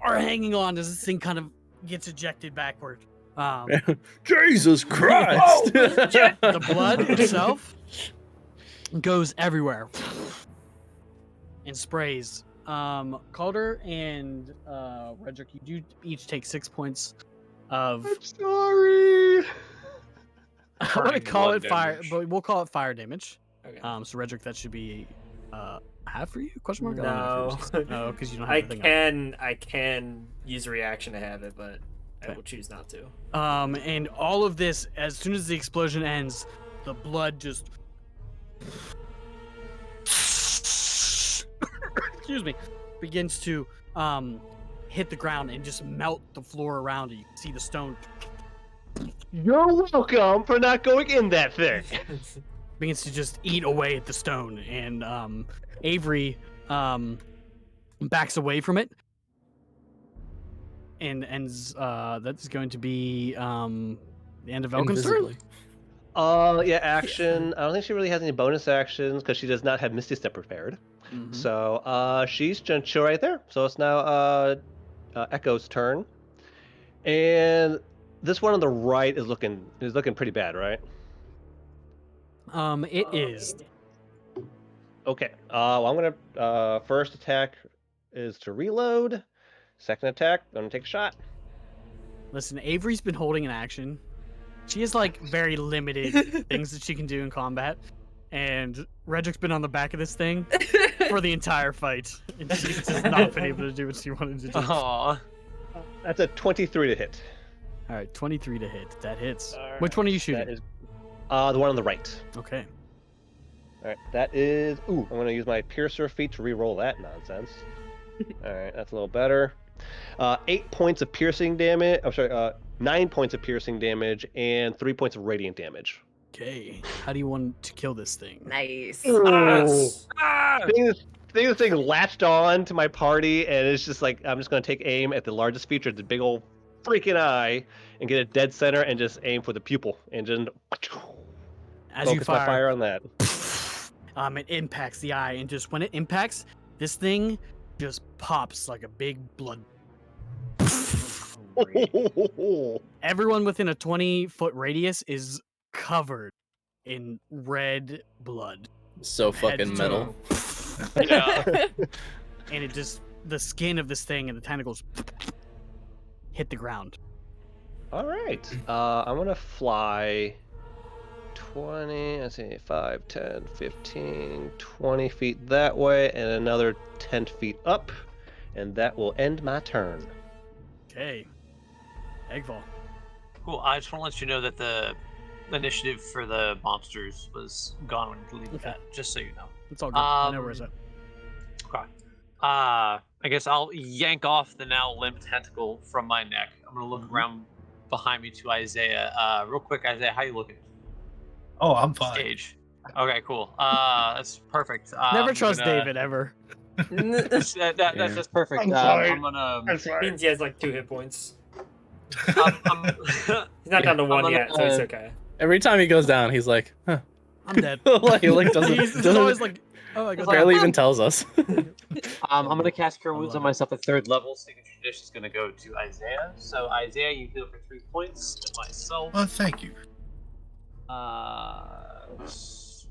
are hanging on as this thing kind of gets ejected backward. Jesus Christ! The blood itself goes everywhere and sprays. Calder and Redrick, you do each take 6 points of. I'm sorry. I'm gonna Burning call blood it fire, damage. but we'll call it fire damage. Okay. So Redrick, that should be half for you? Question mark? I No. don't know if it was- no, because you don't have I the thing up. I can use a reaction to have it, but I Okay. will choose not to. And all of this, as soon as the explosion ends, the blood just excuse me, begins to hit the ground and just melt the floor around it. You can see the stone You're welcome for not going in that thing. begins to just eat away at the stone, and Avery backs away from it, and ends. That's going to be the end of Elkin's turn. Invisibly. Yeah, action. I don't think she really has any bonus actions because she does not have Misty Step prepared. Mhm. So she's gonna chill right there. So it's now Echo's turn, and this one on the right is looking pretty bad, right? It is. Okay. Well, I'm gonna first attack is to reload. Second attack, I'm gonna take a shot. Listen, Avery's been holding an action. She has like very limited things that she can do in combat, and Redrick's been on the back of this thing for the entire fight, and she's just not been able to do what she wanted to do. Aww. That's a 23 to hit. All right, 23 to hit. That hits. All Which one are you That shooting? is the one on the right. Okay. All right, that is. Ooh, I'm gonna use my piercer feat to re-roll that nonsense. All right, that's a little better. 8 points of piercing damage. I'm sorry, 9 points of piercing damage and 3 points of radiant damage. Okay. How do you want to kill this thing? Nice. Yes. This thing latched on to my party, and it's just like I'm just gonna take aim at the largest feature, the big old freaking eye, and get a dead center, and just aim for the pupil, and just As you focus my fire on that. It impacts the eye, and just when it impacts, this thing just pops like a big blood. Everyone within a 20-foot radius is covered in red blood. So Head fucking to metal. Yeah. And it just, the skin of this thing and the tentacles hit the ground. All right. I'm gonna fly 20, let's see, 5, 10, 15, 20 feet that way, and another 10 feet up, and that will end my turn. Okay. Eggfall. Cool. I just want to let you know that the initiative for the monsters was gone when you deleted Okay. that, just so you know. It's all good. I know where it's at. Okay. I guess I'll yank off the now limp tentacle from my neck. I'm gonna look around behind me to Isaiah. Real quick, Isaiah, how you looking? Oh, I'm fine. Stage. Okay, cool. That's perfect. Never I'm trust gonna- David, ever. That's just perfect. I'm sorry. I'm gonna. Means he has like 2 hit points. I'm He's not down to 1 gonna, yet, so it's okay. Every time he goes down, he's like, huh. I'm dead. like doesn't, He's doesn't always like, oh, I got barely even tells us. I'm gonna cast Cure I Wounds love on it. myself at 3rd level. Signature Dish is gonna go to Isaiah. So Isaiah, you heal for 3 points. And myself, Well, thank you. That was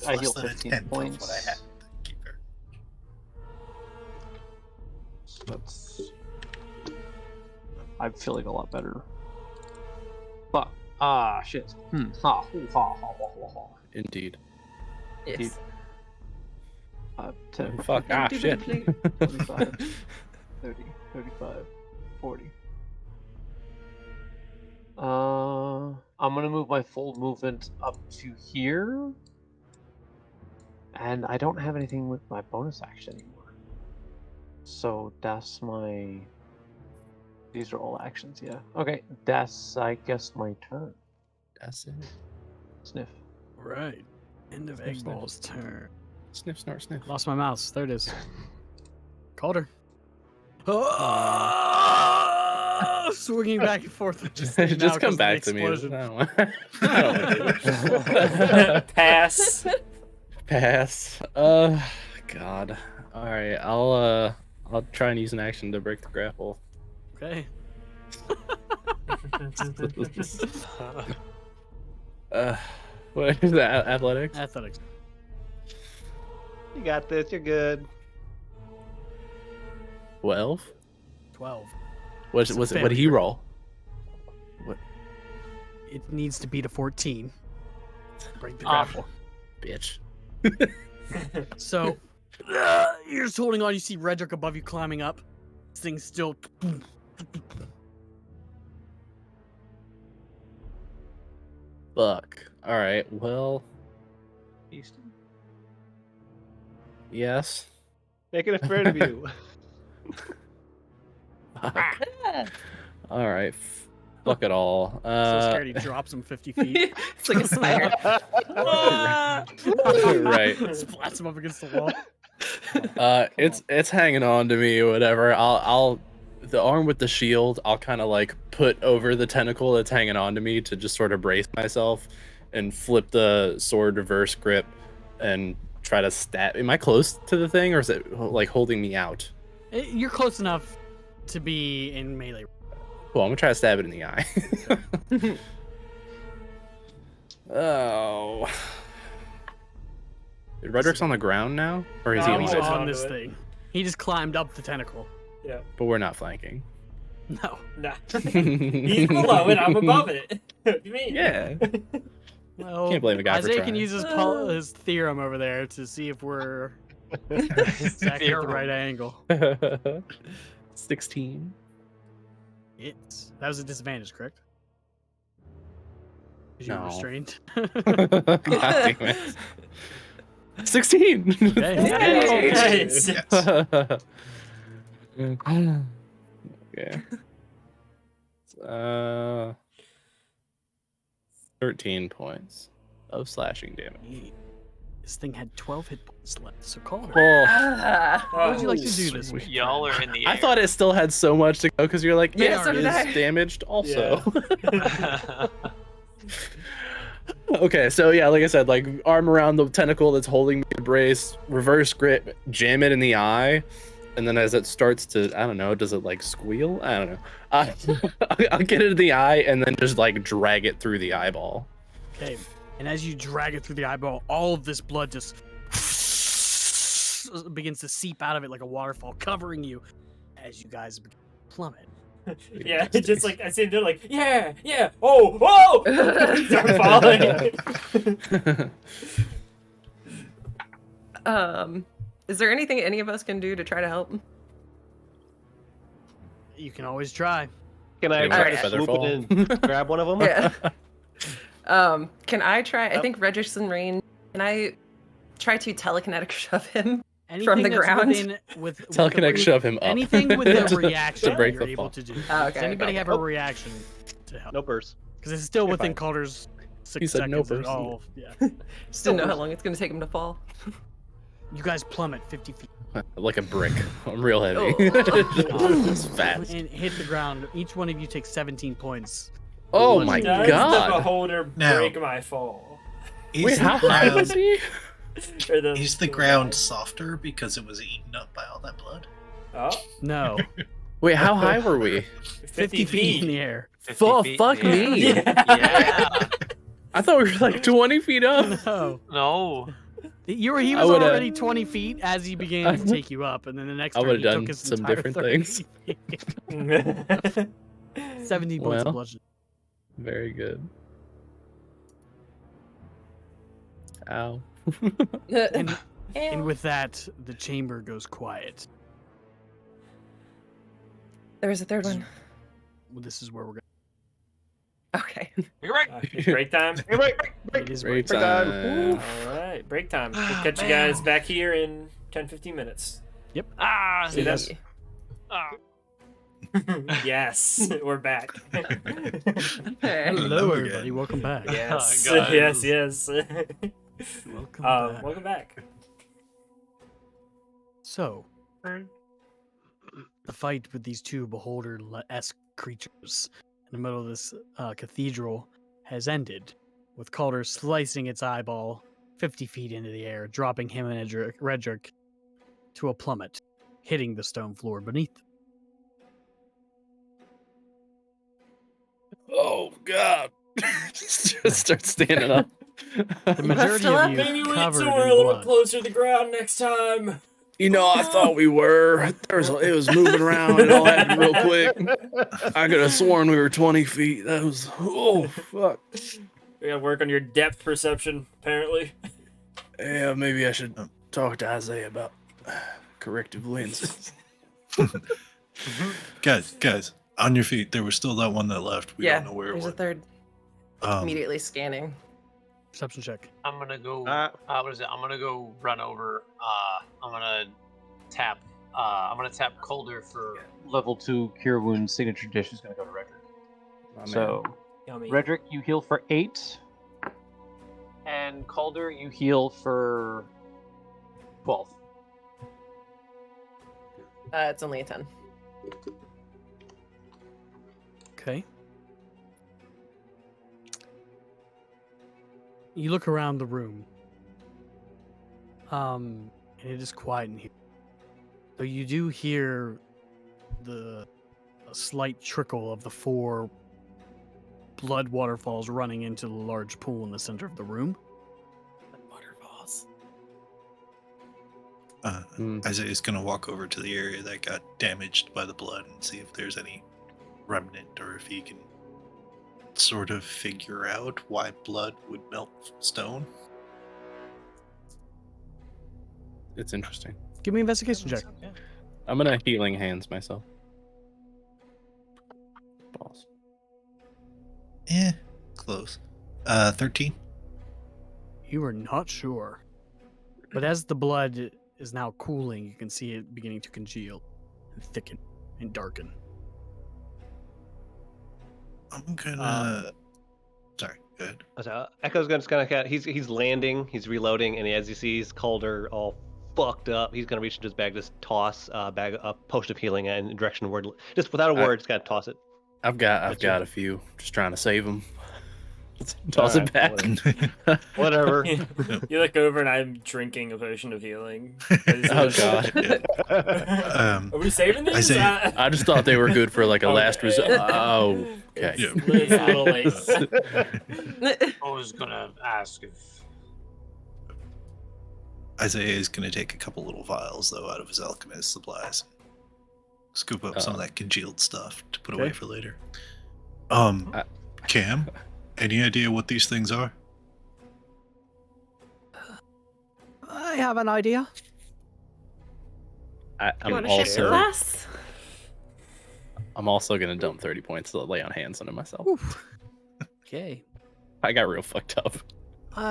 I less heal than a 15 tenth of points. what I had. Thank you very So that's. I'm feeling a lot better. Fuck. Shit. Ha. Hoo, ha, ha, ha, ha, ha. Indeed. Yes. 10, Fuck. Ah, shit. 25, 30, 35, 40. I'm gonna move my full movement up to here. And I don't have anything with my bonus action anymore. So that's my... These are all actions, yeah. Okay, that's, I guess, my turn. That's it. Sniff. Right. End of Sniff, sniff. Eggball's turn. Sniff, snort, sniff. Lost my mouse. There it is. Called her. Swinging back and forth. Just, now just 'cause come of the back to me. I explosion. don't want- I don't want to. Pass. Pass. God. All right. I'll try and use an action to break the grapple. Okay. What is that? Athletics? Athletics. You got this. You're good. 12. 12. What It's a was it? What did he failure. roll? It needs to beat a 14. Break the Ah. grapple. Bitch. So, you're just holding on. You see Redrick above you climbing up. This thing's still. Fuck. All right. Well, Easton. yes. Make it a fair view. Fuck. All right. Fuck it all. So scared he drops him 50 feet. It's like a spider. Right. Splats him up against the wall. It's hanging on to me or whatever. I'll the arm with the shield, I'll kind of like put over the tentacle that's hanging on to me to just sort of brace myself and flip the sword reverse grip and try to stab. Am I close to the thing or is it like holding me out? You're close enough to be in melee. Cool, I'm gonna try to stab it in the eye. Oh. Redrick's on the ground now? Or is he No, on He's He's the on onto this it. thing. He just climbed up the tentacle. Yeah. But we're not flanking. No. Nah. He's below it. I'm above it. What do you mean? Yeah. Well, Can't blame a guy for Isaiah trying. can use his theorem over there to see if we're exactly at the right angle. 16. Hits. That was a disadvantage, correct? 'Cause you were No. restrained. God damn it. 16. Okay. Yay! Nice. Yes. Okay. 13 points of slashing damage. This thing had 12 hit points left, so call it. Oh, Ah. What would you like to do this sweet. week? Y'all are in the air. I thought it still had so much to go because you're like, Yeah, it so did is I. damaged also. Yeah. Okay, so yeah, like I said, like arm around the tentacle that's holding me in brace, reverse grip, jam it in the eye, and then as it starts to, I don't know, does it like squeal? I don't know. I'll get it in the eye and then just like drag it through the eyeball. Okay. And as you drag it through the eyeball, all of this blood just begins to seep out of it like a waterfall, covering you as you guys plummet. Yeah, it's just like I see them like, yeah, oh, start falling. Is there anything any of us can do to try to help? You can always try. Can I Maybe try a to feather swoop it in and grab one of them? Yeah. Can I try? I think Regis and Rain. Can I try to telekinetic shove him? Anything the that's ground? with Telekinetic the, shove him up. Anything with a To reaction break you're the able fall. to do. Oh, Does okay, anybody okay. have a reaction to help? No purse. Because it's still You're within fine. Calder's 6 He said no seconds. person. Oh, yeah. Just didn't know how long it's gonna take him to fall. You guys plummet 50 feet Like a brick. I'm real heavy. Oh. It's fast. and hit the ground. Each one of you takes 17 points. Oh my Does the god. beholder Now- break my fall? Wait, how high was he? Or the, Is the ground softer because it was eaten up by all that blood? Oh, No. Wait, how high were we? 50 feet in the air. 50 Oh, feet fuck in the air. me. Yeah. I thought we were like 20 feet up. No. No. He was I would've- already 20 feet as he began to take you up, and then the next I turn would've he took done his some entire different 30 things. feet. 17 points Well. of bludgeoning. Very good. Ow. And with that, the chamber goes quiet. There was a third one. Well, this is where we're going. Okay. You're right. break time. Hey, wait, It is Break break time. time. All right, break time. We'll catch you guys back here in 10-15 minutes. Ah. See that? ah. Yes, we're back. Okay. Hello, again. everybody. Welcome back. Yes, guys. yes. Welcome back. Welcome back. So, the fight with these two beholder-esque creatures in the middle of this cathedral has ended, with Calder slicing its eyeball 50 feet into the air, dropping him and Redrick to a plummet, hitting the stone floor beneath them. Oh god. Just start standing up. The majority still of up? you Maybe wait covered till we're a in little blood. closer to the ground next time. You know, I thought we were. It was moving around and all that real quick. I could have sworn we were 20 feet. That was, oh, fuck. We gotta work on your depth perception, apparently. Yeah, maybe I should talk to Isaiah about corrective lenses. Guys, on your feet. There was still that one that left. We Yeah. don't know where it There's a went. third. Immediately scanning. Perception check. I'm gonna go. Uh, What is it? I'm gonna go run over. I'm gonna tap. I'm gonna tap Calder for level 2 Cure Wounds. Signature dish is gonna go to Redrick. So, Yummy. Redrick, you heal for 8, and Calder, you heal for 12. It's only a 10. Okay. You look around the room. And it is quiet in here. Though you do hear a slight trickle of the 4 blood waterfalls running into the large pool in the center of the room. Waterfalls. Isaiah's gonna walk over to the area that got damaged by the blood and see if there's any remnant or if he can sort of figure out why blood would melt stone. It's interesting. Give me an investigation check. I'm gonna healing hands myself. Close. 13. You are not sure. But as the blood is now cooling, you can see it beginning to congeal and thicken and darken. I'm gonna. Sorry, go ahead. So Echo's gonna just kind of he's landing, he's reloading, and as he sees Calder all fucked up, he's gonna reach into his bag, just toss a potion of healing in the direction word, just without a word, just kind of toss it. I've got a few. Just trying to save them. Toss it back. Whatever. You look over and I'm drinking a potion of healing. Oh god. Are we saving these? Isaiah- I just thought they were good for like a last Okay. result. Oh, okay. Yeah. It's a little late. I was gonna ask if Isaiah is gonna take a couple little vials though out of his alchemist supplies. Scoop up some of that congealed stuff to put away Okay. for later. Cam, any idea what these things are? I have an idea. You I'm want to shift also class? gonna dump 30 points to lay on hands on myself. Oof. Okay. I got real fucked up.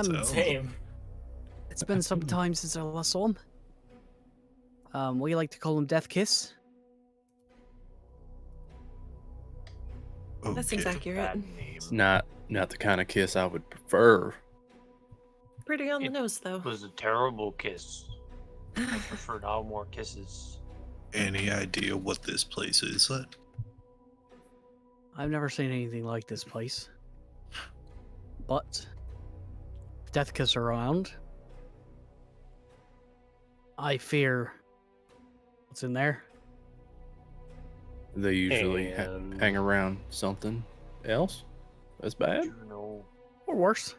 So- Same. It's been some time since I last saw him. We like to call him Death Kiss. That seems Okay. accurate. bad name It's not the kind of kiss I would prefer. Pretty on the It nose, though. was a terrible kiss. I prefer no more kisses. Any idea what this place is? I've never seen anything like this place. But if Death Kiss are around, I fear what's in there. They usually And- hang around something else. That's bad. You know Or worse.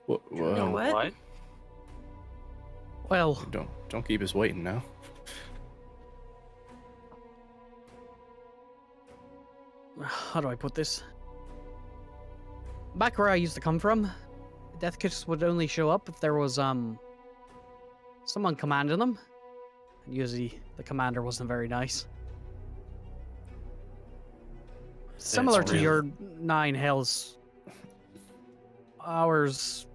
know Well, what? Well, don't keep us waiting now. how do I put this? Back where I used to come from, Death Kiss would only show up if there was someone commanding them. And usually the commander wasn't very nice. Similar to real. your 9 hells. Ours,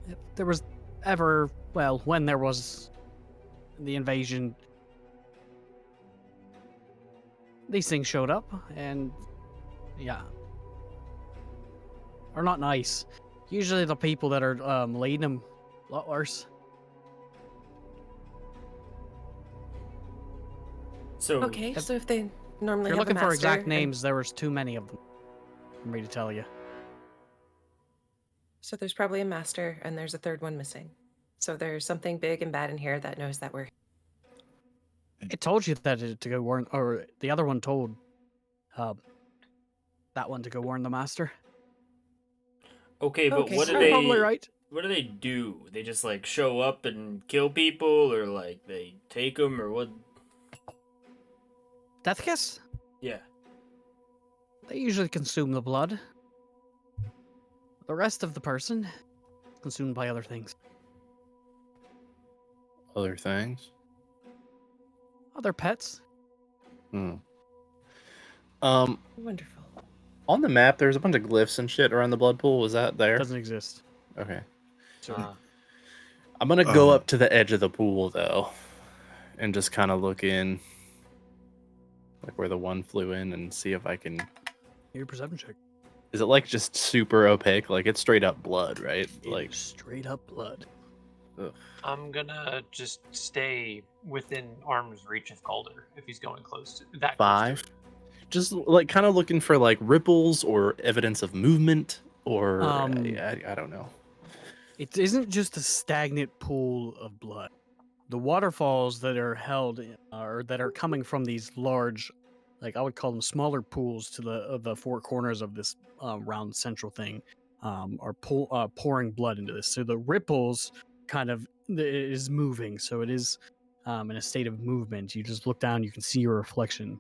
if there was ever, well, when there was the invasion, these things showed up, and yeah, are not nice. Usually the people that are leading them, a lot worse. So Okay, If- so if they normally If you're have a looking for exact master, names, there was too many of them for me to tell you. So there's probably a master, and there's a third one missing. So there's something big and bad in here that knows that we're. It told you that to go warn, or the other one told that one to go warn the master. okay, but Okay, what do so You're they? probably right. What do they do? They just like show up and kill people, or like they take them, or what? Death Kiss? Yeah. They usually consume the blood. The rest of the person consumed by other things. Other things. Other pets. Hmm. Wonderful. On the map, there's a bunch of glyphs and shit around the blood pool. Was that there? Doesn't exist. Okay. uh, I'm gonna go Um, up to the edge of the pool though, and just kind of look in, like where the one flew in, and see if I can. Your perception check. Is it like just super opaque? Like it's straight up blood, right? Like Like straight up blood. I'm gonna just stay within arm's reach of Calder if he's going close to that. close to 5. it. Just like kind of looking for like ripples or evidence of movement, or I don't know. It isn't just a stagnant pool of blood. The waterfalls that are held or that are coming from these large, like I would call them smaller pools to the four corners of this round central thing, are pouring blood into this. So the ripples kind of is moving. So it is in a state of movement. You just look down, you can see your reflection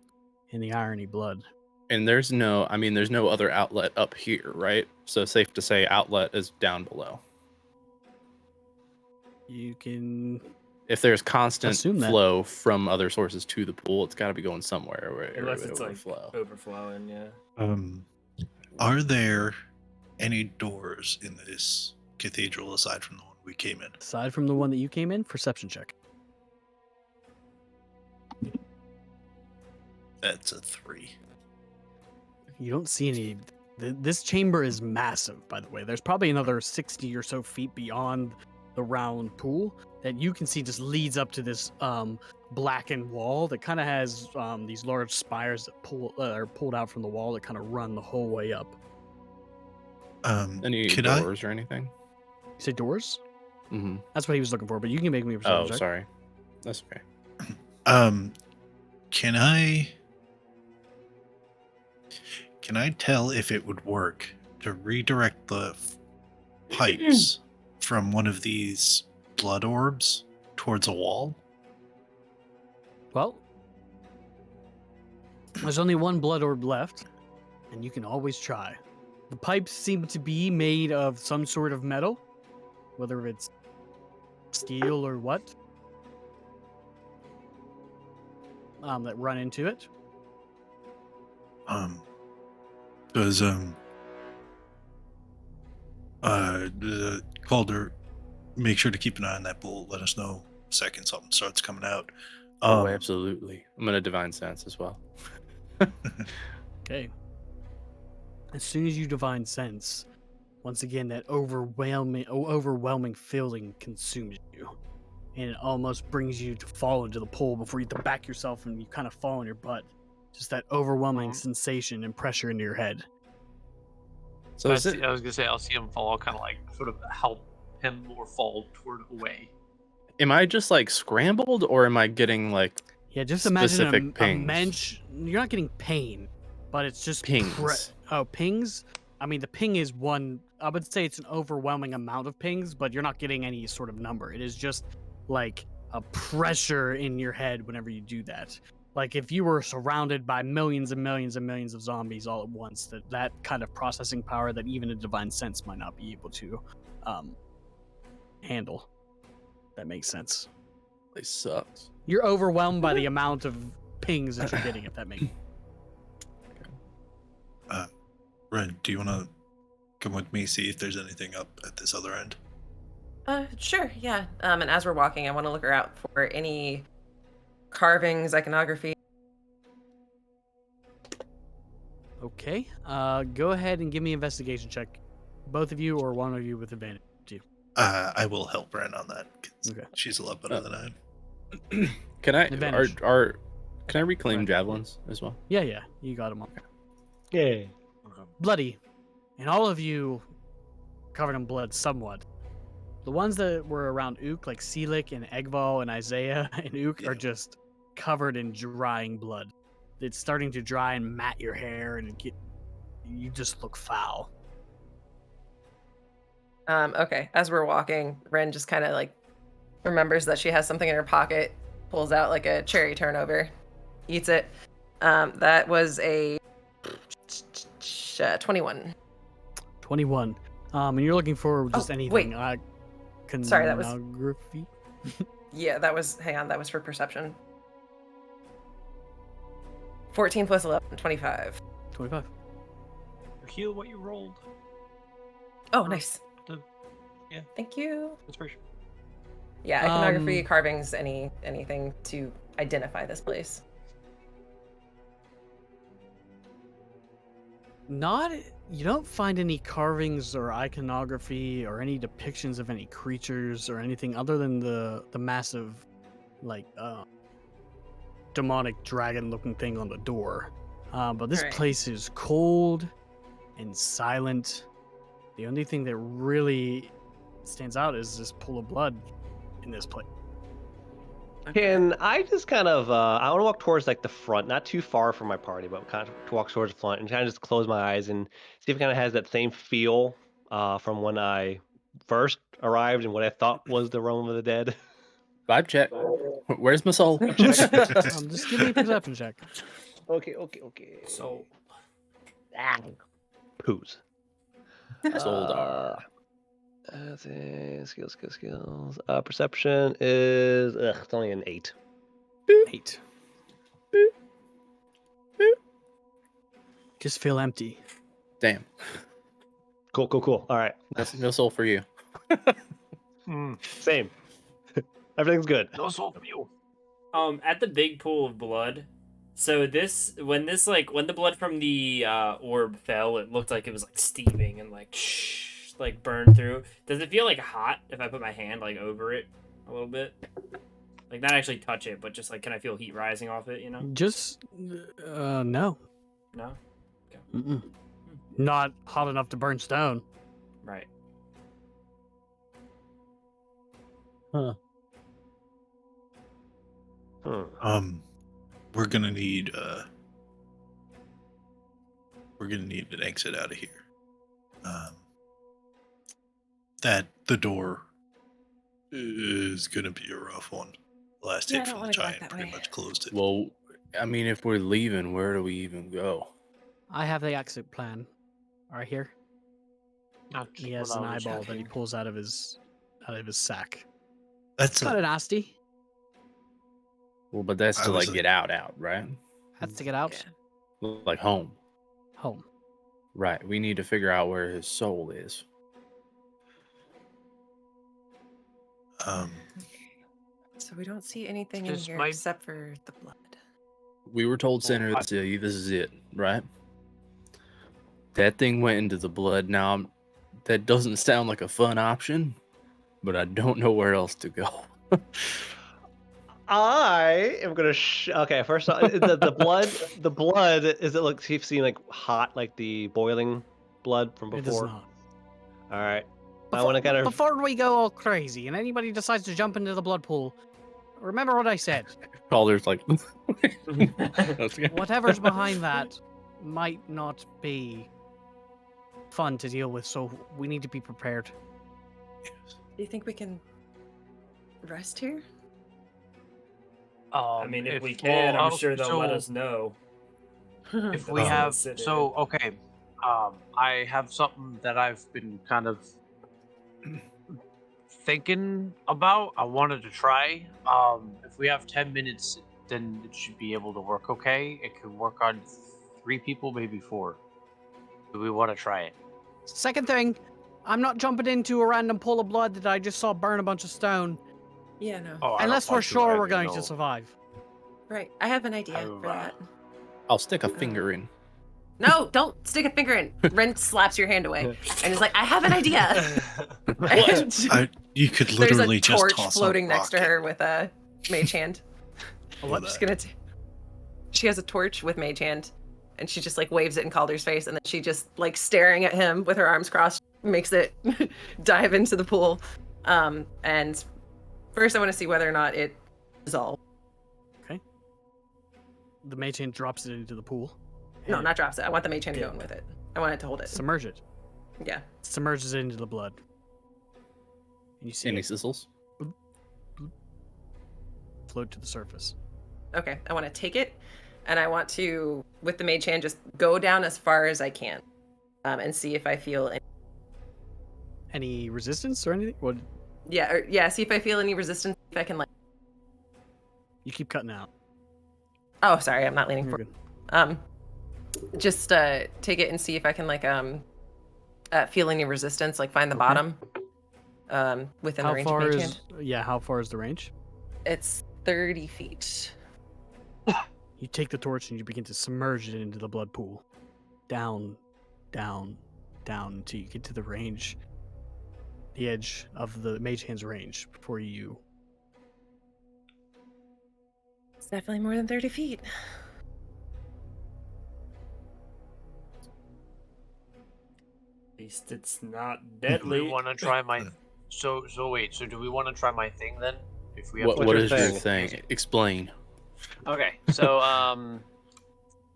in the irony blood. And there's no other outlet up here, right? So safe to say outlet is down below. You can If there's constant Assume that. flow from other sources to the pool, it's got to be going somewhere where Unless it it's would like overflow. overflowing, yeah. Are there any doors in this cathedral aside from the one we came in? Aside from the one that you came in, perception check. That's a 3. You don't see any. This chamber is massive, by the way. There's probably another 60 or so feet beyond the round pool that you can see just leads up to this blackened wall that kind of has these large spires that are pulled out from the wall that kind of run the whole way up. Any Could doors or anything? You say doors? Mm-hmm. That's what he was looking for, but you can make me a perception Oh, check. sorry. That's okay. Can I tell if it would work to redirect the pipes from one of these blood orbs towards a wall? Well, there's only one blood orb left, and you can always try. The pipes seem to be made of some sort of metal, whether it's steel or what, that run into it. Does the Calder make sure to keep an eye on that bull? Let us know the second something starts coming out. Oh, absolutely. I'm gonna divine sense as well. Okay. As soon as you divine sense, once again that overwhelming feeling consumes you, and it almost brings you to fall into the pool before you have to back yourself and you kind of fall on your butt. Just that overwhelming sensation and pressure into your head. So I is it? was gonna say I'll see him fall, kind of like sort of help him more fall toward away. Am I just like scrambled, or am I getting like Yeah, just imagine specific a pings? mensch. You're not getting pain, but it's just Pings. pings. I mean, the ping is one. I would say it's an overwhelming amount of pings, but you're not getting any sort of number. It is just like a pressure in your head whenever you do that. Like if you were surrounded by millions and millions and millions of zombies all at once, that kind of processing power that even a divine sense might not be able to handle. That makes sense. They sucks. You're overwhelmed by the amount of pings that you're getting, if that makes Ren, do you want to come with me, see if there's anything up at this other end? Sure, yeah. And as we're walking, I want to look out for any carvings, iconography. Okay. Go ahead and give me an investigation check. Both of you or one of you with advantage. I will help Ren on that. 'Cause Okay. she's a lot better than I am. Can I Advantage. can I reclaim Right. javelins as well? Yeah, you got them all. Yay. Bloody. And all of you covered in blood somewhat. The ones that were around Ook, like Seelik and Egval and Isaiah and Ook, are just covered in drying blood. It's starting to dry and mat your hair, and you just look foul. Okay, as we're walking, Ren just kind of like remembers that she has something in her pocket, pulls out like a cherry turnover, eats it. That was a 21. 21. And you're looking for just Oh, anything. wait. Sorry, that was- Iconography? Yeah, that was, hang on, that was for perception. 14 plus 11, 25. 25. Heal what you rolled. Oh, nice. Yeah. Thank you. Inspiration. Yeah, iconography, Um, carvings, anything to identify this place. You don't find any carvings or iconography or any depictions of any creatures or anything other than the massive, like, demonic dragon looking thing on the door. But this Right. place is cold and silent. The only thing that really stands out is this pool of blood in this place. Can I just kind of I want to walk towards like the front, not too far from my party, but kind of to walk towards the front and kind of just close my eyes and see if it kind of has that same feel from when I first arrived and what I thought was the realm of the dead. Vibe check. Where's my soul? Just give me a perception check. Okay. So Poos. Soldar. That's it. Skills. Perception is it's only an 8. 8. Just feel empty. Damn. Cool. All right. No soul for you. Same. Everything's good. No soul from you. At the big pool of blood. So when the blood from the orb fell, it looked like it was like steaming and like like burned through. Does it feel like hot if I put my hand like over it a little bit? Like not actually touch it, but just like can I feel heat rising off it? You know? Just no. No. Mm-mm. Not hot enough to burn stone. Right. We're gonna need an exit out of here. The door is gonna be a rough one. The last Yeah, I hit don't from the wanna go back giant that pretty way. much closed it. Well, I mean, if we're leaving, where do we even go? I have the exit plan. Right here. Not He has an what I was eyeball that he thinking. pulls out of his sack. That's Kind a, of nasty. Well, but that's I to was like a- get out, right? Has to get out. Yeah. Like home. Home. Right. We need to figure out where his soul is. So we don't see anything in This here might- except for the blood. We were told center of the city. This is it, right? That thing went into the blood. Now, that doesn't sound like a fun option, but I don't know where else to go. I am gonna. Okay, first off, the blood. The blood is it like you've seen like hot, like the boiling blood from It does before. not. All right. I want to kind of. Before we go all crazy and anybody decides to jump into the blood pool, remember what I said. Calder's like, let's go. Whatever's behind that might not be fun to deal with, so we need to be prepared. Do you think we can rest here? I mean, if we can, I'm sure they'll let us know. If we That's have, what it is. so okay, I have something that I've been kind of thinking about. I wanted to try. If we have 10 minutes, then it should be able to work. Okay, it can work on 3 people, maybe 4. Do we want to try it? Second thing, I'm not jumping into a random pool of blood that I just saw burn a bunch of stone, Yeah, no. Oh, I don't unless we're want to sure we're either, going no. to survive. Right. I have an idea Oh, for that. I'll stick a finger in. No, don't stick a finger in. Ren slaps your hand away and is like, I have an idea. And you could there's literally a just torch toss floating a next to rocket her with a mage hand. for I'm just that. gonna. She has a torch with mage hand, and she just like waves it in Calder's face, and then she just like staring at him with her arms crossed makes it dive into the pool. And first, I want to see whether or not it dissolves. The mage hand drops it into the pool. No, and not drops it. I want the mage hand Okay. going with it. I want it to hold it. submerge it. Yeah. Submerges it into the blood. And you see Any it sizzles? float to the surface. Okay. I want to take it, and I want to, with the mage hand, just go down as far as I can, and see if I feel any. Any resistance or anything? What? Yeah. See if I feel any resistance. If I can like. You keep cutting out. Oh, sorry. I'm not leaning You're forward. good. Just take it and see if I can like feel any resistance, like find the Okay. bottom within the How range far of mage is? hand. Yeah, how far is the range? It's 30 feet. You take the torch and you begin to submerge it into the blood pool. Down, down, down until you get to the range, the edge of the mage hand's range before you. It's definitely more than 30 feet. At least it's not Do deadly. we want to try my? So wait. So do we want to try my thing then? If we have What your is your thing? thing? Explain. Okay, so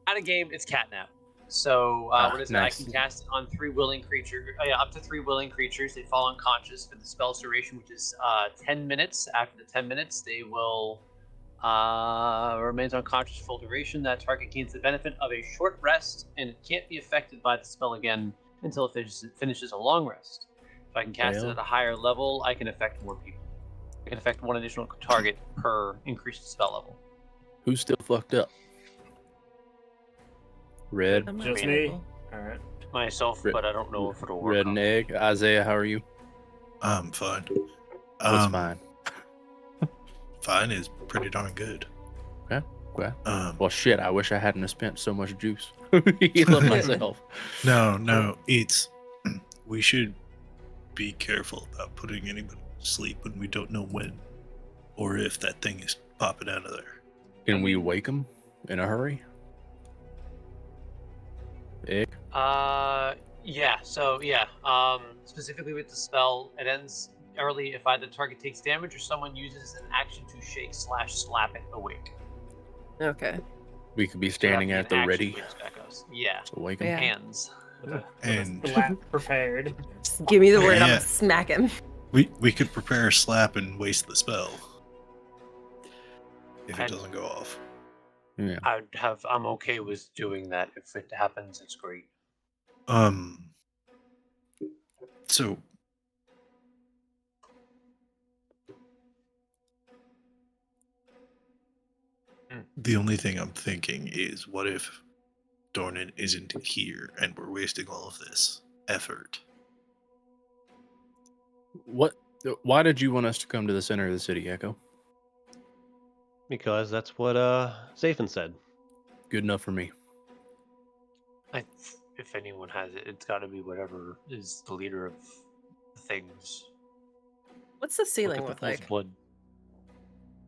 at a game it's catnap. So what is nice. it? I can cast it on 3 willing creatures. Up to 3 willing creatures. They fall unconscious for the spell's duration, which is 10 minutes. After the 10 minutes, they will remains unconscious full duration. That target gains the benefit of a short rest, and it can't be affected by the spell again until it finishes a long rest. If I can cast it Well. at a higher level, I can affect more people. I can affect 1 additional target per increased spell level. Who's still fucked up? Red. I'm not Just terrible. me. All right. myself, Red- but I don't know if it'll work. Red and egg. Isaiah, how are you? I'm fine. What's fine? Fine is pretty darn good. Okay. Well, shit. I wish I hadn't have spent so much juice. Healing myself. no, it's we should be careful about putting anybody to sleep when we don't know when or if that thing is popping out of there. Can we wake him in a hurry? Egg. Yeah. So yeah. Specifically with the spell, it ends early if either the target takes damage or someone uses an action to shake/slap it awake. Okay. We could be So that'd standing be at an the action ready. which that goes. Yeah. So wake him. Yeah. Hands. And Slap prepared. Just give me the word. I'm Yeah. gonna smack him. we could prepare a slap and waste the spell if it And- doesn't go off. Yeah. I'm okay with doing that. If it happens, it's great. So the only thing I'm thinking is, what if Dornan isn't here and we're wasting all of this effort? What? Why did you want us to come to the center of the city, Echo? Because that's what Zafin said. Good enough for me. If anyone has it, it's got to be whatever is the leader of things. What's the ceiling Look look at the pool's like? blood.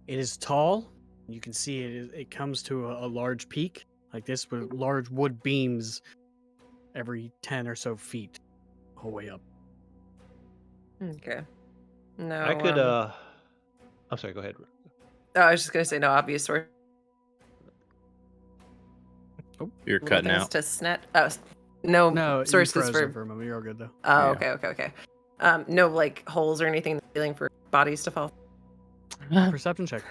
It is tall. You can see it comes to a large peak like this with large wood beams every 10 or so feet all the way up. Okay. No. I could I'm sorry, go ahead. Oh, I was just gonna say no obvious source. You're cutting weapons out. to snet. Oh, no. No, you sources froze for. there for a moment. You're all good though. Oh, Yeah. okay. No like holes or anything in the ceiling for bodies to fall. Perception check.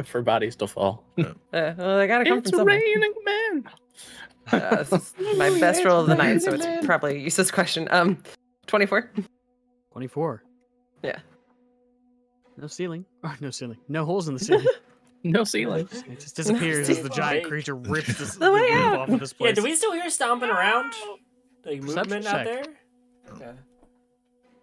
For bodies to fall. Well, I gotta come It's from somewhere. raining men. This is my best roll of the night, so it's probably a useless question. 24. 24. Yeah. No ceiling. Or no ceiling. No holes in the ceiling. No ceiling. It just disappears as the giant Big. creature rips this, The the way roof out. off of this place. Yeah, do we still hear stomping around? Like Perception movement out check. there? Okay.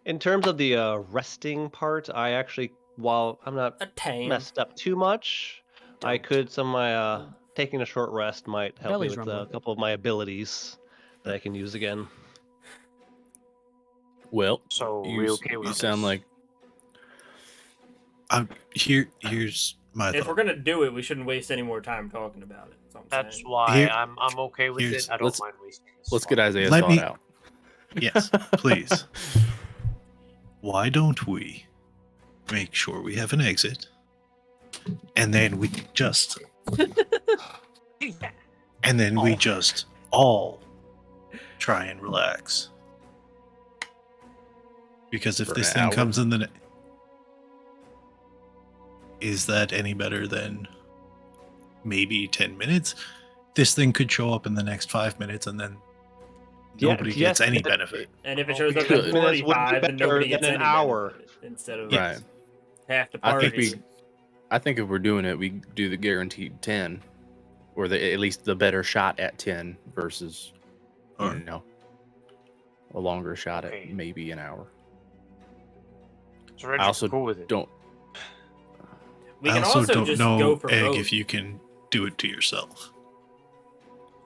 In terms of the resting part, I actually, while I'm not A tame. messed up too much, I could some of my taking a short rest might help Belly's me with a rumbling. couple of my abilities that I can use again. Well, So you, we okay with you sound this? like Here's my If thought. we're gonna do it, we shouldn't waste any more time talking about it. That's, what I'm That's saying. why Here- I'm okay with here's- it. I don't let's- mind wasting this. let's get slot. Isaiah's Let thought me- out. Yes, please. Why don't we make sure we have an exit, and then we just all try and relax. Because if For this an thing hour? comes in the is that any better than maybe 10 minutes? This thing could show up in the next 5 minutes, and then Yeah, nobody yes, gets any it- benefit. And if it shows up Good. at 10 minutes would be 45, then better nobody than gets an any hour. benefit instead of Right. half the I party. think I think if we're doing it, we do the guaranteed 10, or at least the better shot at 10 versus, Alright. a longer shot Okay. at maybe an hour. So Reggie's I also cool with it. don't. We I can also also don't just know, go for Egg, both. if you can do it to yourself.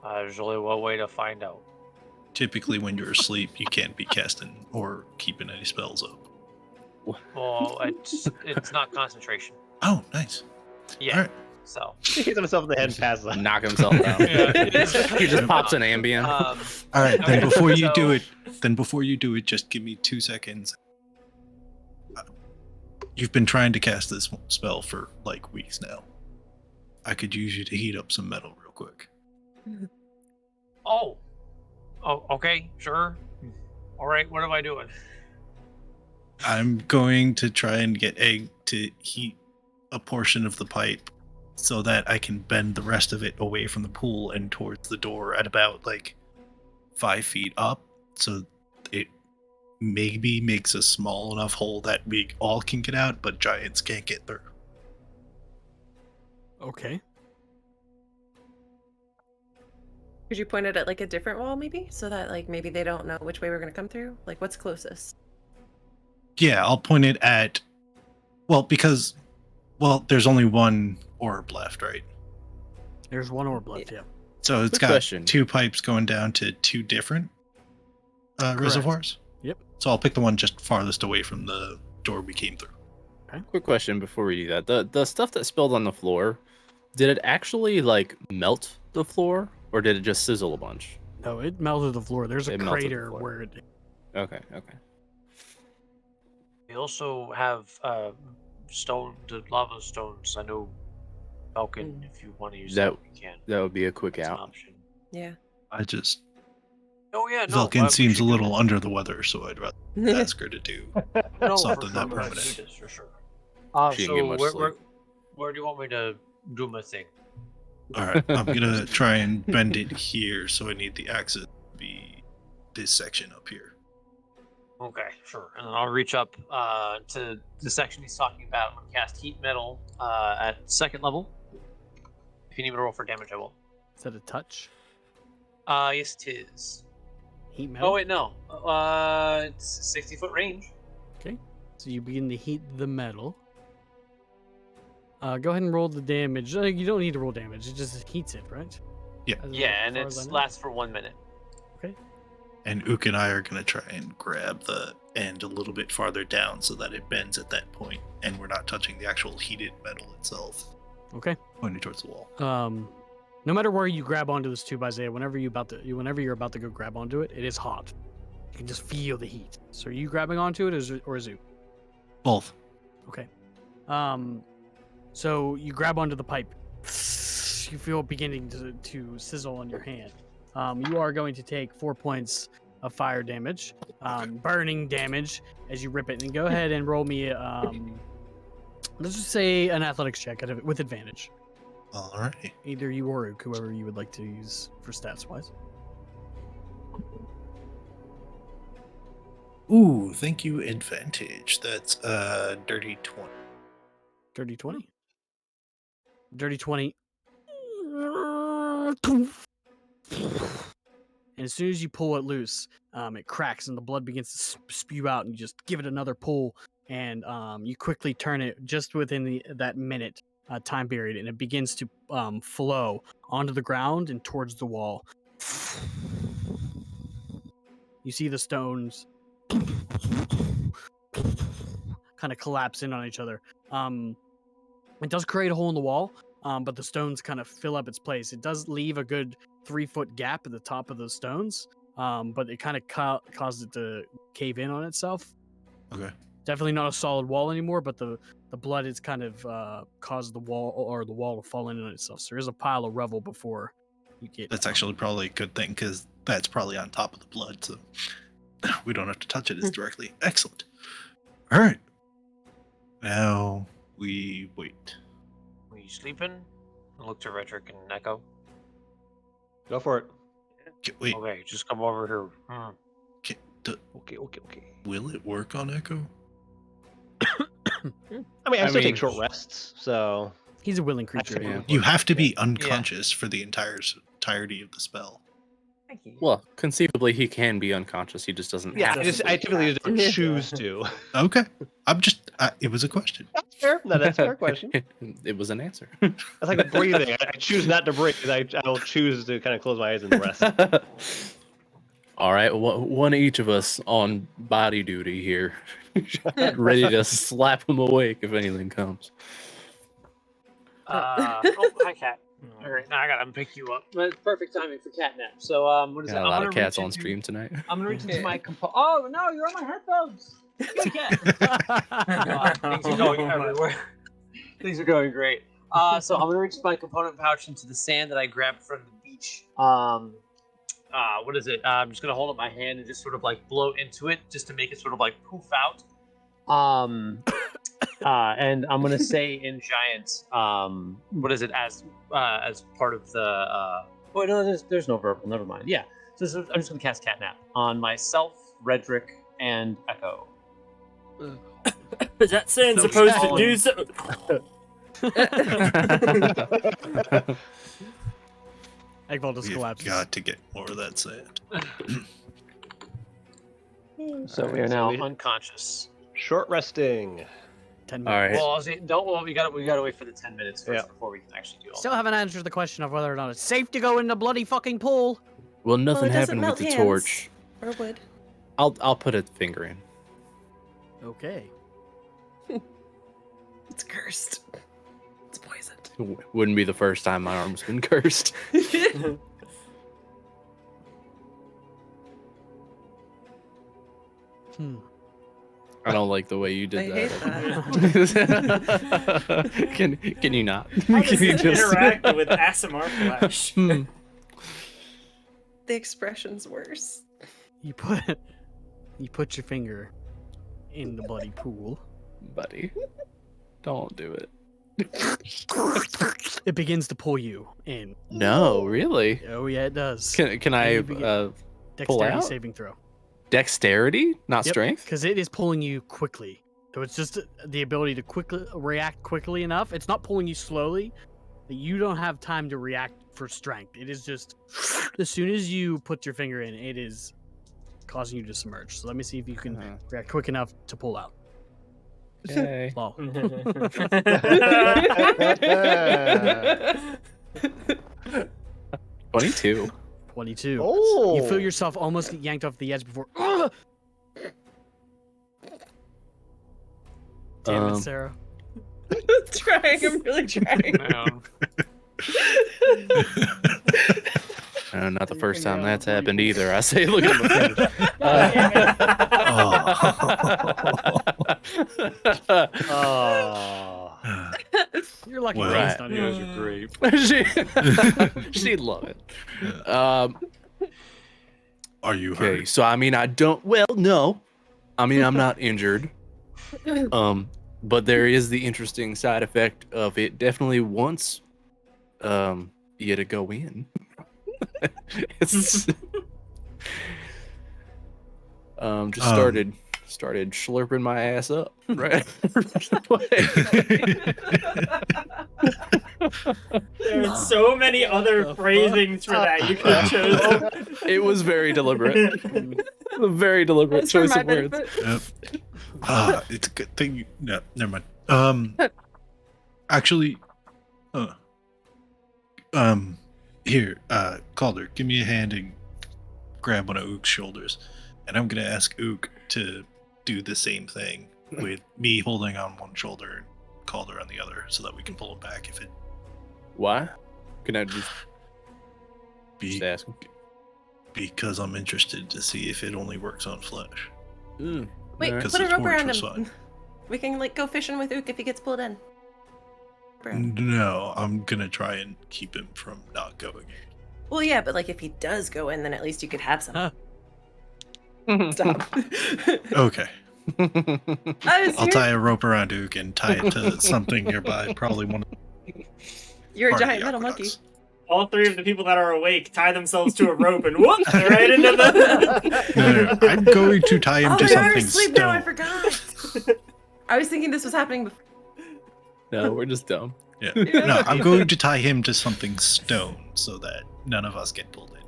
There's only one way to find out. Typically, when you're asleep, you can't be casting or keeping any spells up. Well, it's not concentration. Oh, nice. Yeah. Alright. So. He hits himself in the head and passes out. Knock himself out. He just pops an Ambien. All right, then Okay, before you do so- it, just give me 2 seconds. You've been trying to cast this spell for like weeks now. I could use you to heat up some metal real quick. Oh, okay, sure. All right, what am I doing? I'm going to try and get Egg to heat a portion of the pipe so that I can bend the rest of it away from the pool and towards the door at about like 5 feet up, so it maybe makes a small enough hole that we all can get out, but giants can't get through. Okay. Could you point it at like a different wall, maybe, so that like maybe they don't know which way we're gonna come through? Like, what's closest? Yeah, I'll point it at. Because there's only one orb left, right? There's one orb left. Yeah. So it's Good got question. 2 pipes going down to 2 different reservoirs. Yep. So I'll pick the one just farthest away from the door we came through. Quick question before we do that. The stuff that spilled on the floor, did it actually like melt the floor or did it just sizzle a bunch? No, it melted the floor. There's a It melted the crater floor. where it. Okay. We also have the lava stones. I know, Falcon, if you want to use that, we can. That would be a quick It's an out. option. Yeah. Oh yeah, no. Vulcan I seems a appreciate little under the weather, so I'd rather ask her to do. No, something for that sure, permanent. do this, for sure. She didn't So get much where do you want me to do my thing? All right, I'm gonna try and bend it here, so I need the axis to be this section up here. Okay, sure. And then I'll reach up to the section he's talking about. I'm gonna cast Heat Metal at 2nd level. If you need me to roll for damage, I will. Is that a touch? Yes, it is. Heat metal. Oh wait, no. It's 60-foot range. So you begin to heat the metal. Go ahead and roll the damage. You don't need to roll damage. It just heats it, right? Yeah. Yeah, and far as I it know. lasts for 1 minute. And Ook and I are gonna try and grab the end a little bit farther down so that it bends at that point, and we're not touching the actual heated metal itself, Okay. pointing towards the wall. No matter where you grab onto this tube, Isaiah, whenever you're about to go grab onto it, it is hot. You can just feel the heat. So are you grabbing onto it, or is it? Both. Okay. So you grab onto the pipe. You feel it beginning to sizzle on your hand. You are going to take 4 points of fire damage, burning damage as you rip it. And go ahead and roll me, let's just say an athletics check with advantage. All right. Either you or Ook, whoever you would like to use for stats wise. Ooh, thank you, advantage. That's dirty 20. Dirty 20. Dirty 20. And as soon as you pull it loose, it cracks and the blood begins to spew out, and you just give it another pull, and you quickly turn it just within that minute time period, and it begins to flow onto the ground and towards the wall. You see the stones kind of collapse in on each other. It does create a hole in the wall, but the stones kind of fill up its place. It does leave a good 3-foot gap at the top of the stones, but it kind of caused it to cave in on itself. Okay. Definitely not a solid wall anymore, but the blood has kind of caused the wall to fall in on itself. So there is a pile of rubble before you get. That's actually probably a good thing, because that's probably on top of the blood, so we don't have to touch it as directly. Excellent. All right. Now we wait. Are you sleeping? I look to Redrick and Echo. Go for it. Wait, Okay, just come over here. Okay. will it work on Echo? I mean, I still mean- take short rests, so He's a willing creature. Actually, Yeah. You have to be unconscious for the entirety of the spell. Well, conceivably he can be unconscious. He just doesn't. yeah, have to I be. typically don't choose to. Okay. I'm just, it was a question. That's fair. No, that's a fair question. It was an answer. That's like breathing. I choose not to breathe. I'll choose to kind of close my eyes and rest. All right, one each of us on body duty here, ready to slap him awake if anything comes. Hi, Cat. All right, now I gotta pick you up. That's perfect timing for catnap. So, what is Got it? a lot I'm of gonna cats reach on into- stream tonight. I'm gonna reach into my Oh no, you're on my headphones. Good cat. Things are going everywhere. Things are going great. So I'm gonna reach my component pouch into the sand that I grabbed from the beach. What is it? I'm just gonna hold up my hand and just sort of like blow into it, just to make it sort of like poof out. And I'm gonna say in giant, what is it as part of the? Oh no, there's no verbal. Never mind. Yeah. So I'm just gonna cast catnap on myself, Redrick, and Echo. Is that saying So supposed to all do in- so? Eggball just We've collapses. got to get more of that sand. So we are now unconscious. Short resting. 10 minutes. All right. Well, don't. Well, we gotta wait for the 10 minutes first Yeah. before we can actually do all. Still haven't answered the question of whether or not it's safe to go in the bloody fucking pool. Well, nothing it doesn't happened with melt the hands. torch. Or wood. I'll put a finger in. Okay. It's cursed. It's poisoned. Wouldn't be the first time my arm's been cursed. Hmm. I don't like the way you did I that. Can you not? How Can does you it interact with ASMR Flash? The expression's worse. You put your finger in the bloody pool. buddy? Don't do it. It begins to pull you in. No, really? Oh yeah, it does. Can I you begin- pull Dexterity out? saving throw. Dexterity, not strength? Because it is pulling you quickly. So it's just the ability to quickly react quickly enough. It's not pulling you slowly. That you don't have time to react for strength. It is just as soon as you put your finger in, it is causing you to submerge. So let me see if you can react quick enough to pull out. Okay. Well, 22. 22. Oh, You feel yourself almost get yanked off the edge before. Damn it, Sarah. Trying, I'm really trying. Not the first time that's happened either. I say, look at my fingers. oh. You're lucky Well, that's right. not yours are great. She'd love it. Are you Okay, hurt? so I mean, I don't. Well, no, I mean, I'm not injured. But there is the interesting side effect of it. Definitely wants, you to go in. It's just started slurping my ass up right There are so many other phrasings for that you could have chosen. It was very deliberate. A very deliberate That's for choice my of words. benefit. It's a good thing. No, never mind. Actually, here, Calder, give me a hand and grab one of Ook's shoulders, and I'm gonna ask Ook to do the same thing with me holding on one shoulder and Calder on the other, so that we can pull him back if it Why? Can I just be ask him? because I'm interested to see if it only works on flesh. Wait, Alright. put a the rope torch around was him. fine. We can like go fishing with Ook if he gets pulled in. No, I'm gonna try and keep him from not going. Well, yeah, but like if he does go in, then at least you could have some. Huh. Stop. Okay, I'll You're, tie a rope around Ook and tie it to something nearby. Probably one of you're a part of giant the metal monkey. aqueducts. All three of the people that are awake tie themselves to a rope and whoop, right into the. No, I'm going to tie him Oh, to we are something asleep now. I stone. forgot. I was thinking this was happening before. No, we're just dumb. Yeah. No, I'm going to tie him to something stone so that none of us get pulled in.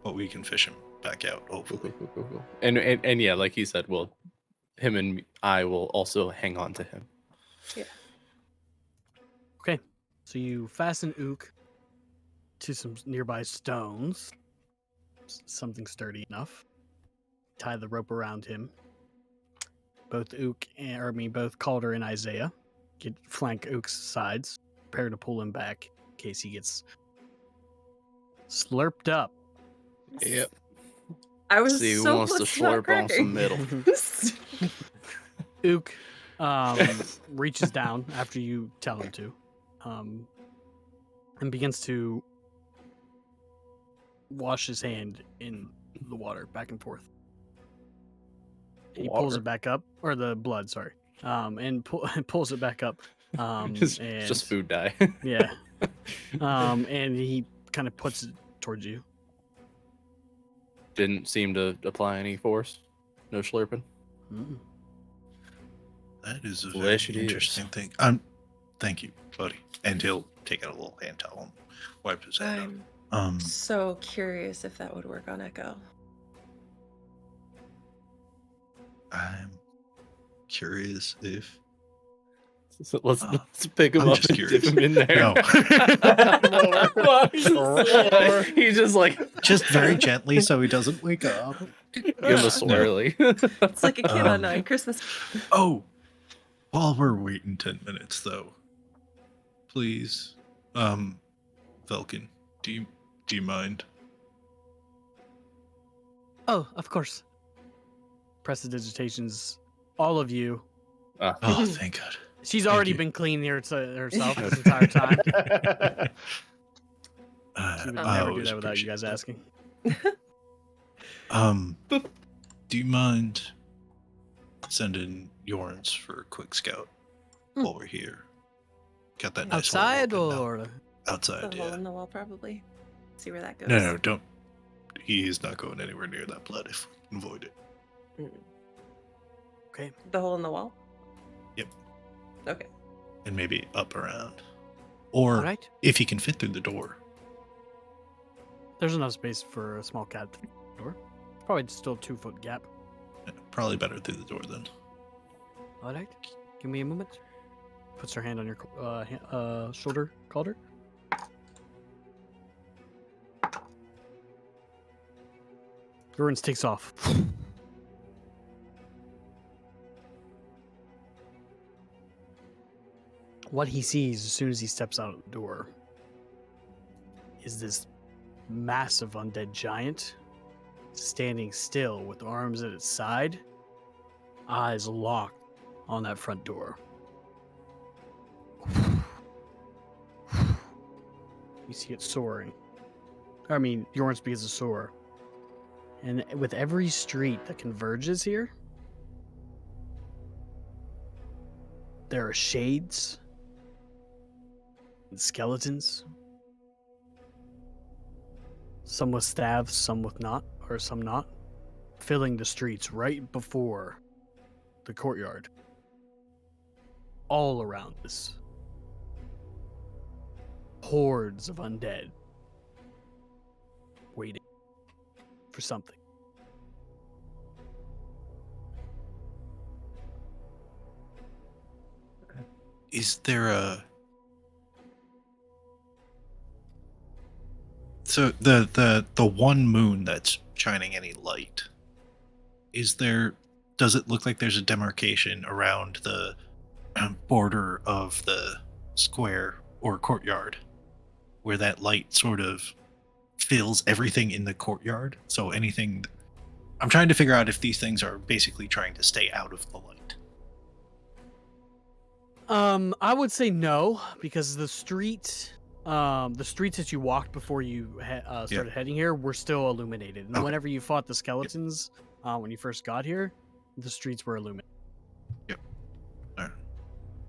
But we can fish him back out, hopefully. And yeah, like he said, well, him and I will also hang on to him. Okay, so you fasten Ook to some nearby stones, something sturdy enough. Tie the rope around him. Both both Calder and Isaiah flank Ook's sides, prepare to pull him back in case he gets slurped up. Yep. I was See who so wants to close not slurp on some cracking. metal. Ook reaches down after you tell him to, and begins to wash his hand in the water back and forth. He pulls Water? it back up, or the blood, sorry, and pulls it back up. Just And- food dye. Yeah. And he kind of puts it towards you. Didn't seem to apply any force. No slurping. Mm. That is a Flesh very it is. interesting thing. Thank you, buddy. And he'll take out a little hand towel and wipe his hand I'm out. so curious if that would work on Echo. I'm curious if So let's pick him I'm up just and dip curious. him in there. No. He's just like just very gently so he doesn't wake up. give him a No. swirly. It's like a kid on Christmas. Oh, while we're waiting 10 minutes though, please, Velkin, do you mind? Oh, of course. Prestidigitations, all of you. Oh, thank God. She's Thank already you. been cleaning herself this entire time. She would I never do always that without you appreciate guys that. asking. Do you mind sending Yorns for a quick scout while we're here? Got that nice hole Outside open now. or Outside? The hole Yeah. in the wall, probably. See where that goes. No, don't. He is not going anywhere near that blood if we can avoid it. okay? The hole in the wall? Yep. Okay. And maybe up around. Or All right. if he can fit through the door. There's enough space for a small cat door. Probably still a 2-foot gap. Probably better through the door then. All right. Give me a moment. Puts her hand on your shoulder, Calder. Gurns takes off. What he sees as soon as he steps out of the door is this massive undead giant standing still with arms at its side, eyes locked on that front door. You see it soaring. I mean, Yorn speaks of soar. And with every street that converges here, there are shades and skeletons. Some with staves, some with not, or some not, filling the streets right before the courtyard. All around this. Hordes of undead waiting for something. Is there a so the one moon that's shining any light? Does it look like there's a demarcation around the border of the square or courtyard where that light sort of fills everything in the courtyard? So anything I'm trying to figure out if these things are basically trying to stay out of the light. I would say no, because the streets that you walked before you started heading here were still illuminated. And Okay. whenever you fought the skeletons, when you first got here, the streets were illuminated. Yep. Alright.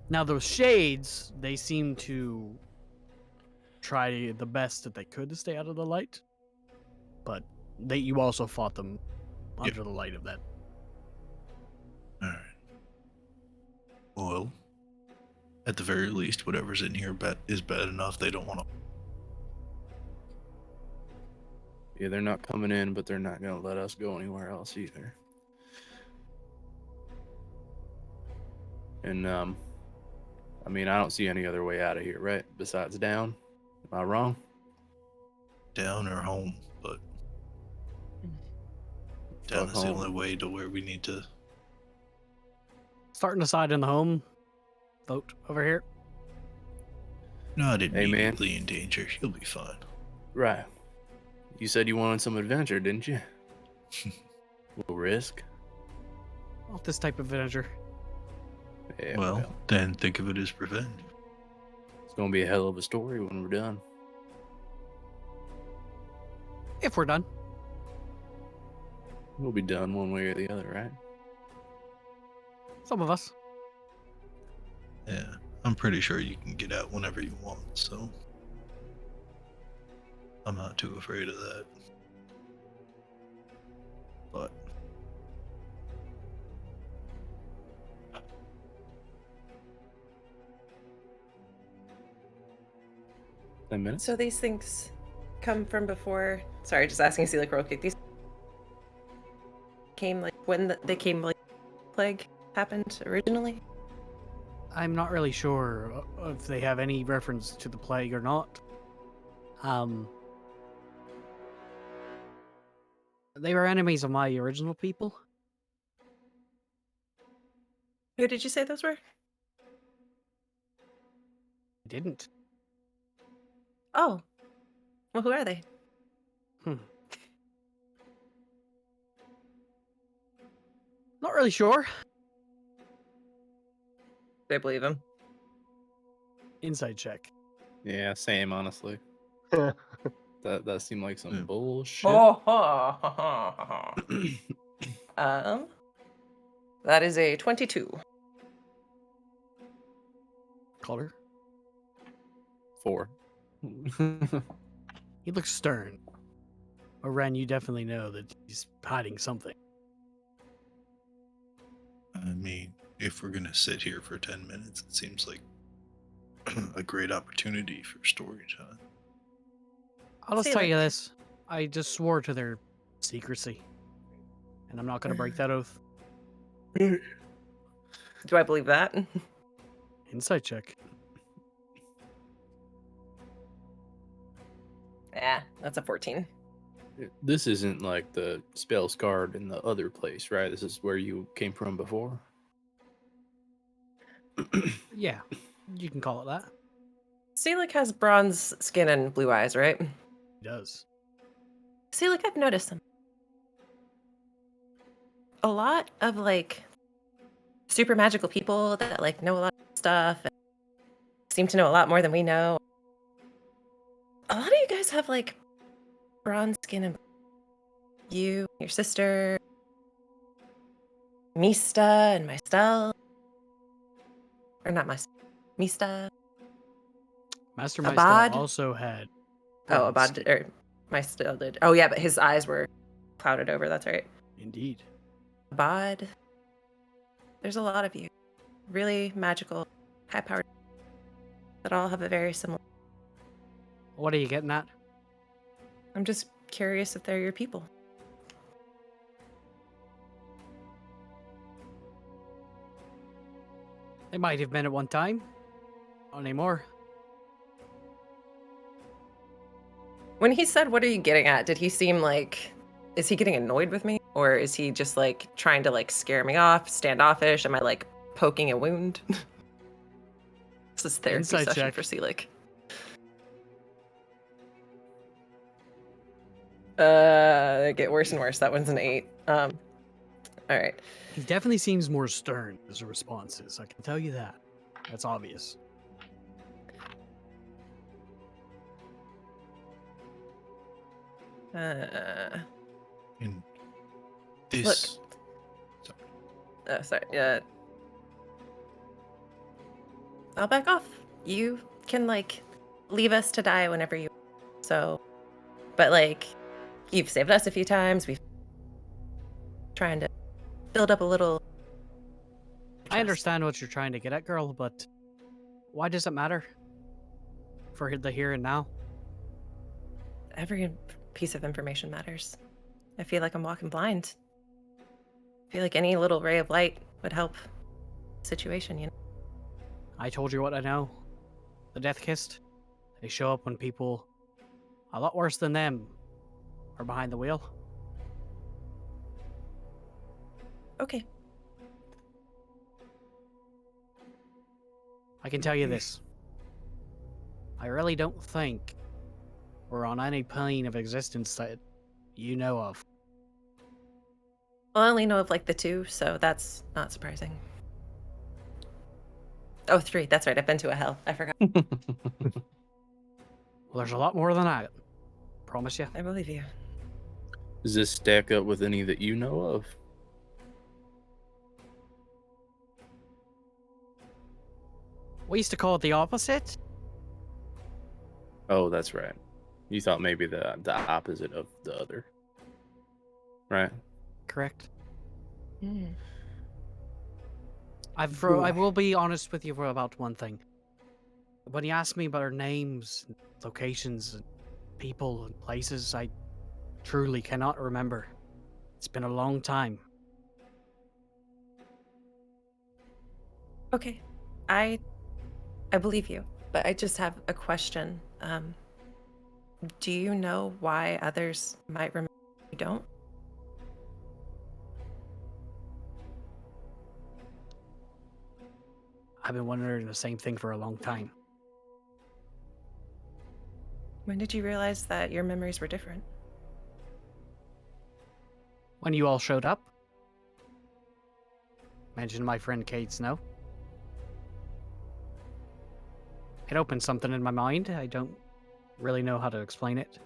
Now those shades, they seem to try the best that they could to stay out of the light, but you also fought them under the light of that. Alright. Well, at the very least, whatever's in here is bad enough. They don't want to. Yeah, they're not coming in, but they're not gonna let us go anywhere else either. And I mean, I don't see any other way out of here, right? Besides down. Am I wrong? Down or home, but down Fuck is the home. only way to where we need to. Starting to side in the home vote over here. No, I didn't Hey, mean man. Lee in danger. He'll be fine. Right. You said you wanted some adventure, didn't you? Little risk. Not this type of adventure. Yeah, Well, then think of it as revenge. it's gonna be a hell of a story when we're done. If we're done. We'll be done one way or the other, right? Some of us. Yeah, I'm pretty sure you can get out whenever you want, so I'm not too afraid of that. But 10 minutes. So these things come from before. Sorry, just asking Seelick real quick. These came like when they came like plague happened originally. I'm not really sure if they have any reference to the plague or not. They were enemies of my original people. Who did you say those were? I didn't. Oh, well, who are they? Not really sure. I believe him. Inside check. Yeah, same, honestly. That seemed like some Yeah. bullshit. That is a 22. Color. 4. He looks stern. Oren, you definitely know that he's hiding something. I mean, if we're gonna sit here for 10 minutes, it seems like a great opportunity for story time. I'll just See, tell you like- this. I just swore to their secrecy. And I'm not going to break that oath. Do I believe that? Insight check. Yeah, that's a 14. This isn't like the spell scarred in the other place, right? This is where you came from before. Yeah, you can call it that. Seelick has bronze skin and blue eyes, right? He does. Seelick, I've noticed them. A lot of like super magical people that like know a lot of stuff and seem to know a lot more than we know. A lot of you guys have like bronze skin and you, your sister, Mista and myself. Or not myself. Mista. Master Abad? Meister also had. Oh, bronze Abad skin. or Mista did. Oh yeah, but his eyes were clouded over, that's right. Indeed. Abad. There's a lot of you. Really magical, high powered that all have a very similar. What are you getting at? I'm just curious if they're your people. They might have been at one time. Not anymore. When he said, "What are you getting at?" Did he seem like, is he getting annoyed with me, or is he just like trying to like scare me off, standoffish? Am I like poking a wound? This is therapy Insight session check. for Seelick. They get worse and worse. That one's an 8. All right. He definitely seems more stern as a response. I can tell you that. That's obvious. And this. Sorry. I'll back off. You can like leave us to die whenever you. So, but like, you've saved us a few times. We've trying to build up a little. I trust. understand what you're trying to get at, girl, but why does it matter? For the here and now? Every piece of information matters. I feel like I'm walking blind. I feel like any little ray of light would help the situation, you know? I told you what I know. The Death Kissed, they show up when people a lot worse than them are behind the wheel. Okay. I can tell you this. I really don't think we're on any plane of existence that you know of. Well, I only know of like the 2, so that's not surprising. Oh, 3. That's right. I've been to a hell. I forgot. Well, there's a lot more than that. Promise you. I believe you. Does this stack up with any that you know of? We used to call it the opposite. Oh, that's right. You thought maybe the opposite of the other. Right? Correct. Mm. I will be honest with you about one thing. when you ask me about our names, locations, and people and places, I truly cannot remember. It's been a long time. Okay, I believe you, but I just have a question. Do you know why others might remember you don't? I've been wondering the same thing for a long time. When did you realize that your memories were different? When you all showed up, mentioned my friend Cade Snow. It opened something in my mind. I don't really know how to explain it.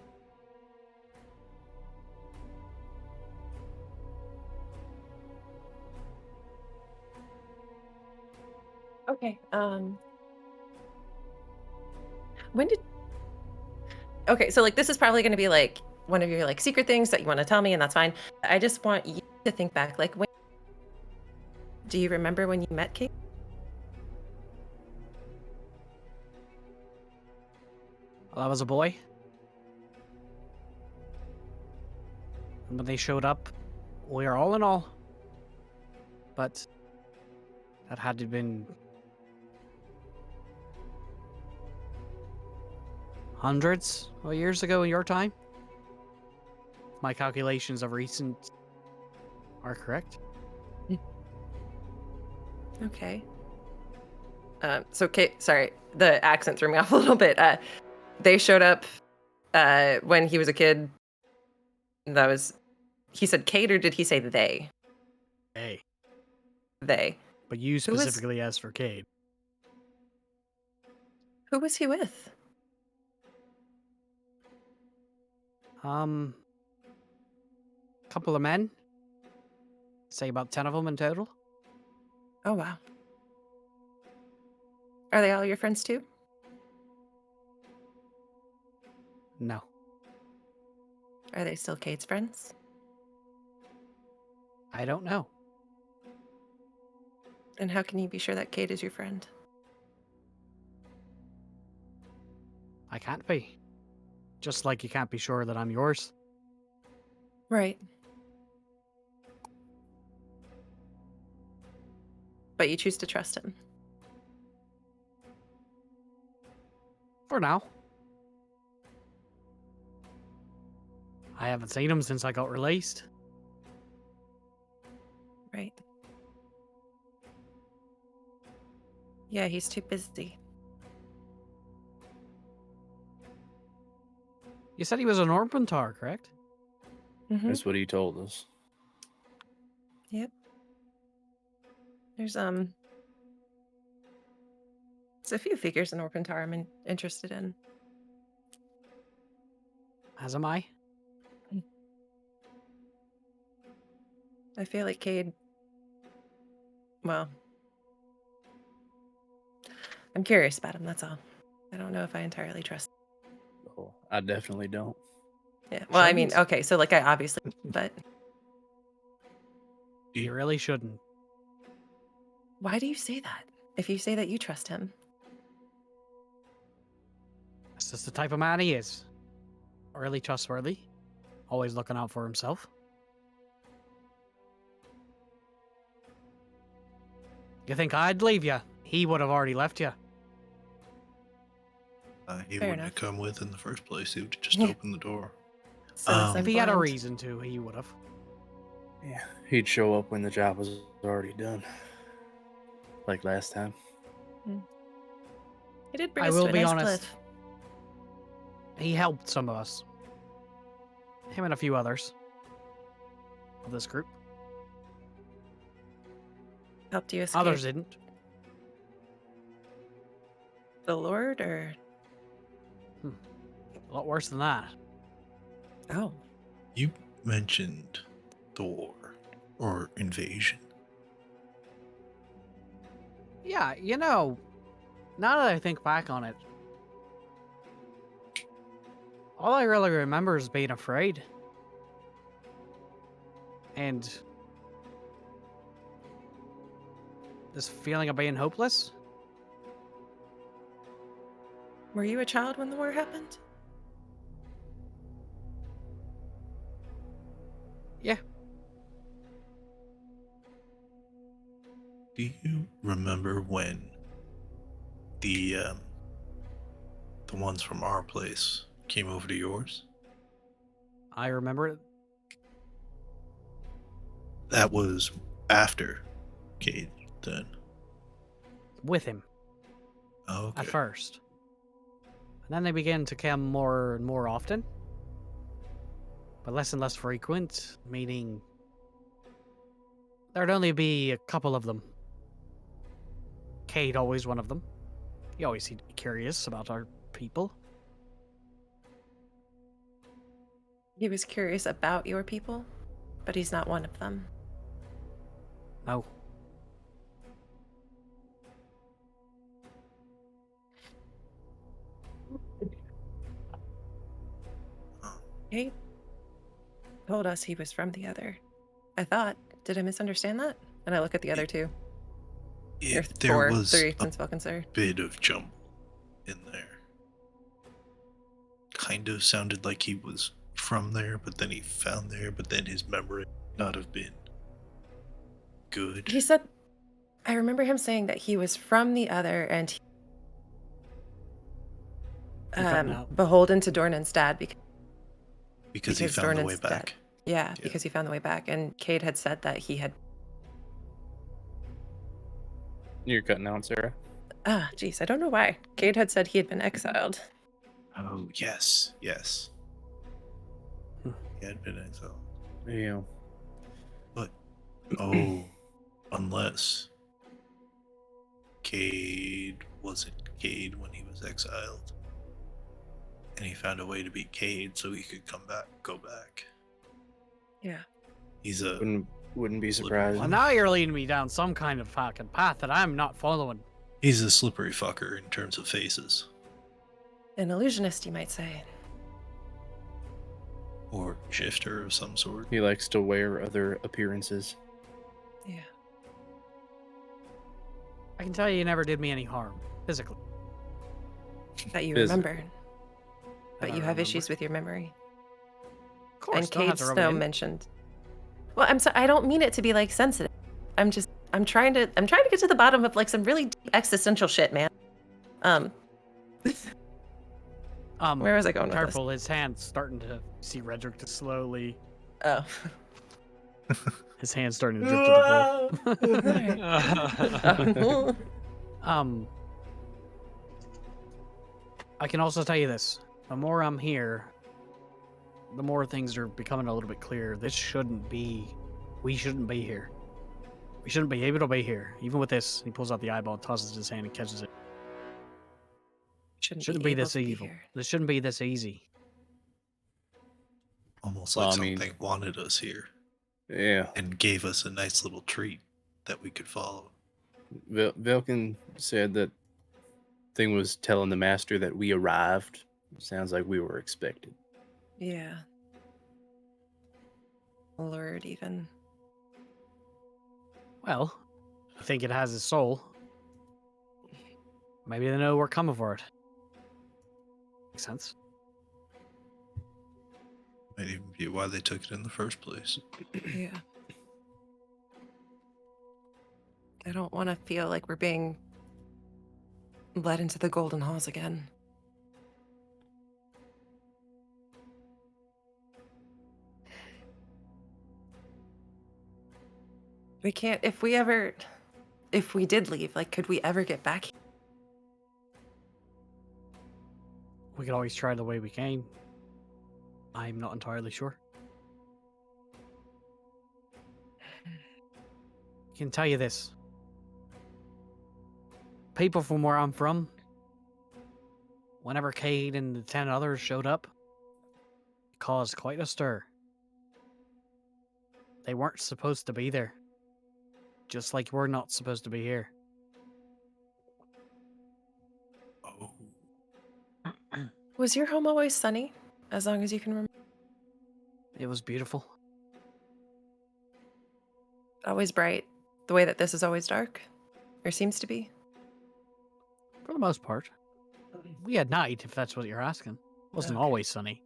Okay. When did? Okay, so like this is probably going to be like one of your like secret things that you want to tell me, and that's fine. I just want you to think back. Like, when do you remember when you met Kate? Well, I was a boy. And when they showed up, we were all in all. But that had to have been hundreds of years ago in your time. My calculations of recent are correct. Okay. So Kate, sorry, the accent threw me off a little bit. They showed up when he was a kid. That was, he said Kate, or did he say they? Hey, They. but you Who was- specifically asked for Cade. Who was he with? Couple of men. Say about 10 of them in total. Oh wow. Are they all your friends too? No. Are they still Kate's friends? I don't know. And how can you be sure that Kate is your friend? I can't be. Just like you can't be sure that I'm yours. Right. But you choose to trust him. For now. I haven't seen him since I got released. Right. Yeah, he's too busy. You said he was an Orpentar, correct? Mm-hmm. That's what he told us. Yep. There's a few figures in Orpentar I'm interested in. As am I. I feel like Cade. Well, I'm curious about him. That's all. I don't know if I entirely trust. Oh, I definitely don't. Yeah. Well, I mean, Shouldn't. okay. So like, I obviously, but You really shouldn't. why do you say that? If you say that you trust him, That's just the type of man he is. Really trustworthy. Always looking out for himself. You think I'd leave you? He would have already left you. He Fair wouldn't enough. have come with in the first place. He would just Yeah. open the door. so If he had a blind. reason to, he would have. Yeah, he'd show up when the job was already done, like last time. He did bring I us will to a be nice honest. cliff. He helped some of us. Him and a few others of this group. Helped you escape Others didn't. the Lord, or A lot worse than that. oh, You mentioned the war or invasion. Yeah, you know, now that I think back on it, all I really remember is being afraid. And this feeling of being hopeless. Were you a child when the war happened? Yeah. Do you remember when the ones from our place came over to yours? I remember it. That was after Cade, then. With him Oh, okay. at first. And then they began to come more and more often. But less and less frequent, meaning there'd only be a couple of them. Cade always one of them. He always seemed to be curious about our people. He was curious about your people, but he's not one of them. No. He told us he was from the other. I thought. Did I misunderstand that? And I look at the other two. Or There four, was three, a since Falcon's there. bit of jumble in there. Kind of sounded like he was from there, but then he found there, but then his memory not have been good. He said, I remember him saying that he was from the other and he, You're cutting out. beholden to Dornan's dad because he because found the way Dornan's dead. back. Yeah, Yeah. because he found the way back. And Cade had said that he had. You're cutting out, Sarah. Geez, I don't know why. Cade had said he had been exiled. Oh, yes, yes. Hmm. He had been exiled. Yeah. But, oh, unless Cade wasn't Cade when he was exiled. And he found a way to be Cade so he could go back. Yeah. He's a Wouldn't be surprised. Well, now you're leading me down some kind of fucking path that I'm not following. he's a slippery fucker in terms of faces. An illusionist, you might say. Or shifter of some sort. He likes to wear other appearances. Yeah. I can tell you never did me any harm, physically. That you Physically. remember. But I you have remember. issues with your memory. Of course, And don't have Cade to rub Snow it in. mentioned. Well, I don't mean it to be like sensitive. I'm trying to get to the bottom of like some really deep existential shit, man. Where was I going with this? Careful, his hand's starting to see Redrick to slowly. Oh. His hand's starting to drip to the bowl. Oh. I can also tell you this: the more I'm here, the more things are becoming a little bit clearer. We shouldn't be here. We shouldn't be able to be here. Even with this, he pulls out the eyeball, tosses his hand, and catches it. Shouldn't be able this to evil. here. This shouldn't be this easy. Almost Well, like I mean- something wanted us here Yeah. and gave us a nice little treat that we could follow. Vilken said that thing was telling the master that we arrived. Sounds like we were expected. Yeah. Lured even. Well, I think it has his soul. Maybe they know we're coming for it. Makes sense. Might even be why they took it in the first place. Yeah. I don't want to feel like we're being led into the golden halls again. We can't, if we did leave, like, could we ever get back? We could always try the way we came. I'm not entirely sure. I can tell you this. People from where I'm from, whenever Cade and the 10 others showed up, it caused quite a stir. They weren't supposed to be there. Just like we're not supposed to be here. Oh, Was your home always sunny? As long as you can remember? It was beautiful. Always bright? The way that this is always dark? Or seems to be? For the most part. We had night, if that's what you're asking. It wasn't Okay. always sunny.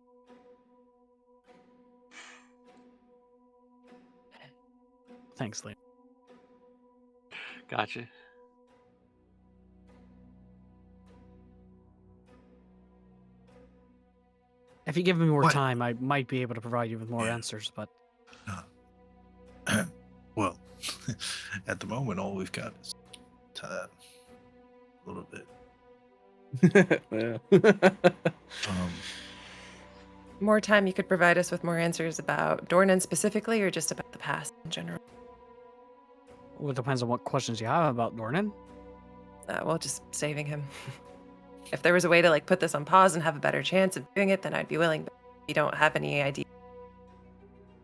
Thanks, Liam. Gotcha. If you give me more What? time, I might be able to provide you with more Yeah. answers, but Well, at the moment, all we've got is time. A little bit. Yeah. Um, More time you could provide us with more answers about Dornan specifically, or just about the past in general? well, it depends on what questions you have about Dornan. Well, just saving him. If there was a way to like put this on pause and have a better chance of doing it, then I'd be willing. But if you don't have any idea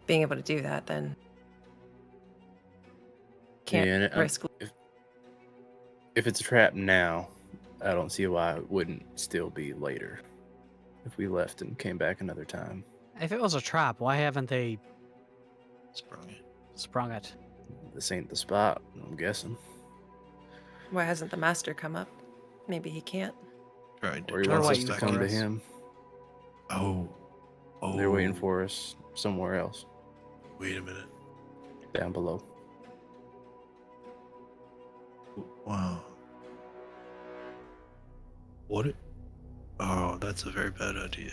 being able to do that, then can't Yeah, and risk. if it's a trap now, I don't see why it wouldn't still be later if we left and came back another time. If it was a trap, why haven't they sprung it. sprung it? This ain't the spot, I'm guessing. Why hasn't the master come up? Maybe he can't. Tried to Or he They're wants us waiting to for come to us. him. Oh. They're waiting for us somewhere else, Wait a minute. down below. Wow. What? Oh, that's a very bad idea.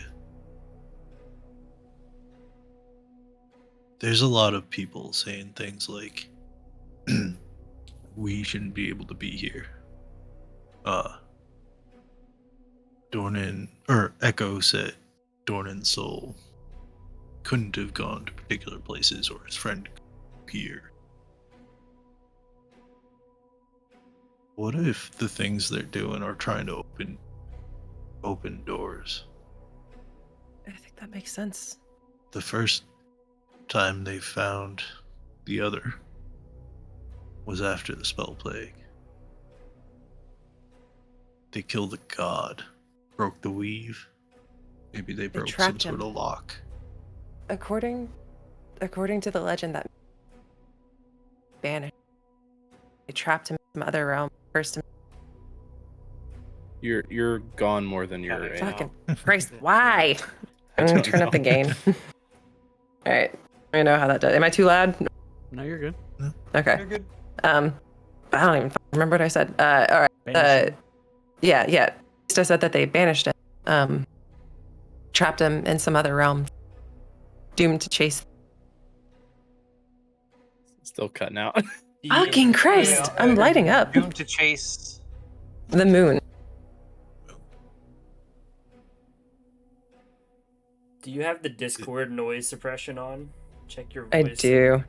There's a lot of people saying things like, we shouldn't be able to be here. Dornan, or Echo said Dornan's soul couldn't have gone to particular places or his friend here. What if the things they're doing are trying to open doors? I think that makes sense. The first time they found the other was after the spell plague. They killed the god, broke the weave. Maybe they broke some trapped sort him. of lock. According to the legend, that banished. They trapped him in some other realm. Cursed him. You're gone more than you're Okay. in. Fucking Christ! Why? I I'm gonna don't turn up the know. gain. All right. I know how that does. Am I too loud? No, you're good. Okay. You're good. I don't even remember what I said. All right. Banish him. Yeah. I said that they banished him. Trapped him in some other realm. Doomed to chase. Still cutting out. Fucking Christ! I'm lighting up. Doomed to chase. The moon. Do you have the Discord noise suppression on? Check your I voice. do.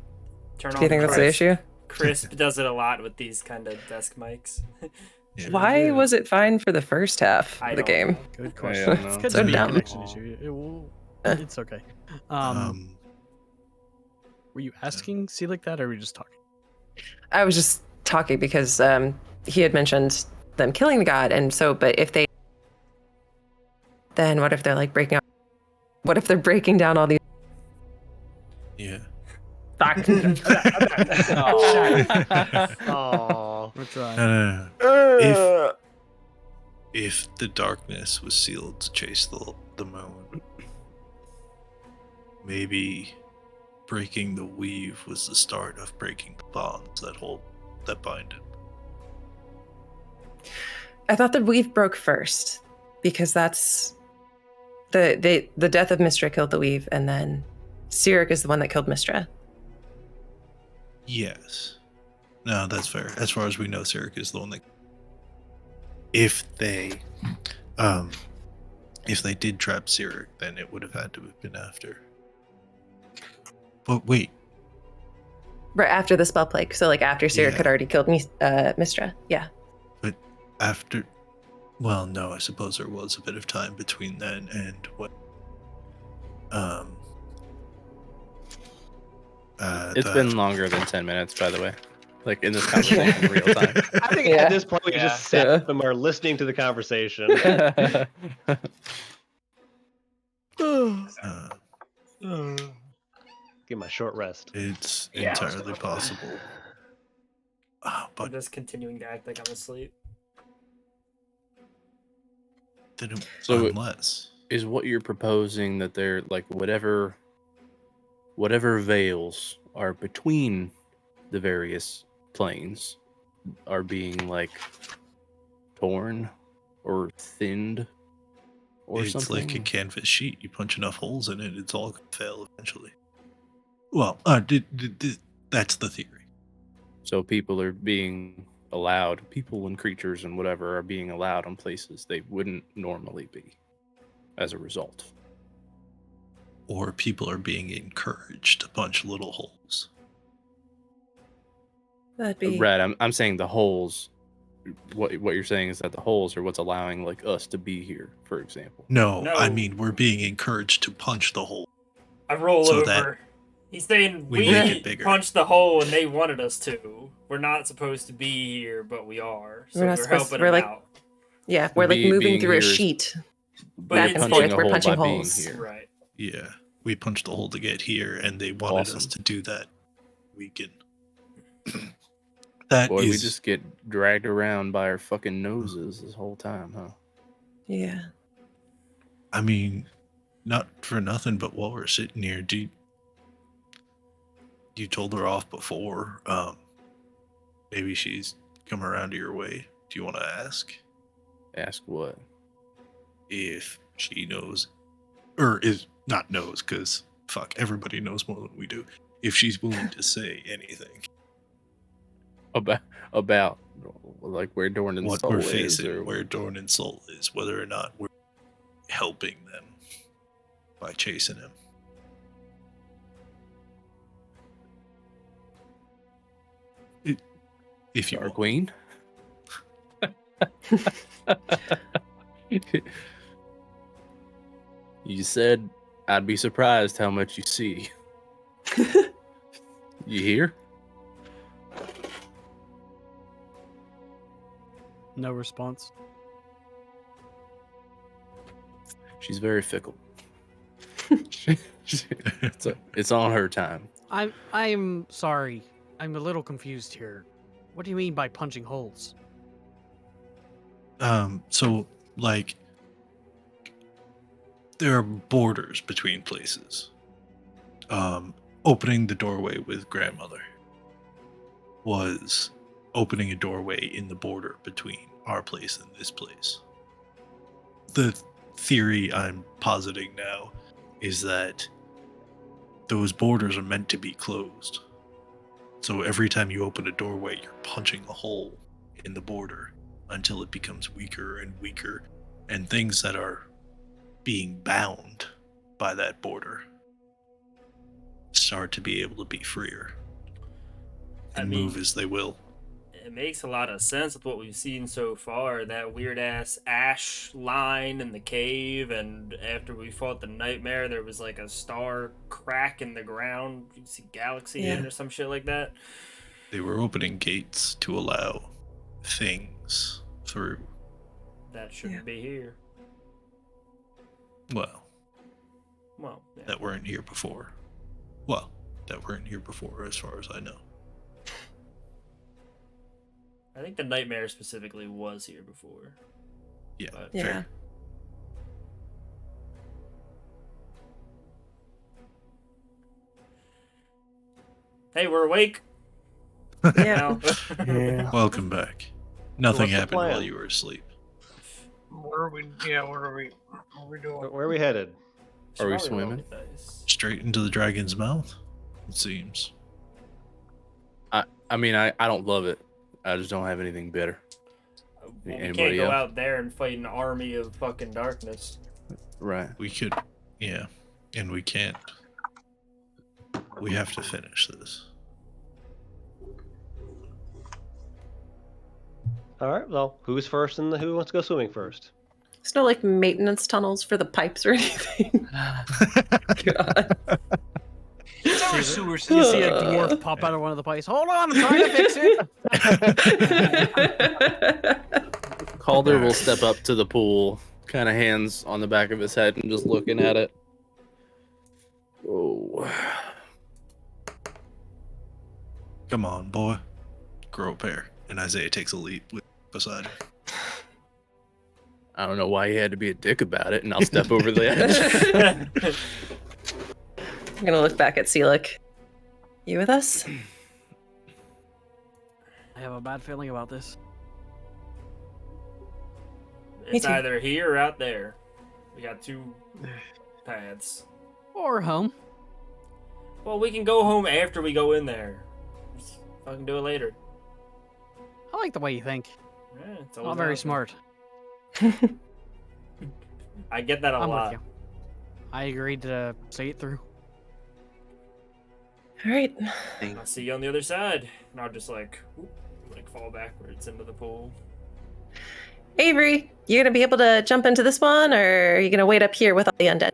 Turn Do you on think that's the Crisp. issue? Crisp does it a lot with these kind of desk mics. Yeah. Why was it fine for the first half I of the don't game? know. Good I question. don't know. It's good So to be a dumb. connection issue. It's okay. Were you asking C like that, or were you just talking? I was just talking because he had mentioned them killing the god, and so, but if they, then what if they're like breaking out? What if they're breaking down all these? Yeah. Oh. We're trying. No. If the darkness was sealed to chase the moon, maybe breaking the weave was the start of breaking the bonds that bind it. I thought the weave broke first because that's the death of Mystra killed the weave, and then Cyric is the one that killed Mystra. Yes. No, that's fair. As far as we know, Cyric is the one that. If they did trap Cyric, then it would have had to have been after. But wait, Right after the spell plague, so like after Cyric Yeah. had already killed Mystra. Yeah. after. Well, no, I suppose there was a bit of time between then and what. It's been longer than 10 minutes, by the way. Like in this conversation in real time. I think Yeah. at this point we Yeah. just sat them are listening to the conversation. Give my short rest. It's Yeah, I was entirely gonna- possible. I'm But just continuing to act like I'm asleep. Then So- unless Is what you're proposing that they're like whatever veils are between the various planes are being like torn or thinned or it's something? like a canvas sheet. You punch enough holes in it, it's all gonna fail eventually. Well, that's the theory. So people are being allowed, people and creatures and whatever are being allowed in places they wouldn't normally be as a result. Or people are being encouraged to punch little holes. That'd be Brad, I'm saying the holes. What you're saying is that the holes are what's allowing like us to be here, for example. No, I No. mean we're being encouraged to punch the hole. I roll So over. that He's saying we we make it bigger. punched the hole and they wanted us to. We're not supposed to be here, but we are. So We're not we're supposed- helping we're them like- out. yeah, we're like Being moving through a here is- sheet. But Back it's and forth, in- we're punching by being holes. here. Right. Yeah, we punched the hole to get here, and they wanted us Awesome. to do that. We can. That Boy, we is- just get dragged around by our fucking noses this whole time, huh? Yeah. I mean, not for nothing, but while we're sitting here, you told her off before. Maybe she's come around to your way. Do you want to ask Ask what? if she knows, or is not knows? Because fuck, everybody knows more than we do. If she's willing to say anything, About like where Dorn and what Soul we're is, facing, or where Dorn and Soul is, whether or not we're helping them by chasing him. If you Star want. Queen. You said I'd be surprised how much you see. You hear? No response. She's very fickle. It's on her time. I'm sorry. I'm a little confused here. What do you mean by punching holes? So like there are borders between places. Opening the doorway with grandmother was opening a doorway in the border between our place and this place. The theory I'm positing now is that those borders are meant to be closed. So every time you open a doorway, you're punching a hole in the border until it becomes weaker and weaker, and things that are being bound by that border start to be able to be freer and move as they will. It makes a lot of sense with what we've seen so far. That weird ass ash line in the cave, and after we fought the nightmare, there was like a star crack in the ground. You see galaxy in Yeah. or some shit like that. They were opening gates to allow things through. That shouldn't Yeah. be here. Well, Well, yeah. that weren't here before. Well, that weren't here before, as far as I know. I think the nightmare specifically was here before. Yeah, But Yeah. fair. hey, we're awake. Yeah. Now. Welcome back. Nothing what's the happened while plan? you were asleep. What are we? Yeah, what are we doing? Where are we headed? Are we Should probably roll swimming? the dice. Straight into the dragon's mouth, it seems. I mean, I don't love it. I just don't have anything better. Well, we can't Anybody go else? out there and fight an army of fucking darkness. Right. We could, yeah, and we can't. We have to finish this. All right. Well, who's first and who wants to go swimming first? There's no like maintenance tunnels for the pipes or anything. God. It's our sewer system. You see a dwarf pop out of one of the pipes. Hold on, I'm trying to fix it. Calder will step up to the pool, kind of hands on the back of his head and just looking at it. Oh. Come on, boy. Grow a pair. And Isaiah takes a leap beside him. I don't know why he had to be a dick about it, and I'll step over the edge. I'm gonna look back at Seelick. You with us? I have a bad feeling about this. It's too. either here or out there. We got two paths. Or home. Well, we can go home after we go in there. Just fucking do it later. I like the way you think. Yeah, it's Not always very awesome. smart. I get that a I'm lot. with you. I agreed to see it through. All right. I'll see you on the other side. And I'll just like fall backwards into the pool. Avery, you gonna be able to jump into this one, or are you gonna wait up here with all the undead?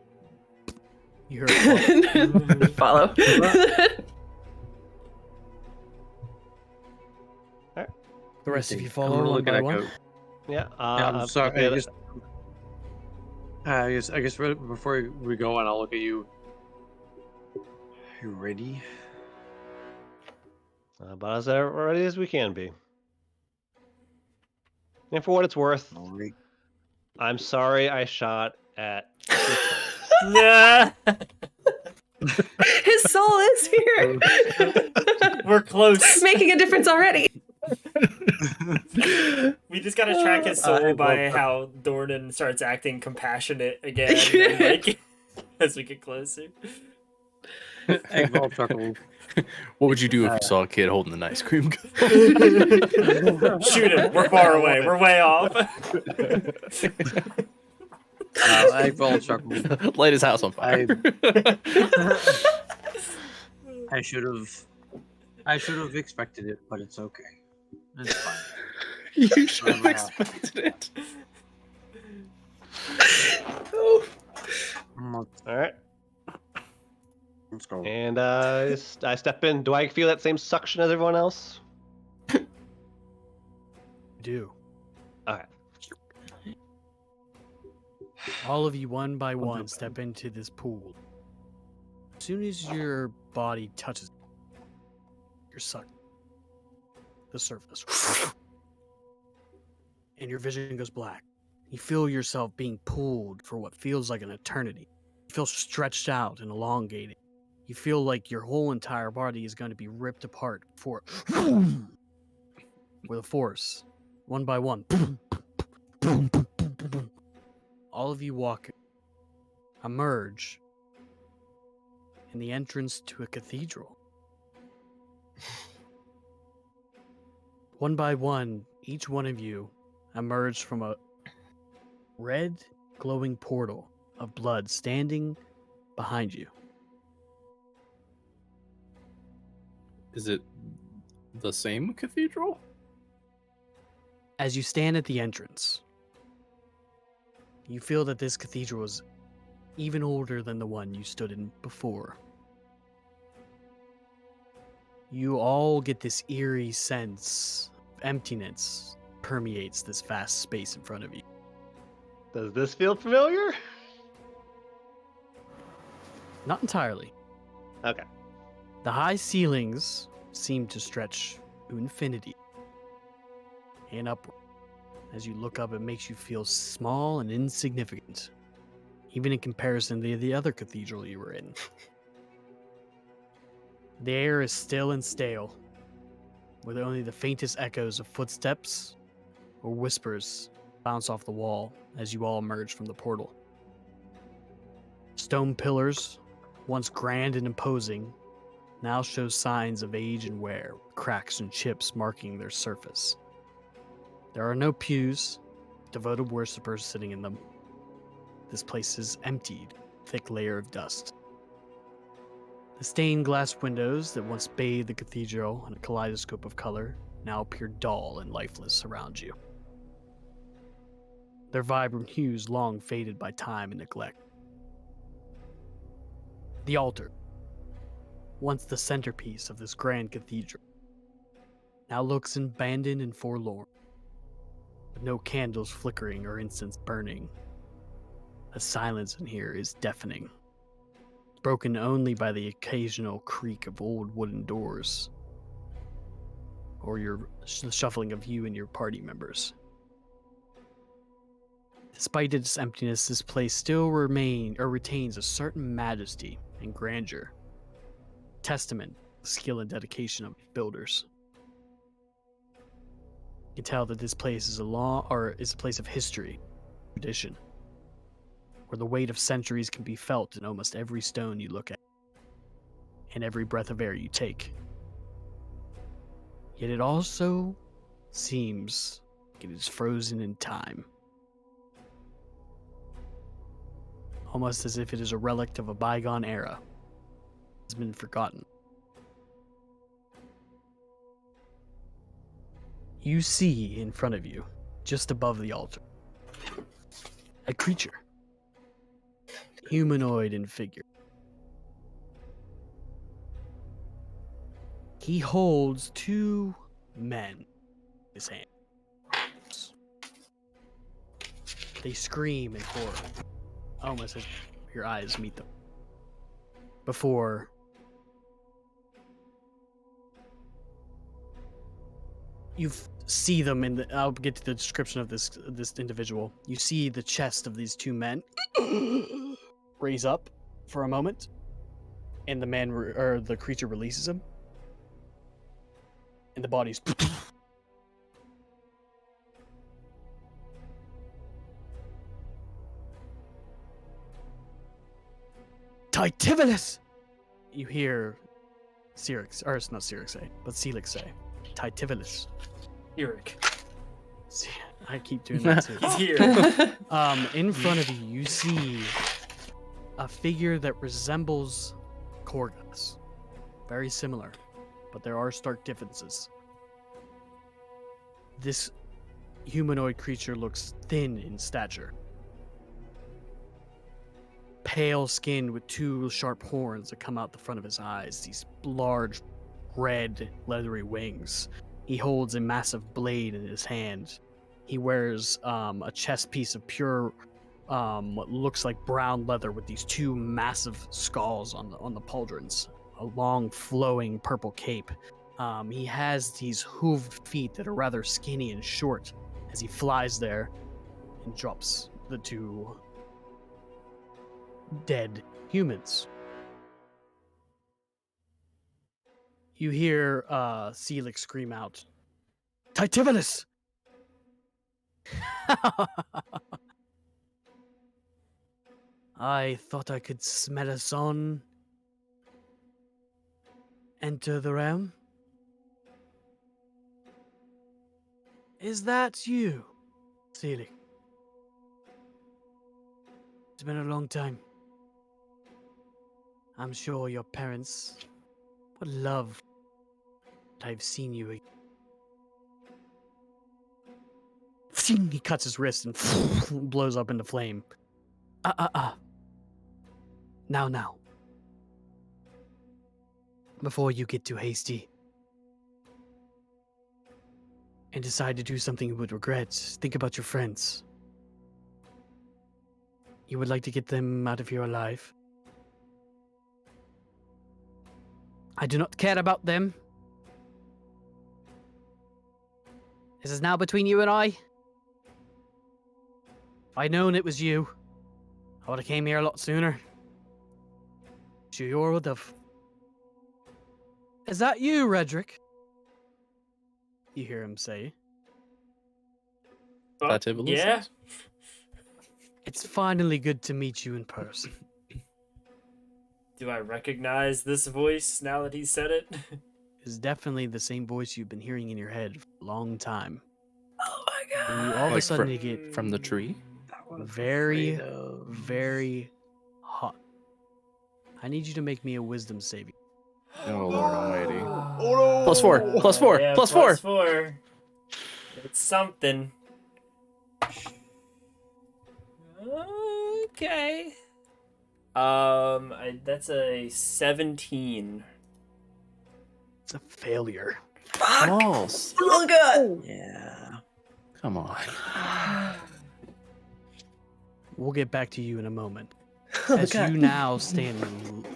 You heard it. Follow. The rest of you I'm follow gonna one look by at one. Echo. Yeah. I'm sorry. okay, I guess right before we go on, I'll look at you. You ready? about as ready as we can be. And for what it's worth, Alright. I'm sorry I shot at. Nah. His soul is here, We're close. making a difference already. We just gotta track his soul by how Dornan starts acting compassionate again, and, like, as we get closer. Eggwell chuckle. What would you do if you saw a kid holding an ice cream cone? Shoot him. We're far away. We're way off. Eggwell chuckle. Light his house on fire. I should have expected it, but it's okay. It's fine. You should have Whatever expected it. All right. Let's go. And I step in. Do I feel that same suction as everyone else? Do. Okay. All of you, one by one, step into this pool. As soon as your body touches, you're sucked. The surface. And your vision goes black. You feel yourself being pulled for what feels like an eternity. You feel stretched out and elongated. You feel like your whole entire body is going to be ripped apart for with a force, one by one. All of you walk, emerge in the entrance to a cathedral. One by one, each one of you emerge from a red glowing portal of blood standing behind you. Is it the same cathedral? As you stand at the entrance, you feel that this cathedral is even older than the one you stood in before. You all get this eerie sense of emptiness permeates this vast space in front of you. Does this feel familiar? Not entirely. Okay. The high ceilings seem to stretch to infinity and upward. As you look up, it makes you feel small and insignificant, even in comparison to the other cathedral you were in. The air is still and stale, with only the faintest echoes of footsteps or whispers bounce off the wall as you all emerge from the portal. Stone pillars, once grand and imposing, now show signs of age and wear, with cracks and chips marking their surface. There are no pews, devoted worshippers sitting in them. This place is emptied, thick layer of dust. The stained glass windows that once bathed the cathedral in a kaleidoscope of color now appear dull and lifeless around you. Their vibrant hues long faded by time and neglect. The altar, once the centerpiece of this grand cathedral, now looks abandoned and forlorn, with no candles flickering or incense burning. The silence in here is deafening, broken only by the occasional creak of old wooden doors, or the shuffling of you and your party members. Despite its emptiness, this place still retains a certain majesty and grandeur, testament to the skill and dedication of builders. You can tell that this place is a place of history, tradition, where the weight of centuries can be felt in almost every stone you look at, and every breath of air you take. Yet it also seems like it is frozen in time. Almost as if it is a relic of a bygone era. It's been forgotten. You see in front of you, just above the altar, a creature, humanoid in figure. He holds two men in his hands. They scream in horror, almost as your eyes meet them. Before you see them in the, I'll get to the description of this individual. You see the chest of these two men raise up for a moment, and the creature releases him, and the body's Tytivolus! You hear Cyrix, or it's not Cyrix say, but Celix say, Tytivolus. Eric. See, I keep doing that too. He's here. In front of you, you see a figure that resembles Korgus. Very similar, but there are stark differences. This humanoid creature looks thin in stature. Pale skinned with two sharp horns that come out the front of his eyes, these large, red, leathery wings. He holds a massive blade in his hand. He wears a chest piece of pure, what looks like brown leather with these two massive skulls on the pauldrons, a long, flowing purple cape. He has these hooved feet that are rather skinny and short as he flies there and drops the two dead humans. You hear Celix scream out, Tytivolus! I thought I could smell a son enter the realm. Is that you, Celix? It's been a long time. I'm sure your parents would love that I've seen you again. He cuts his wrist and blows up into flame. Now. Before you get too hasty and decide to do something you would regret, think about your friends. You would like to get them out of here alive. I do not care about them. This is now between you and I. If I'd known it was you, I would have came here a lot sooner. Sure would have. Is that you, Redrick? You hear him say. Tytivolus Yeah. says? It's finally good to meet you in person. Do I recognize this voice now that he said it? It's definitely the same voice you've been hearing in your head for a long time. Oh my And you god. all of a Like sudden you get From the tree? very, very hot. I need you to make me a wisdom saving. Oh, Lord Almighty. Oh, Plus four, plus four, yeah, plus plus four. 4. It's something. Okay. That's a 17. It's a failure. Fuck. False. Oh god. Yeah. Come on. We'll get back to you in a moment. Oh As god. you now stand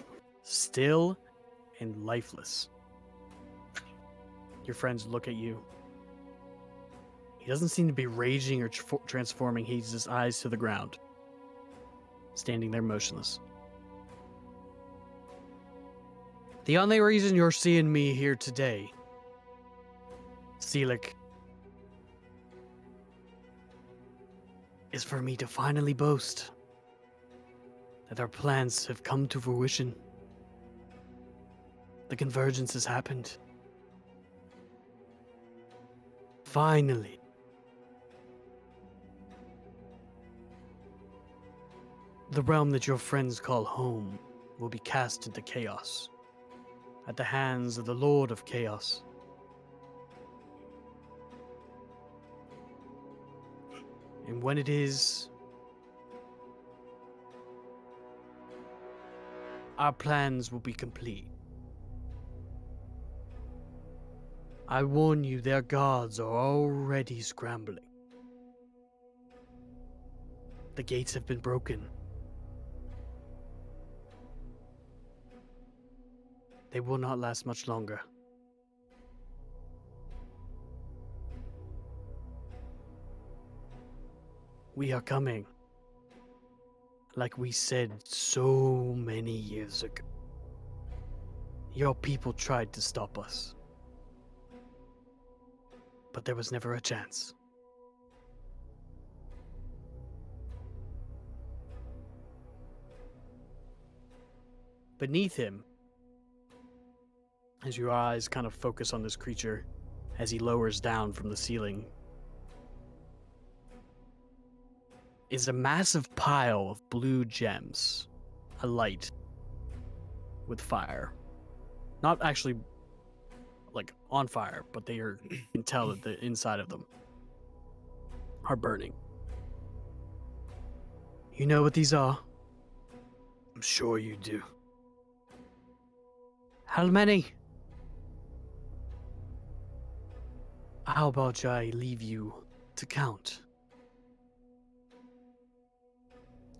still and lifeless. Your friends look at you. He doesn't seem to be raging or transforming. He's just eyes to the ground, standing there motionless. The only reason you're seeing me here today, Seelik, is for me to finally boast that our plans have come to fruition. The convergence has happened. Finally. The realm that your friends call home will be cast into chaos at the hands of the Lord of Chaos. And when it is, our plans will be complete. I warn you, their gods are already scrambling. The gates have been broken. They will not last much longer. We are coming. Like we said so many years ago. Your people tried to stop us. But there was never a chance. Beneath him, as your eyes kind of focus on this creature as he lowers down from the ceiling, is a massive pile of blue gems, alight with fire. Not actually like on fire, but they are, you can tell that the inside of them are burning. You know what these are? I'm sure you do. How many? How about I leave you to count?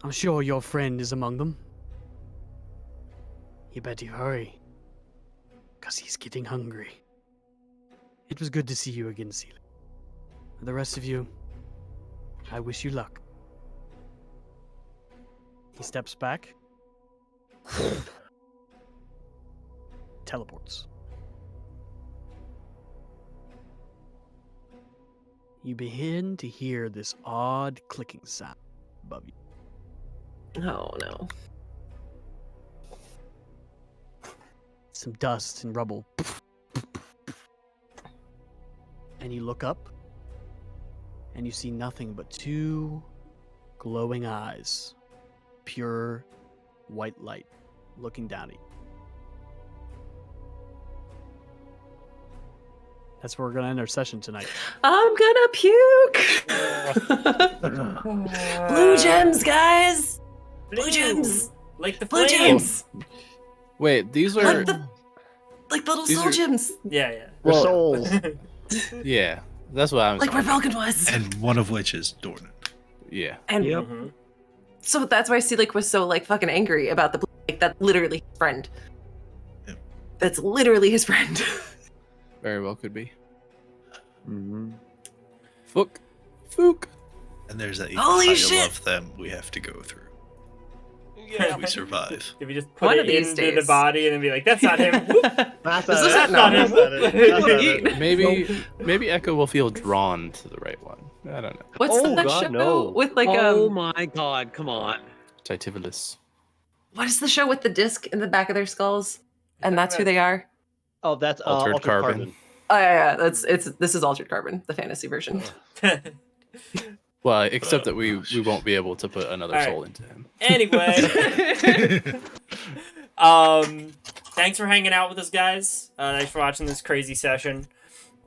I'm sure your friend is among them. You better hurry, 'cause he's getting hungry. It was good to see you again, Seelik. And the rest of you, I wish you luck. He steps back. Teleports. You begin to hear this odd clicking sound above you. Oh no. Some dust and rubble. And you look up, and you see nothing but two glowing eyes, pure white light, looking down at you. That's where we're gonna end our session tonight. I'm gonna puke. Blue gems, guys. Blue gems. Like the Blue flames. gems. Wait, these are Like the little These soul are- gems. Yeah, yeah. We're Well- souls. yeah. That's what I'm Like where talking Falcon was. And one of which is Dornan. Yeah. And Yep. Mhm. so that's why Seelik was so like fucking angry about the like that's literally his friend. Yep. That's literally his friend. Very well could be. Mm-hmm. Fook. And there's a Holy pile shit. of them we have to go through. Yeah. If we survive. If you just put One it of these into days. the body and then be like, that's not him. Whoop. That's This is That's not not him. him. Maybe Echo will feel drawn to the right one. I don't know. What's Oh, that God, show no. with like oh my god, come on. Titivilus. what is the show with the disc in the back of their skulls? And that's who they are? Oh, that's Altered Altered Carbon. Carbon. Oh yeah, this is Altered Carbon, the fantasy version. Well, except that we won't be able to put another Alright. soul into him. Anyway. Thanks for hanging out with us, guys. Thanks for watching this crazy session.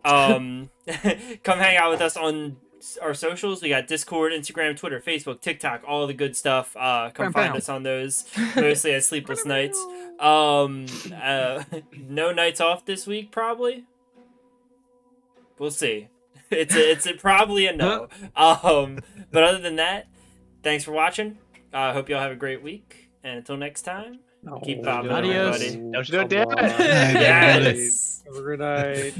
Come hang out with us on our socials. We got Discord, Instagram, Twitter, Facebook, TikTok, all the good stuff. Come find us on those. Mostly as Sleepless Nights. No nights off this week, probably. We'll see. It's probably a no. But other than that, thanks for watching. Hope y'all have a great week. And until next time, keep bobbing, Adios. everybody. Don't you do it, Dan? Night, everybody. Yes. Have a good night.